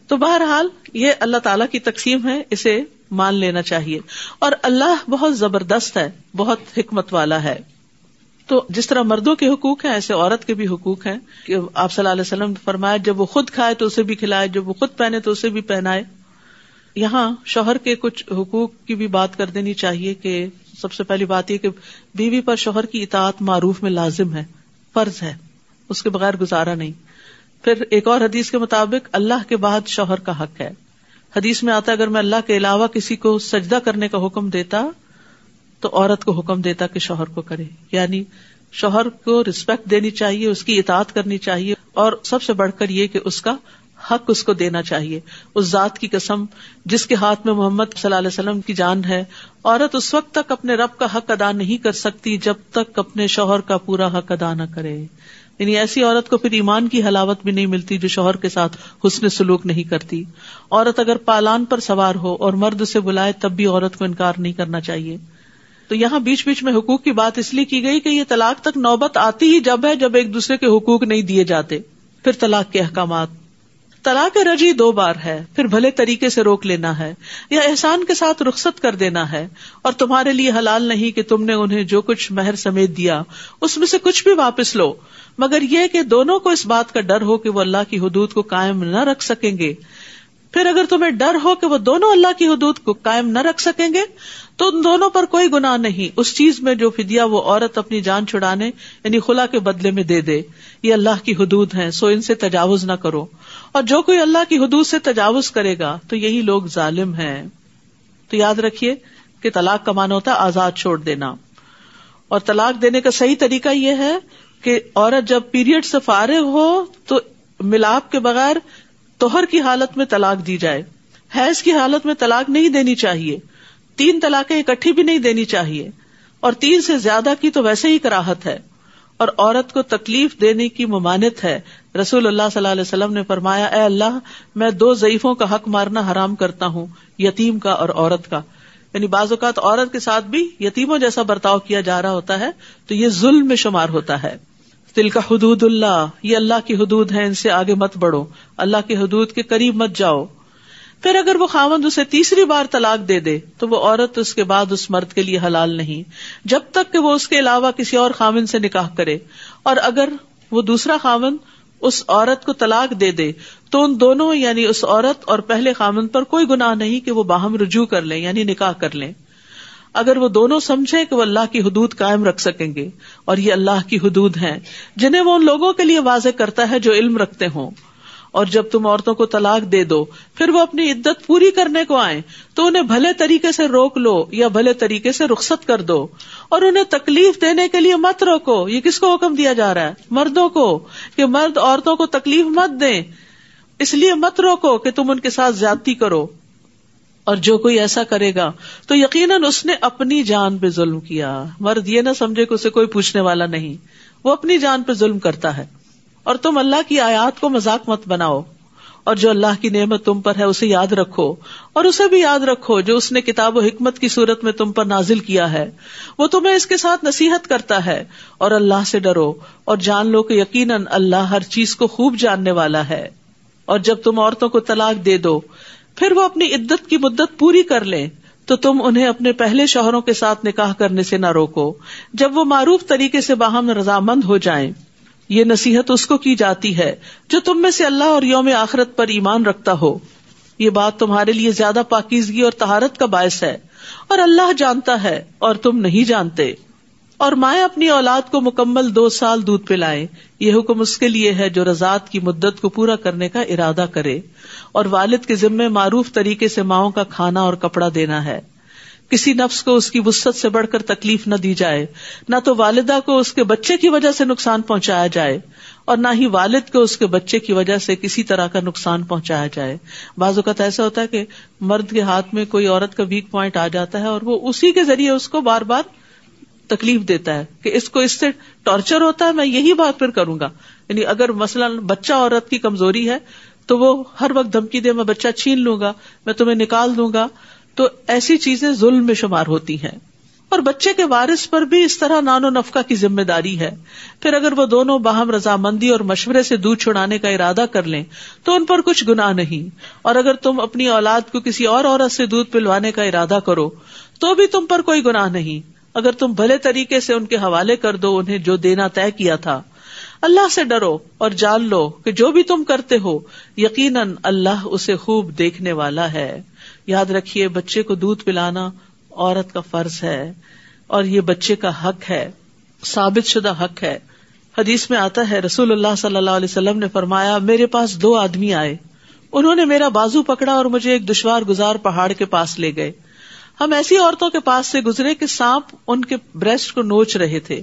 تو بہرحال یہ اللہ تعالیٰ کی تقسیم ہے, اسے مان لینا چاہیے. اور اللہ بہت زبردست ہے, بہت حکمت والا ہے. تو جس طرح مردوں کے حقوق ہیں ایسے عورت کے بھی حقوق ہیں کہ آپ صلی اللہ علیہ وسلم نے فرمایا جب وہ خود کھائے تو اسے بھی کھلائے, جب وہ خود پہنے تو اسے بھی پہنائے. یہاں شوہر کے کچھ حقوق کی بھی بات کر دینی چاہیے کہ سب سے پہلی بات یہ کہ بیوی پر شوہر کی اطاعت معروف میں لازم ہے, فرض ہے, اس کے بغیر گزارا نہیں. پھر ایک اور حدیث کے مطابق اللہ کے بعد شوہر کا حق ہے. حدیث میں آتا ہے اگر میں اللہ کے علاوہ کسی کو سجدہ کرنے کا حکم دیتا تو عورت کو حکم دیتا کہ شوہر کو کرے. یعنی شوہر کو رسپیکٹ دینی چاہیے, اس کی اطاعت کرنی چاہیے, اور سب سے بڑھ کر یہ کہ اس کا حق اس کو دینا چاہیے. اس ذات کی قسم جس کے ہاتھ میں محمد صلی اللہ علیہ وسلم کی جان ہے, عورت اس وقت تک اپنے رب کا حق ادا نہیں کر سکتی جب تک اپنے شوہر کا پورا حق ادا نہ کرے. یعنی ایسی عورت کو پھر ایمان کی حلاوت بھی نہیں ملتی جو شوہر کے ساتھ حسن سلوک نہیں کرتی. عورت اگر پالان پر سوار ہو اور مرد اسے بلائے تب بھی عورت کو انکار نہیں کرنا چاہیے. تو یہاں بیچ بیچ میں حقوق کی بات اس لیے کی گئی کہ یہ طلاق تک نوبت آتی ہی جب ہے جب ایک دوسرے کے حقوق نہیں دیے جاتے. پھر طلاق کے احکامات. طلاق رجعی 2 بار ہے, پھر بھلے طریقے سے روک لینا ہے یا احسان کے ساتھ رخصت کر دینا ہے, اور تمہارے لیے حلال نہیں کہ تم نے انہیں جو کچھ مہر سمیت دیا اس میں سے کچھ بھی واپس لو, مگر یہ کہ دونوں کو اس بات کا ڈر ہو کہ وہ اللہ کی حدود کو قائم نہ رکھ سکیں گے. پھر اگر تمہیں ڈر ہو کہ وہ دونوں اللہ کی حدود کو قائم نہ رکھ سکیں گے تو ان دونوں پر کوئی گناہ نہیں اس چیز میں جو فدیہ وہ عورت اپنی جان چھڑانے یعنی خلا کے بدلے میں دے دے. یہ اللہ کی حدود ہیں سو ان سے تجاوز نہ کرو, اور جو کوئی اللہ کی حدود سے تجاوز کرے گا تو یہی لوگ ظالم ہیں. تو یاد رکھیے کہ طلاق کا معنی ہوتا ہے آزاد چھوڑ دینا, اور طلاق دینے کا صحیح طریقہ یہ ہے کہ عورت جب پیریڈ سے فارغ ہو تو ملاپ کے بغیر طہر کی حالت میں طلاق دی جائے. حیض کی حالت میں طلاق نہیں دینی چاہیے, 3 طلاقیں اکٹھی بھی نہیں دینی چاہیے, اور 3 سے زیادہ کی تو ویسے ہی کراہت ہے, اور عورت کو تکلیف دینے کی ممانعت ہے. رسول اللہ صلی اللہ علیہ وسلم نے فرمایا اے اللہ میں 2 ضعیفوں کا حق مارنا حرام کرتا ہوں, یتیم کا اور عورت کا. یعنی بعض اوقات عورت کے ساتھ بھی یتیموں جیسا برتاؤ کیا جا رہا ہوتا ہے تو یہ ظلم میں شمار ہوتا ہے. تلک حدود اللہ, یہ اللہ کی حدود ہیں, ان سے آگے مت بڑھو, اللہ کی حدود کے قریب مت جاؤ. پھر اگر وہ خاوند اسے تیسری بار طلاق دے دے تو وہ عورت اس کے بعد اس مرد کے لیے حلال نہیں جب تک کہ وہ اس کے علاوہ کسی اور خاوند سے نکاح کرے. اور اگر وہ دوسرا خاوند اس عورت کو طلاق دے دے تو ان دونوں یعنی اس عورت اور پہلے خاوند پر کوئی گناہ نہیں کہ وہ باہم رجوع کر لیں یعنی نکاح کر لیں, اگر وہ دونوں سمجھیں کہ وہ اللہ کی حدود قائم رکھ سکیں گے. اور یہ اللہ کی حدود ہیں جنہیں وہ ان لوگوں کے لیے واضح کرتا ہے جو علم رکھتے ہوں. اور جب تم عورتوں کو طلاق دے دو پھر وہ اپنی عدت پوری کرنے کو آئیں تو انہیں بھلے طریقے سے روک لو یا بھلے طریقے سے رخصت کر دو, اور انہیں تکلیف دینے کے لیے مت روکو. یہ کس کو حکم دیا جا رہا ہے؟ مردوں کو, کہ مرد عورتوں کو تکلیف مت دیں, اس لیے مت روکو کہ تم ان کے ساتھ زیادتی کرو. اور جو کوئی ایسا کرے گا تو یقیناً اس نے اپنی جان پہ ظلم کیا. مرد یہ نہ سمجھے کہ اسے کوئی پوچھنے والا نہیں, وہ اپنی جان پہ ظلم کرتا ہے. اور تم اللہ کی آیات کو مذاق مت بناؤ, اور جو اللہ کی نعمت تم پر ہے اسے یاد رکھو, اور اسے بھی یاد رکھو جو اس نے کتاب و حکمت کی صورت میں تم پر نازل کیا ہے, وہ تمہیں اس کے ساتھ نصیحت کرتا ہے. اور اللہ سے ڈرو اور جان لو کہ یقیناً اللہ ہر چیز کو خوب جاننے والا ہے. اور جب تم عورتوں کو طلاق دے دو پھر وہ اپنی عدت کی مدت پوری کر لیں تو تم انہیں اپنے پہلے شوہروں کے ساتھ نکاح کرنے سے نہ روکو جب وہ معروف طریقے سے باہم رضامند ہو جائیں. یہ نصیحت اس کو کی جاتی ہے جو تم میں سے اللہ اور یوم آخرت پر ایمان رکھتا ہو. یہ بات تمہارے لیے زیادہ پاکیزگی اور طہارت کا باعث ہے, اور اللہ جانتا ہے اور تم نہیں جانتے. اور مائیں اپنی اولاد کو مکمل 2 سال دودھ پلائیں, یہ حکم اس کے لیے ہے جو رضاعت کی مدت کو پورا کرنے کا ارادہ کرے. اور والد کے ذمے معروف طریقے سے ماؤں کا کھانا اور کپڑا دینا ہے. کسی نفس کو اس کی وسعت سے بڑھ کر تکلیف نہ دی جائے, نہ تو والدہ کو اس کے بچے کی وجہ سے نقصان پہنچایا جائے اور نہ ہی والد کو اس کے بچے کی وجہ سے کسی طرح کا نقصان پہنچایا جائے. بعض اوقات ایسا ہوتا ہے کہ مرد کے ہاتھ میں کوئی عورت کا ویک پوائنٹ آ جاتا ہے اور وہ اسی کے ذریعے اس کو بار بار تکلیف دیتا ہے کہ اس کو اس سے ٹارچر ہوتا ہے, میں یہی بات پھر کروں گا. یعنی اگر مثلا بچہ عورت کی کمزوری ہے تو وہ ہر وقت دھمکی دے میں بچہ چھین لوں گا, میں تمہیں نکال دوں گا, تو ایسی چیزیں ظلم میں شمار ہوتی ہیں. اور بچے کے وارث پر بھی اس طرح نان و نفقہ کی ذمہ داری ہے. پھر اگر وہ دونوں باہم رضامندی اور مشورے سے دودھ چھڑانے کا ارادہ کر لیں تو ان پر کچھ گناہ نہیں. اور اگر تم اپنی اولاد کو کسی اور عورت سے دودھ پلوانے کا ارادہ کرو تو بھی تم پر کوئی گناہ نہیں، اگر تم بھلے طریقے سے ان کے حوالے کر دو انہیں جو دینا طے کیا تھا. اللہ سے ڈرو اور جان لو کہ جو بھی تم کرتے ہو یقیناً اللہ اسے خوب دیکھنے والا ہے. یاد رکھیے، بچے کو دودھ پلانا عورت کا فرض ہے اور یہ بچے کا حق ہے، ثابت شدہ حق ہے. حدیث میں آتا ہے رسول اللہ صلی اللہ علیہ وسلم نے فرمایا، میرے پاس 2 آدمی آئے، انہوں نے میرا بازو پکڑا اور مجھے ایک دشوار گزار پہاڑ کے پاس لے گئے. ہم ایسی عورتوں کے پاس سے گزرے کہ سانپ ان کے بریسٹ کو نوچ رہے تھے.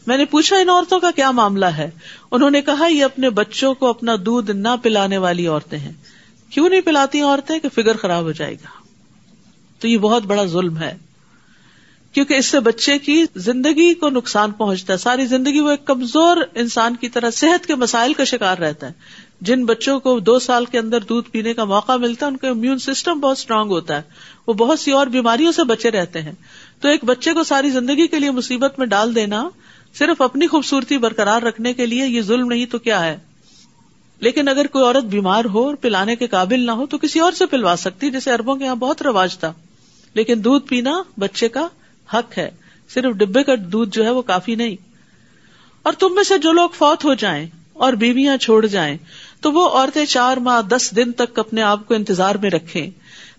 میں نے پوچھا ان عورتوں کا کیا معاملہ ہے؟ انہوں نے کہا یہ اپنے بچوں کو اپنا دودھ نہ پلانے والی عورتیں ہیں. کیوں نہیں پلاتی عورتیں؟ کہ فگر خراب ہو جائے گا. تو یہ بہت بڑا ظلم ہے، کیونکہ اس سے بچے کی زندگی کو نقصان پہنچتا ہے. ساری زندگی وہ ایک کمزور انسان کی طرح صحت کے مسائل کا شکار رہتا ہے. جن بچوں کو 2 سال کے اندر دودھ پینے کا موقع ملتا ہے ان کا امیون سسٹم بہت اسٹرانگ ہوتا ہے، وہ بہت سی اور بیماریوں سے بچے رہتے ہیں. تو ایک بچے کو ساری زندگی کے لیے مصیبت میں ڈال دینا صرف اپنی خوبصورتی برقرار رکھنے کے لیے، یہ ظلم نہیں تو کیا ہے؟ لیکن اگر کوئی عورت بیمار ہو اور پلانے کے قابل نہ ہو تو کسی اور سے پلوا سکتی، جیسے عربوں کے یہاں بہت رواج تھا. لیکن دودھ پینا بچے کا حق ہے، صرف ڈبے کا دودھ جو ہے وہ کافی نہیں. اور تم میں سے جو لوگ فوت ہو جائیں اور بیویاں چھوڑ جائیں تو وہ عورتیں 4 ماہ 10 دن تک اپنے آپ کو انتظار میں رکھیں.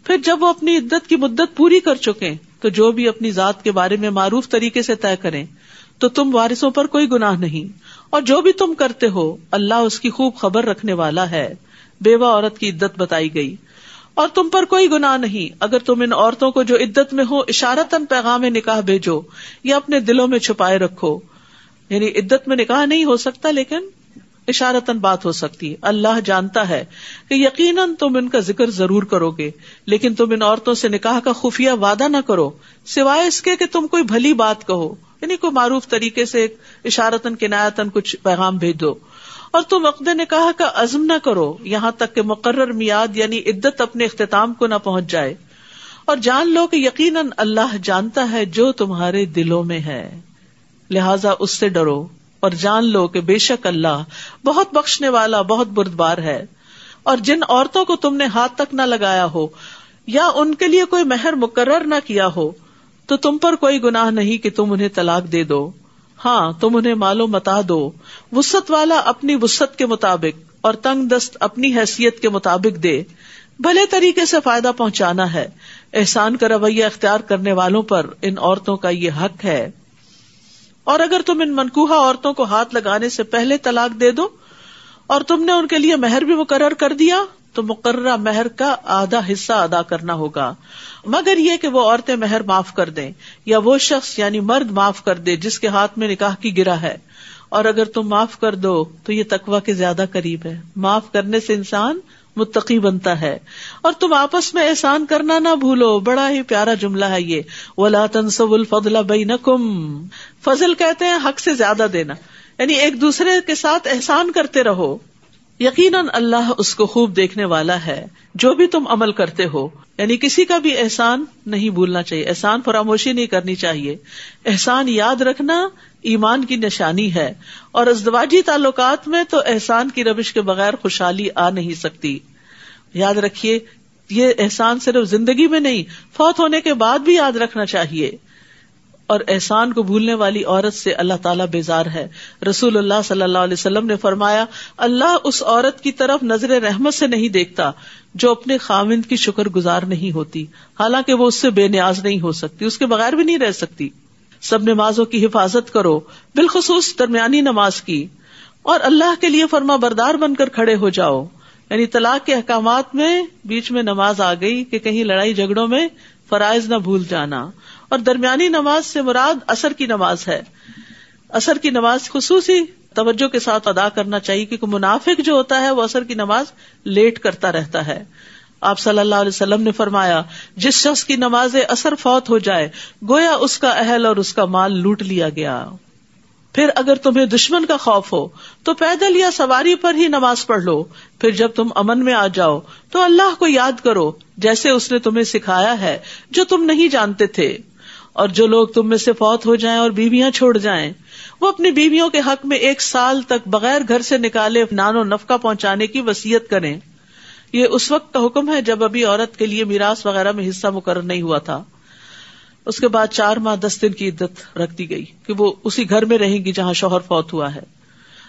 پھر جب وہ اپنی عدت کی مدت پوری کر چکیں تو جو بھی اپنی ذات کے بارے میں معروف طریقے سے طے کریں تو تم وارثوں پر کوئی گناہ نہیں. اور جو بھی تم کرتے ہو اللہ اس کی خوب خبر رکھنے والا ہے. بیوہ عورت کی عدت بتائی گئی. اور تم پر کوئی گناہ نہیں اگر تم ان عورتوں کو جو عدت میں ہو اشارتاً پیغام نکاح بھیجو یا اپنے دلوں میں چھپائے رکھو. یعنی عدت میں نکاح نہیں ہو سکتا لیکن اشارتاً بات ہو سکتی ہے. اللہ جانتا ہے کہ یقیناً تم ان کا ذکر ضرور کرو گے، لیکن تم ان عورتوں سے نکاح کا خفیہ وعدہ نہ کرو سوائے اس کے کہ تم کوئی بھلی بات کہو، یعنی کوئی معروف طریقے سے اشارتاً کنایتاً کچھ پیغام بھیج دو. اور تم عقد نکاح کا عزم نہ کرو یہاں تک کہ مقرر میعاد یعنی عدت اپنے اختتام کو نہ پہنچ جائے. اور جان لو کہ یقیناً اللہ جانتا ہے جو تمہارے دلوں میں ہے، لہذا اس سے ڈرو اور جان لو کہ بے شک اللہ بہت بخشنے والا بہت بردبار ہے. اور جن عورتوں کو تم نے ہاتھ تک نہ لگایا ہو یا ان کے لیے کوئی مہر مقرر نہ کیا ہو تو تم پر کوئی گناہ نہیں کہ تم انہیں طلاق دے دو. ہاں تم انہیں مال و متاع دو، وسعت والا اپنی وسعت کے مطابق اور تنگ دست اپنی حیثیت کے مطابق دے. بھلے طریقے سے فائدہ پہنچانا ہے. احسان کا رویہ اختیار کرنے والوں پر ان عورتوں کا یہ حق ہے. اور اگر تم ان منکوحہ عورتوں کو ہاتھ لگانے سے پہلے طلاق دے دو اور تم نے ان کے لیے مہر بھی مقرر کر دیا تو مقررہ مہر کا آدھا حصہ ادا کرنا ہوگا، مگر یہ کہ وہ عورتیں مہر معاف کر دیں یا وہ شخص یعنی مرد معاف کر دے جس کے ہاتھ میں نکاح کی گرہ ہے. اور اگر تم معاف کر دو تو یہ تقویٰ کے زیادہ قریب ہے. معاف کرنے سے انسان متقی بنتا ہے. اور تم آپس میں احسان کرنا نہ بھولو. بڑا ہی پیارا جملہ ہے یہ، وَلَا تَنْسَوُا الْفَضْلَ بَيْنَكُمْ. فضل کہتے ہیں حق سے زیادہ دینا، یعنی ایک دوسرے کے ساتھ احسان کرتے رہو. یقیناً اللہ اس کو خوب دیکھنے والا ہے جو بھی تم عمل کرتے ہو. یعنی کسی کا بھی احسان نہیں بھولنا چاہیے، احسان فراموشی نہیں کرنی چاہیے. احسان یاد رکھنا ایمان کی نشانی ہے، اور ازدواجی تعلقات میں تو احسان کی روش کے بغیر خوشحالی آ نہیں سکتی. یاد رکھیے یہ احسان صرف زندگی میں نہیں، فوت ہونے کے بعد بھی یاد رکھنا چاہیے. اور احسان کو بھولنے والی عورت سے اللہ تعالیٰ بیزار ہے. رسول اللہ صلی اللہ علیہ وسلم نے فرمایا، اللہ اس عورت کی طرف نظر رحمت سے نہیں دیکھتا جو اپنے خاوند کی شکر گزار نہیں ہوتی، حالانکہ وہ اس سے بے نیاز نہیں ہو سکتی، اس کے بغیر بھی نہیں رہ سکتی. سب نمازوں کی حفاظت کرو، بالخصوص درمیانی نماز کی، اور اللہ کے لیے فرما بردار بن کر کھڑے ہو جاؤ. یعنی طلاق کے احکامات میں بیچ میں نماز آ گئی کہ کہیں لڑائی جھگڑوں میں فرائض نہ بھول جانا. اور درمیانی نماز سے مراد عصر کی نماز ہے. عصر کی نماز خصوصی توجہ کے ساتھ ادا کرنا چاہیے، کیونکہ منافق جو ہوتا ہے وہ عصر کی نماز لیٹ کرتا رہتا ہے. آپ صلی اللہ علیہ وسلم نے فرمایا، جس شخص کی نماز عصر فوت ہو جائے گویا اس کا اہل اور اس کا مال لوٹ لیا گیا. پھر اگر تمہیں دشمن کا خوف ہو تو پیدل یا سواری پر ہی نماز پڑھ لو. پھر جب تم امن میں آ جاؤ تو اللہ کو یاد کرو جیسے اس نے تمہیں سکھایا ہے جو تم نہیں جانتے تھے. اور جو لوگ تم میں سے فوت ہو جائیں اور بیویاں چھوڑ جائیں وہ اپنی بیویوں کے حق میں 1 سال تک بغیر گھر سے نکالے نان و نفقہ پہنچانے کی وصیت کریں. یہ اس وقت کا حکم ہے جب ابھی عورت کے لیے میراث وغیرہ میں حصہ مقرر نہیں ہوا تھا. اس کے بعد 4 ماہ 10 دن کی عدت رکھ دی گئی کہ وہ اسی گھر میں رہیں گی جہاں شوہر فوت ہوا ہے.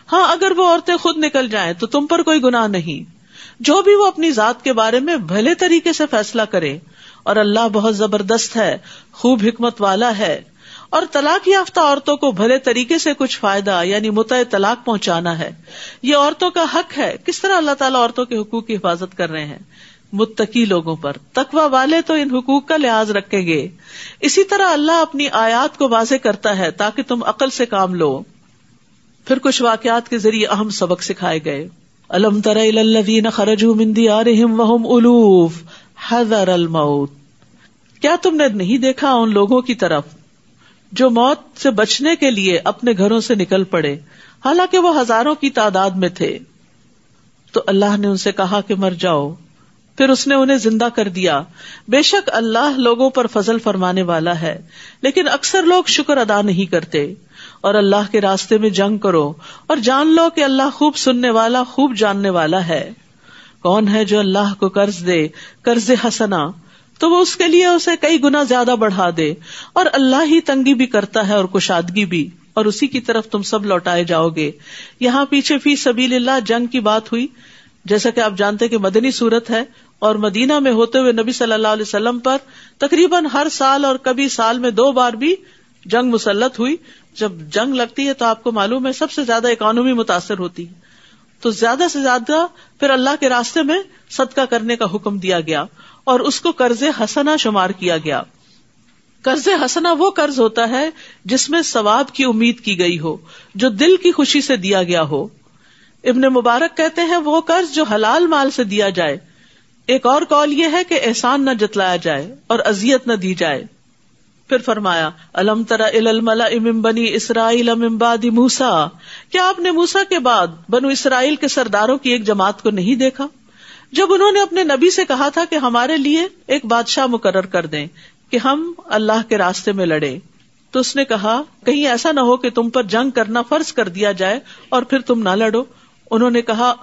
ہاں اگر وہ عورتیں خود نکل جائیں تو تم پر کوئی گناہ نہیں. جو بھی وہ اپنی ذات کے بارے میں بھلے طریقے سے فیصلہ کرے اور اللہ بہت زبردست ہے، خوب حکمت والا ہے. اور طلاق یافتہ عورتوں کو بھلے طریقے سے کچھ فائدہ یعنی متع طلاق پہنچانا ہے. یہ عورتوں کا حق ہے. کس طرح اللہ تعالیٰ عورتوں کے حقوق کی حفاظت کر رہے ہیں؟ متقی لوگوں پر. تقوی والے تو ان حقوق کا لحاظ رکھیں گے. اسی طرح اللہ اپنی آیات کو واضح کرتا ہے تاکہ تم عقل سے کام لو. پھر کچھ واقعات کے ذریعے اہم سبق سکھائے گئے. الم تر الی الذین خرجوا من دیارہم وہم الوف حذر الموت. کیا تم نے نہیں دیکھا ان لوگوں کی طرف جو موت سے بچنے کے لیے اپنے گھروں سے نکل پڑے حالانکہ وہ ہزاروں کی تعداد میں تھے. تو اللہ نے ان سے کہا کہ مر جاؤ. پھر اس نے انہیں زندہ کر دیا. بے شک اللہ لوگوں پر فضل فرمانے والا ہے لیکن اکثر لوگ شکر ادا نہیں کرتے. اور اللہ کے راستے میں جنگ کرو اور جان لو کہ اللہ خوب سننے والا خوب جاننے والا ہے. کون ہے جو اللہ کو قرض دے قرض حسنا تو وہ اس کے لیے اسے کئی گنا زیادہ بڑھا دے. اور اللہ ہی تنگی بھی کرتا ہے اور کشادگی بھی اور اسی کی طرف تم سب لوٹائے جاؤ گے. یہاں پیچھے فی سبیل اللہ جنگ کی بات ہوئی جیسا کہ آپ جانتے کہ مدنی صورت ہے اور مدینہ میں ہوتے ہوئے نبی صلی اللہ علیہ وسلم پر تقریباً ہر سال اور کبھی سال میں 2 بار بھی جنگ مسلط ہوئی. جب جنگ لگتی ہے تو آپ کو معلوم ہے سب سے زیادہ اکانومی متاثر ہوتی ہے تو زیادہ سے زیادہ پھر اللہ کے راستے میں صدقہ کرنے کا حکم دیا گیا اور اس کو قرض حسنہ شمار کیا گیا. قرض حسنہ وہ قرض ہوتا ہے جس میں ثواب کی امید کی گئی ہو، جو دل کی خوشی سے دیا گیا ہو. ابن مبارک کہتے ہیں وہ قرض جو حلال مال سے دیا جائے. ایک اور قول یہ ہے کہ احسان نہ جتلایا جائے اور اذیت نہ دی جائے. پھر فرمایا الم تر الی الملأ من بنی اسرائیل من بعد موسیٰ. کیا آپ نے موسیٰ کے بعد بنو اسرائیل کے سرداروں کی ایک جماعت کو نہیں دیکھا جب انہوں نے اپنے نبی سے کہا تھا کہ ہمارے لیے ایک بادشاہ مقرر کر دیں کہ ہم اللہ کے راستے میں لڑیں. تو اس نے کہا کہیں ایسا نہ ہو کہ تم پر جنگ کرنا فرض کر دیا جائے اور پھر تم نہ لڑو. انہوں نے کہا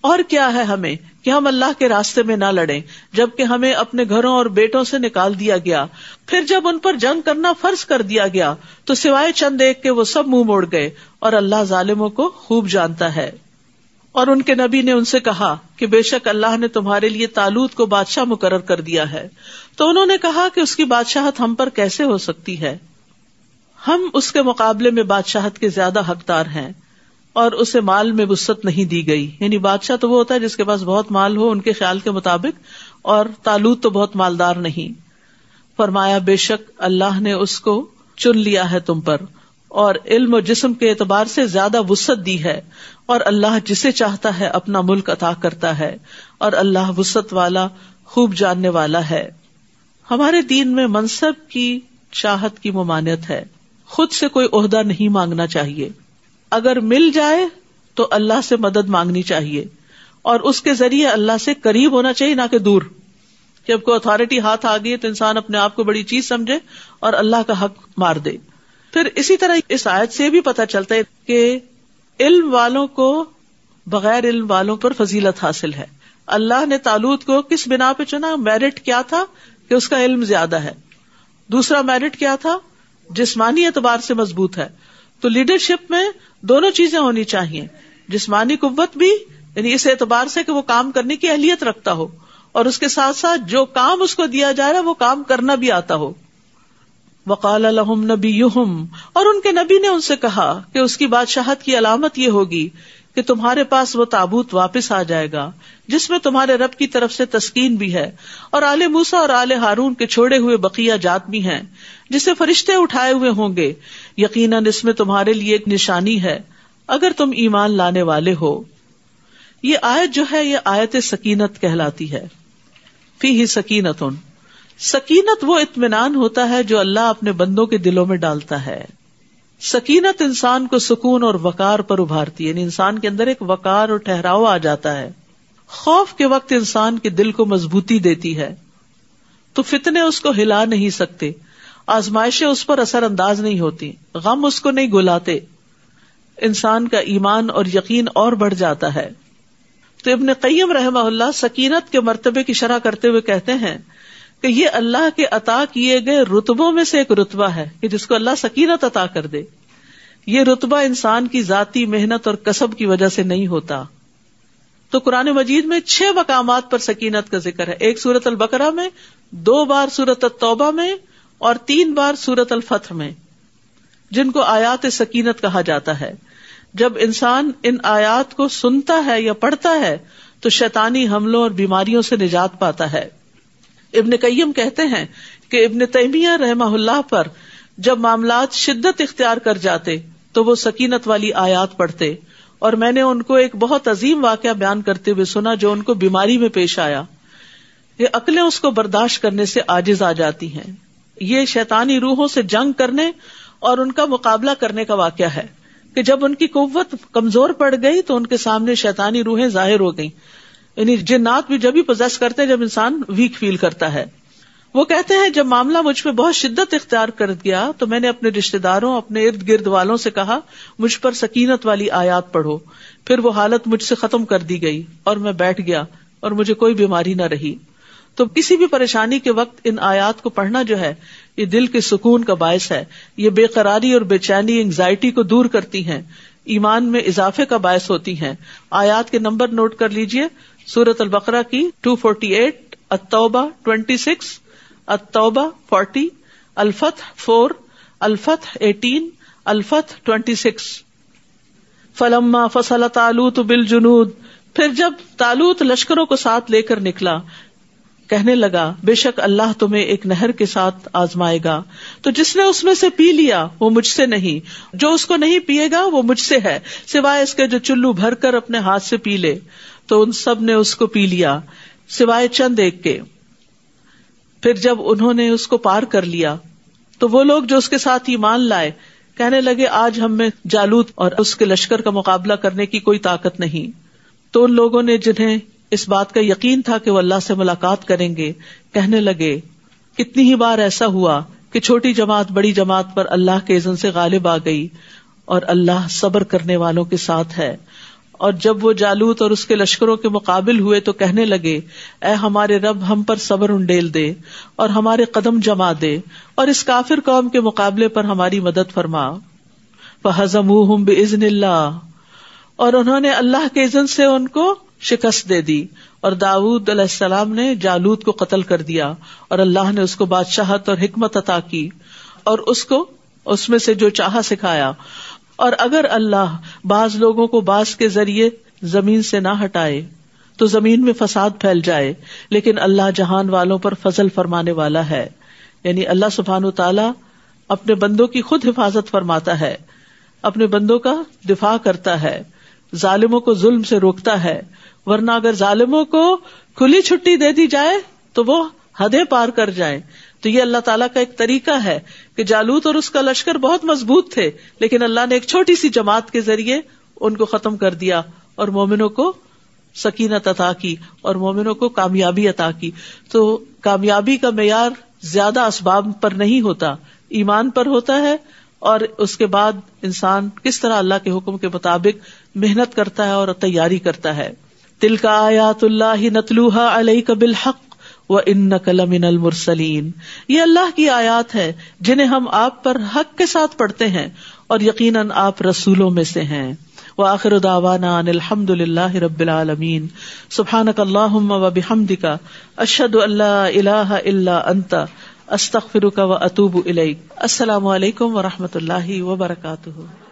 اور کیا ہے ہمیں کہ ہم اللہ کے راستے میں نہ لڑیں جبکہ ہمیں اپنے گھروں اور بیٹوں سے نکال دیا گیا. پھر جب ان پر جنگ کرنا فرض کر دیا گیا تو سوائے چند ایک کے وہ سب منہ موڑ گئے اور اللہ ظالموں کو خوب جانتا ہے. اور ان کے نبی نے ان سے کہا کہ بے شک اللہ نے تمہارے لیے طالوت کو بادشاہ مقرر کر دیا ہے. تو انہوں نے کہا کہ اس کی بادشاہت ہم پر کیسے ہو سکتی ہے؟ ہم اس کے مقابلے میں بادشاہت کے زیادہ حقدار ہیں اور اسے مال میں وسعت نہیں دی گئی. یعنی بادشاہ تو وہ ہوتا ہے جس کے پاس بہت مال ہو ان کے خیال کے مطابق، اور طالوت تو بہت مالدار نہیں. فرمایا بے شک اللہ نے اس کو چن لیا ہے تم پر اور علم و جسم کے اعتبار سے زیادہ وسعت دی ہے اور اللہ جسے چاہتا ہے اپنا ملک عطا کرتا ہے اور اللہ وسعت والا خوب جاننے والا ہے. ہمارے دین میں منصب کی چاہت کی ممانعت ہے. خود سے کوئی عہدہ نہیں مانگنا چاہیے. اگر مل جائے تو اللہ سے مدد مانگنی چاہیے اور اس کے ذریعے اللہ سے قریب ہونا چاہیے، نہ کہ دور. جب کوئی اتھارٹی ہاتھ آ گئی تو انسان اپنے آپ کو بڑی چیز سمجھے اور اللہ کا حق مار دے. پھر اسی طرح اس آیت سے بھی پتہ چلتا ہے کہ علم والوں کو بغیر علم والوں پر فضیلت حاصل ہے. اللہ نے طالوت کو کس بنا پہ چنا؟ میرٹ کیا تھا کہ اس کا علم زیادہ ہے. دوسرا میرٹ کیا تھا؟ جسمانی اعتبار سے مضبوط ہے. تو لیڈرشپ میں دونوں چیزیں ہونی چاہیے، جسمانی قوت بھی یعنی اس اعتبار سے کہ وہ کام کرنے کی اہلیت رکھتا ہو اور اس کے ساتھ ساتھ جو کام اس کو دیا جا رہا ہے وہ کام کرنا بھی آتا ہو. وقال لهم نبيهم، اور ان کے نبی نے ان سے کہا کہ اس کی بادشاہت کی علامت یہ ہوگی کہ تمہارے پاس وہ تابوت واپس آ جائے گا جس میں تمہارے رب کی طرف سے تسکین بھی ہے اور آل موسیٰ اور آل ہارون کے چھوڑے ہوئے بقیہ جات بھی ہیں جسے فرشتے اٹھائے ہوئے ہوں گے. یقیناً اس میں تمہارے لیے ایک نشانی ہے اگر تم ایمان لانے والے ہو. یہ آیت جو ہے یہ آیت سکینت کہلاتی ہے. فیہ سکینتن، سکینت وہ اطمینان ہوتا ہے جو اللہ اپنے بندوں کے دلوں میں ڈالتا ہے. سکینت انسان کو سکون اور وقار پر ابھارتی ہے، یعنی انسان کے اندر ایک وقار اور ٹھہراؤ آ جاتا ہے. خوف کے وقت انسان کے دل کو مضبوطی دیتی ہے تو فتنے اس کو ہلا نہیں سکتے، آزمائشیں اس پر اثر انداز نہیں ہوتی، غم اس کو نہیں گلاتے، انسان کا ایمان اور یقین اور بڑھ جاتا ہے. تو ابن قیم رحمہ اللہ سکینت کے مرتبے کی شرح کرتے ہوئے کہتے ہیں کہ یہ اللہ کے عطا کیے گئے رتبوں میں سے ایک رتبہ ہے کہ جس کو اللہ سکینت عطا کر دے. یہ رتبہ انسان کی ذاتی محنت اور کسب کی وجہ سے نہیں ہوتا. تو قرآن مجید میں 6 مقامات پر سکینت کا ذکر ہے، ایک سورۃ البقرہ میں، 2 بار سورۃ التوبہ میں اور 3 بار سورۃ الفتح میں، جن کو آیات سکینت کہا جاتا ہے. جب انسان ان آیات کو سنتا ہے یا پڑھتا ہے تو شیطانی حملوں اور بیماریوں سے نجات پاتا ہے. ابن قیم کہتے ہیں کہ ابن تیمیہ رحمہ اللہ پر جب معاملات شدت اختیار کر جاتے تو وہ سکینت والی آیات پڑھتے، اور میں نے ان کو ایک بہت عظیم واقعہ بیان کرتے ہوئے سنا جو ان کو بیماری میں پیش آیا. یہ عقلیں اس کو برداشت کرنے سے عاجز آ جاتی ہیں. یہ شیطانی روحوں سے جنگ کرنے اور ان کا مقابلہ کرنے کا واقعہ ہے کہ جب ان کی قوت کمزور پڑ گئی تو ان کے سامنے شیطانی روحیں ظاہر ہو گئیں. یعنی جنات بھی جب ہی پوزیس کرتے ہیں جب انسان ویک فیل کرتا ہے. وہ کہتے ہیں جب معاملہ مجھ پہ بہت شدت اختیار کر گیا تو میں نے اپنے رشتہ داروں، اپنے ارد گرد والوں سے کہا مجھ پر سکینت والی آیات پڑھو. پھر وہ حالت مجھ سے ختم کر دی گئی اور میں بیٹھ گیا اور مجھے کوئی بیماری نہ رہی. تو کسی بھی پریشانی کے وقت ان آیات کو پڑھنا جو ہے یہ دل کے سکون کا باعث ہے. یہ بے قراری اور بے چینی، انگزائٹی کو دور کرتی ہیں، ایمان میں اضافے کا باعث ہوتی ہیں. آیات کے نمبر نوٹ کر لیجئے. سورۃ البقرہ کی 248، التوبہ 26، التوبہ 40، الفتح 4، الفتح 18، الفتح 26. فلما فصل طالوت بالجنود، پھر جب طالوت لشکروں کو ساتھ لے کر نکلا، کہنے لگا بے شک اللہ تمہیں ایک نہر کے ساتھ آزمائے گا، تو جس نے اس میں سے پی لیا وہ مجھ سے نہیں، جو اس کو نہیں پیے گا وہ مجھ سے ہے، سوائے اس کے جو چلو بھر کر اپنے ہاتھ سے پی لے. تو ان سب نے اس کو پی لیا سوائے چند ایک کے. پھر جب انہوں نے اس کو پار کر لیا تو وہ لوگ جو اس کے ساتھ ایمان لائے کہنے لگے آج ہم میں جالوت اور اس کے لشکر کا مقابلہ کرنے کی کوئی طاقت نہیں. تو ان لوگوں نے جنہیں اس بات کا یقین تھا کہ وہ اللہ سے ملاقات کریں گے کہنے لگے کتنی ہی بار ایسا ہوا کہ چھوٹی جماعت بڑی جماعت پر اللہ کے اذن سے غالب آ گئی اور اللہ صبر کرنے والوں کے ساتھ ہے. اور جب وہ جالوت اور اس کے لشکروں کے مقابل ہوئے تو کہنے لگے اے ہمارے رب ہم پر صبر انڈیل دے اور ہمارے قدم جما دے اور اس کافر قوم کے مقابلے پر ہماری مدد فرما. فہزموہم بإذن اللہ، اور انہوں نے اللہ کے اذن سے ان کو شکست دے دی. اور داؤد علیہ السلام نے جالوت کو قتل کر دیا اور اللہ نے اس کو بادشاہت اور حکمت عطا کی اور اس کو اس میں سے جو چاہا سکھایا. اور اگر اللہ بعض لوگوں کو بعض کے ذریعے زمین سے نہ ہٹائے تو زمین میں فساد پھیل جائے، لیکن اللہ جہان والوں پر فضل فرمانے والا ہے. یعنی اللہ سبحانہ وتعالی اپنے بندوں کی خود حفاظت فرماتا ہے، اپنے بندوں کا دفاع کرتا ہے، ظالموں کو ظلم سے روکتا ہے. ورنہ اگر ظالموں کو کھلی چھٹی دے دی جائے تو وہ حدیں پار کر جائیں. تو یہ اللہ تعالیٰ کا ایک طریقہ ہے کہ جالوت اور اس کا لشکر بہت مضبوط تھے لیکن اللہ نے ایک چھوٹی سی جماعت کے ذریعے ان کو ختم کر دیا اور مومنوں کو سکینت عطا کی اور مومنوں کو کامیابی عطا کی. تو کامیابی کا معیار زیادہ اسباب پر نہیں ہوتا، ایمان پر ہوتا ہے، اور اس کے بعد انسان کس طرح اللہ کے حکم کے مطابق محنت کرتا ہے اور تیاری کرتا ہے. تلک آیات اللہ نتلوها علیک بالحق وَإِنَّكَ لَمِنَ الْمُرْسَلِينَ، یہ اللہ کی آیات ہے جنہیں ہم آپ پر حق کے ساتھ پڑھتے ہیں اور یقیناً آپ رسولوں میں سے ہیں. وآخر دعوانا ان الحمد للہ رب العالمین. سبحانک اللہم وبحمدک اشہد ان لا الہ الا انت استغفرک واتوب الیک. السلام علیکم ورحمۃ اللہ وبرکاتہ.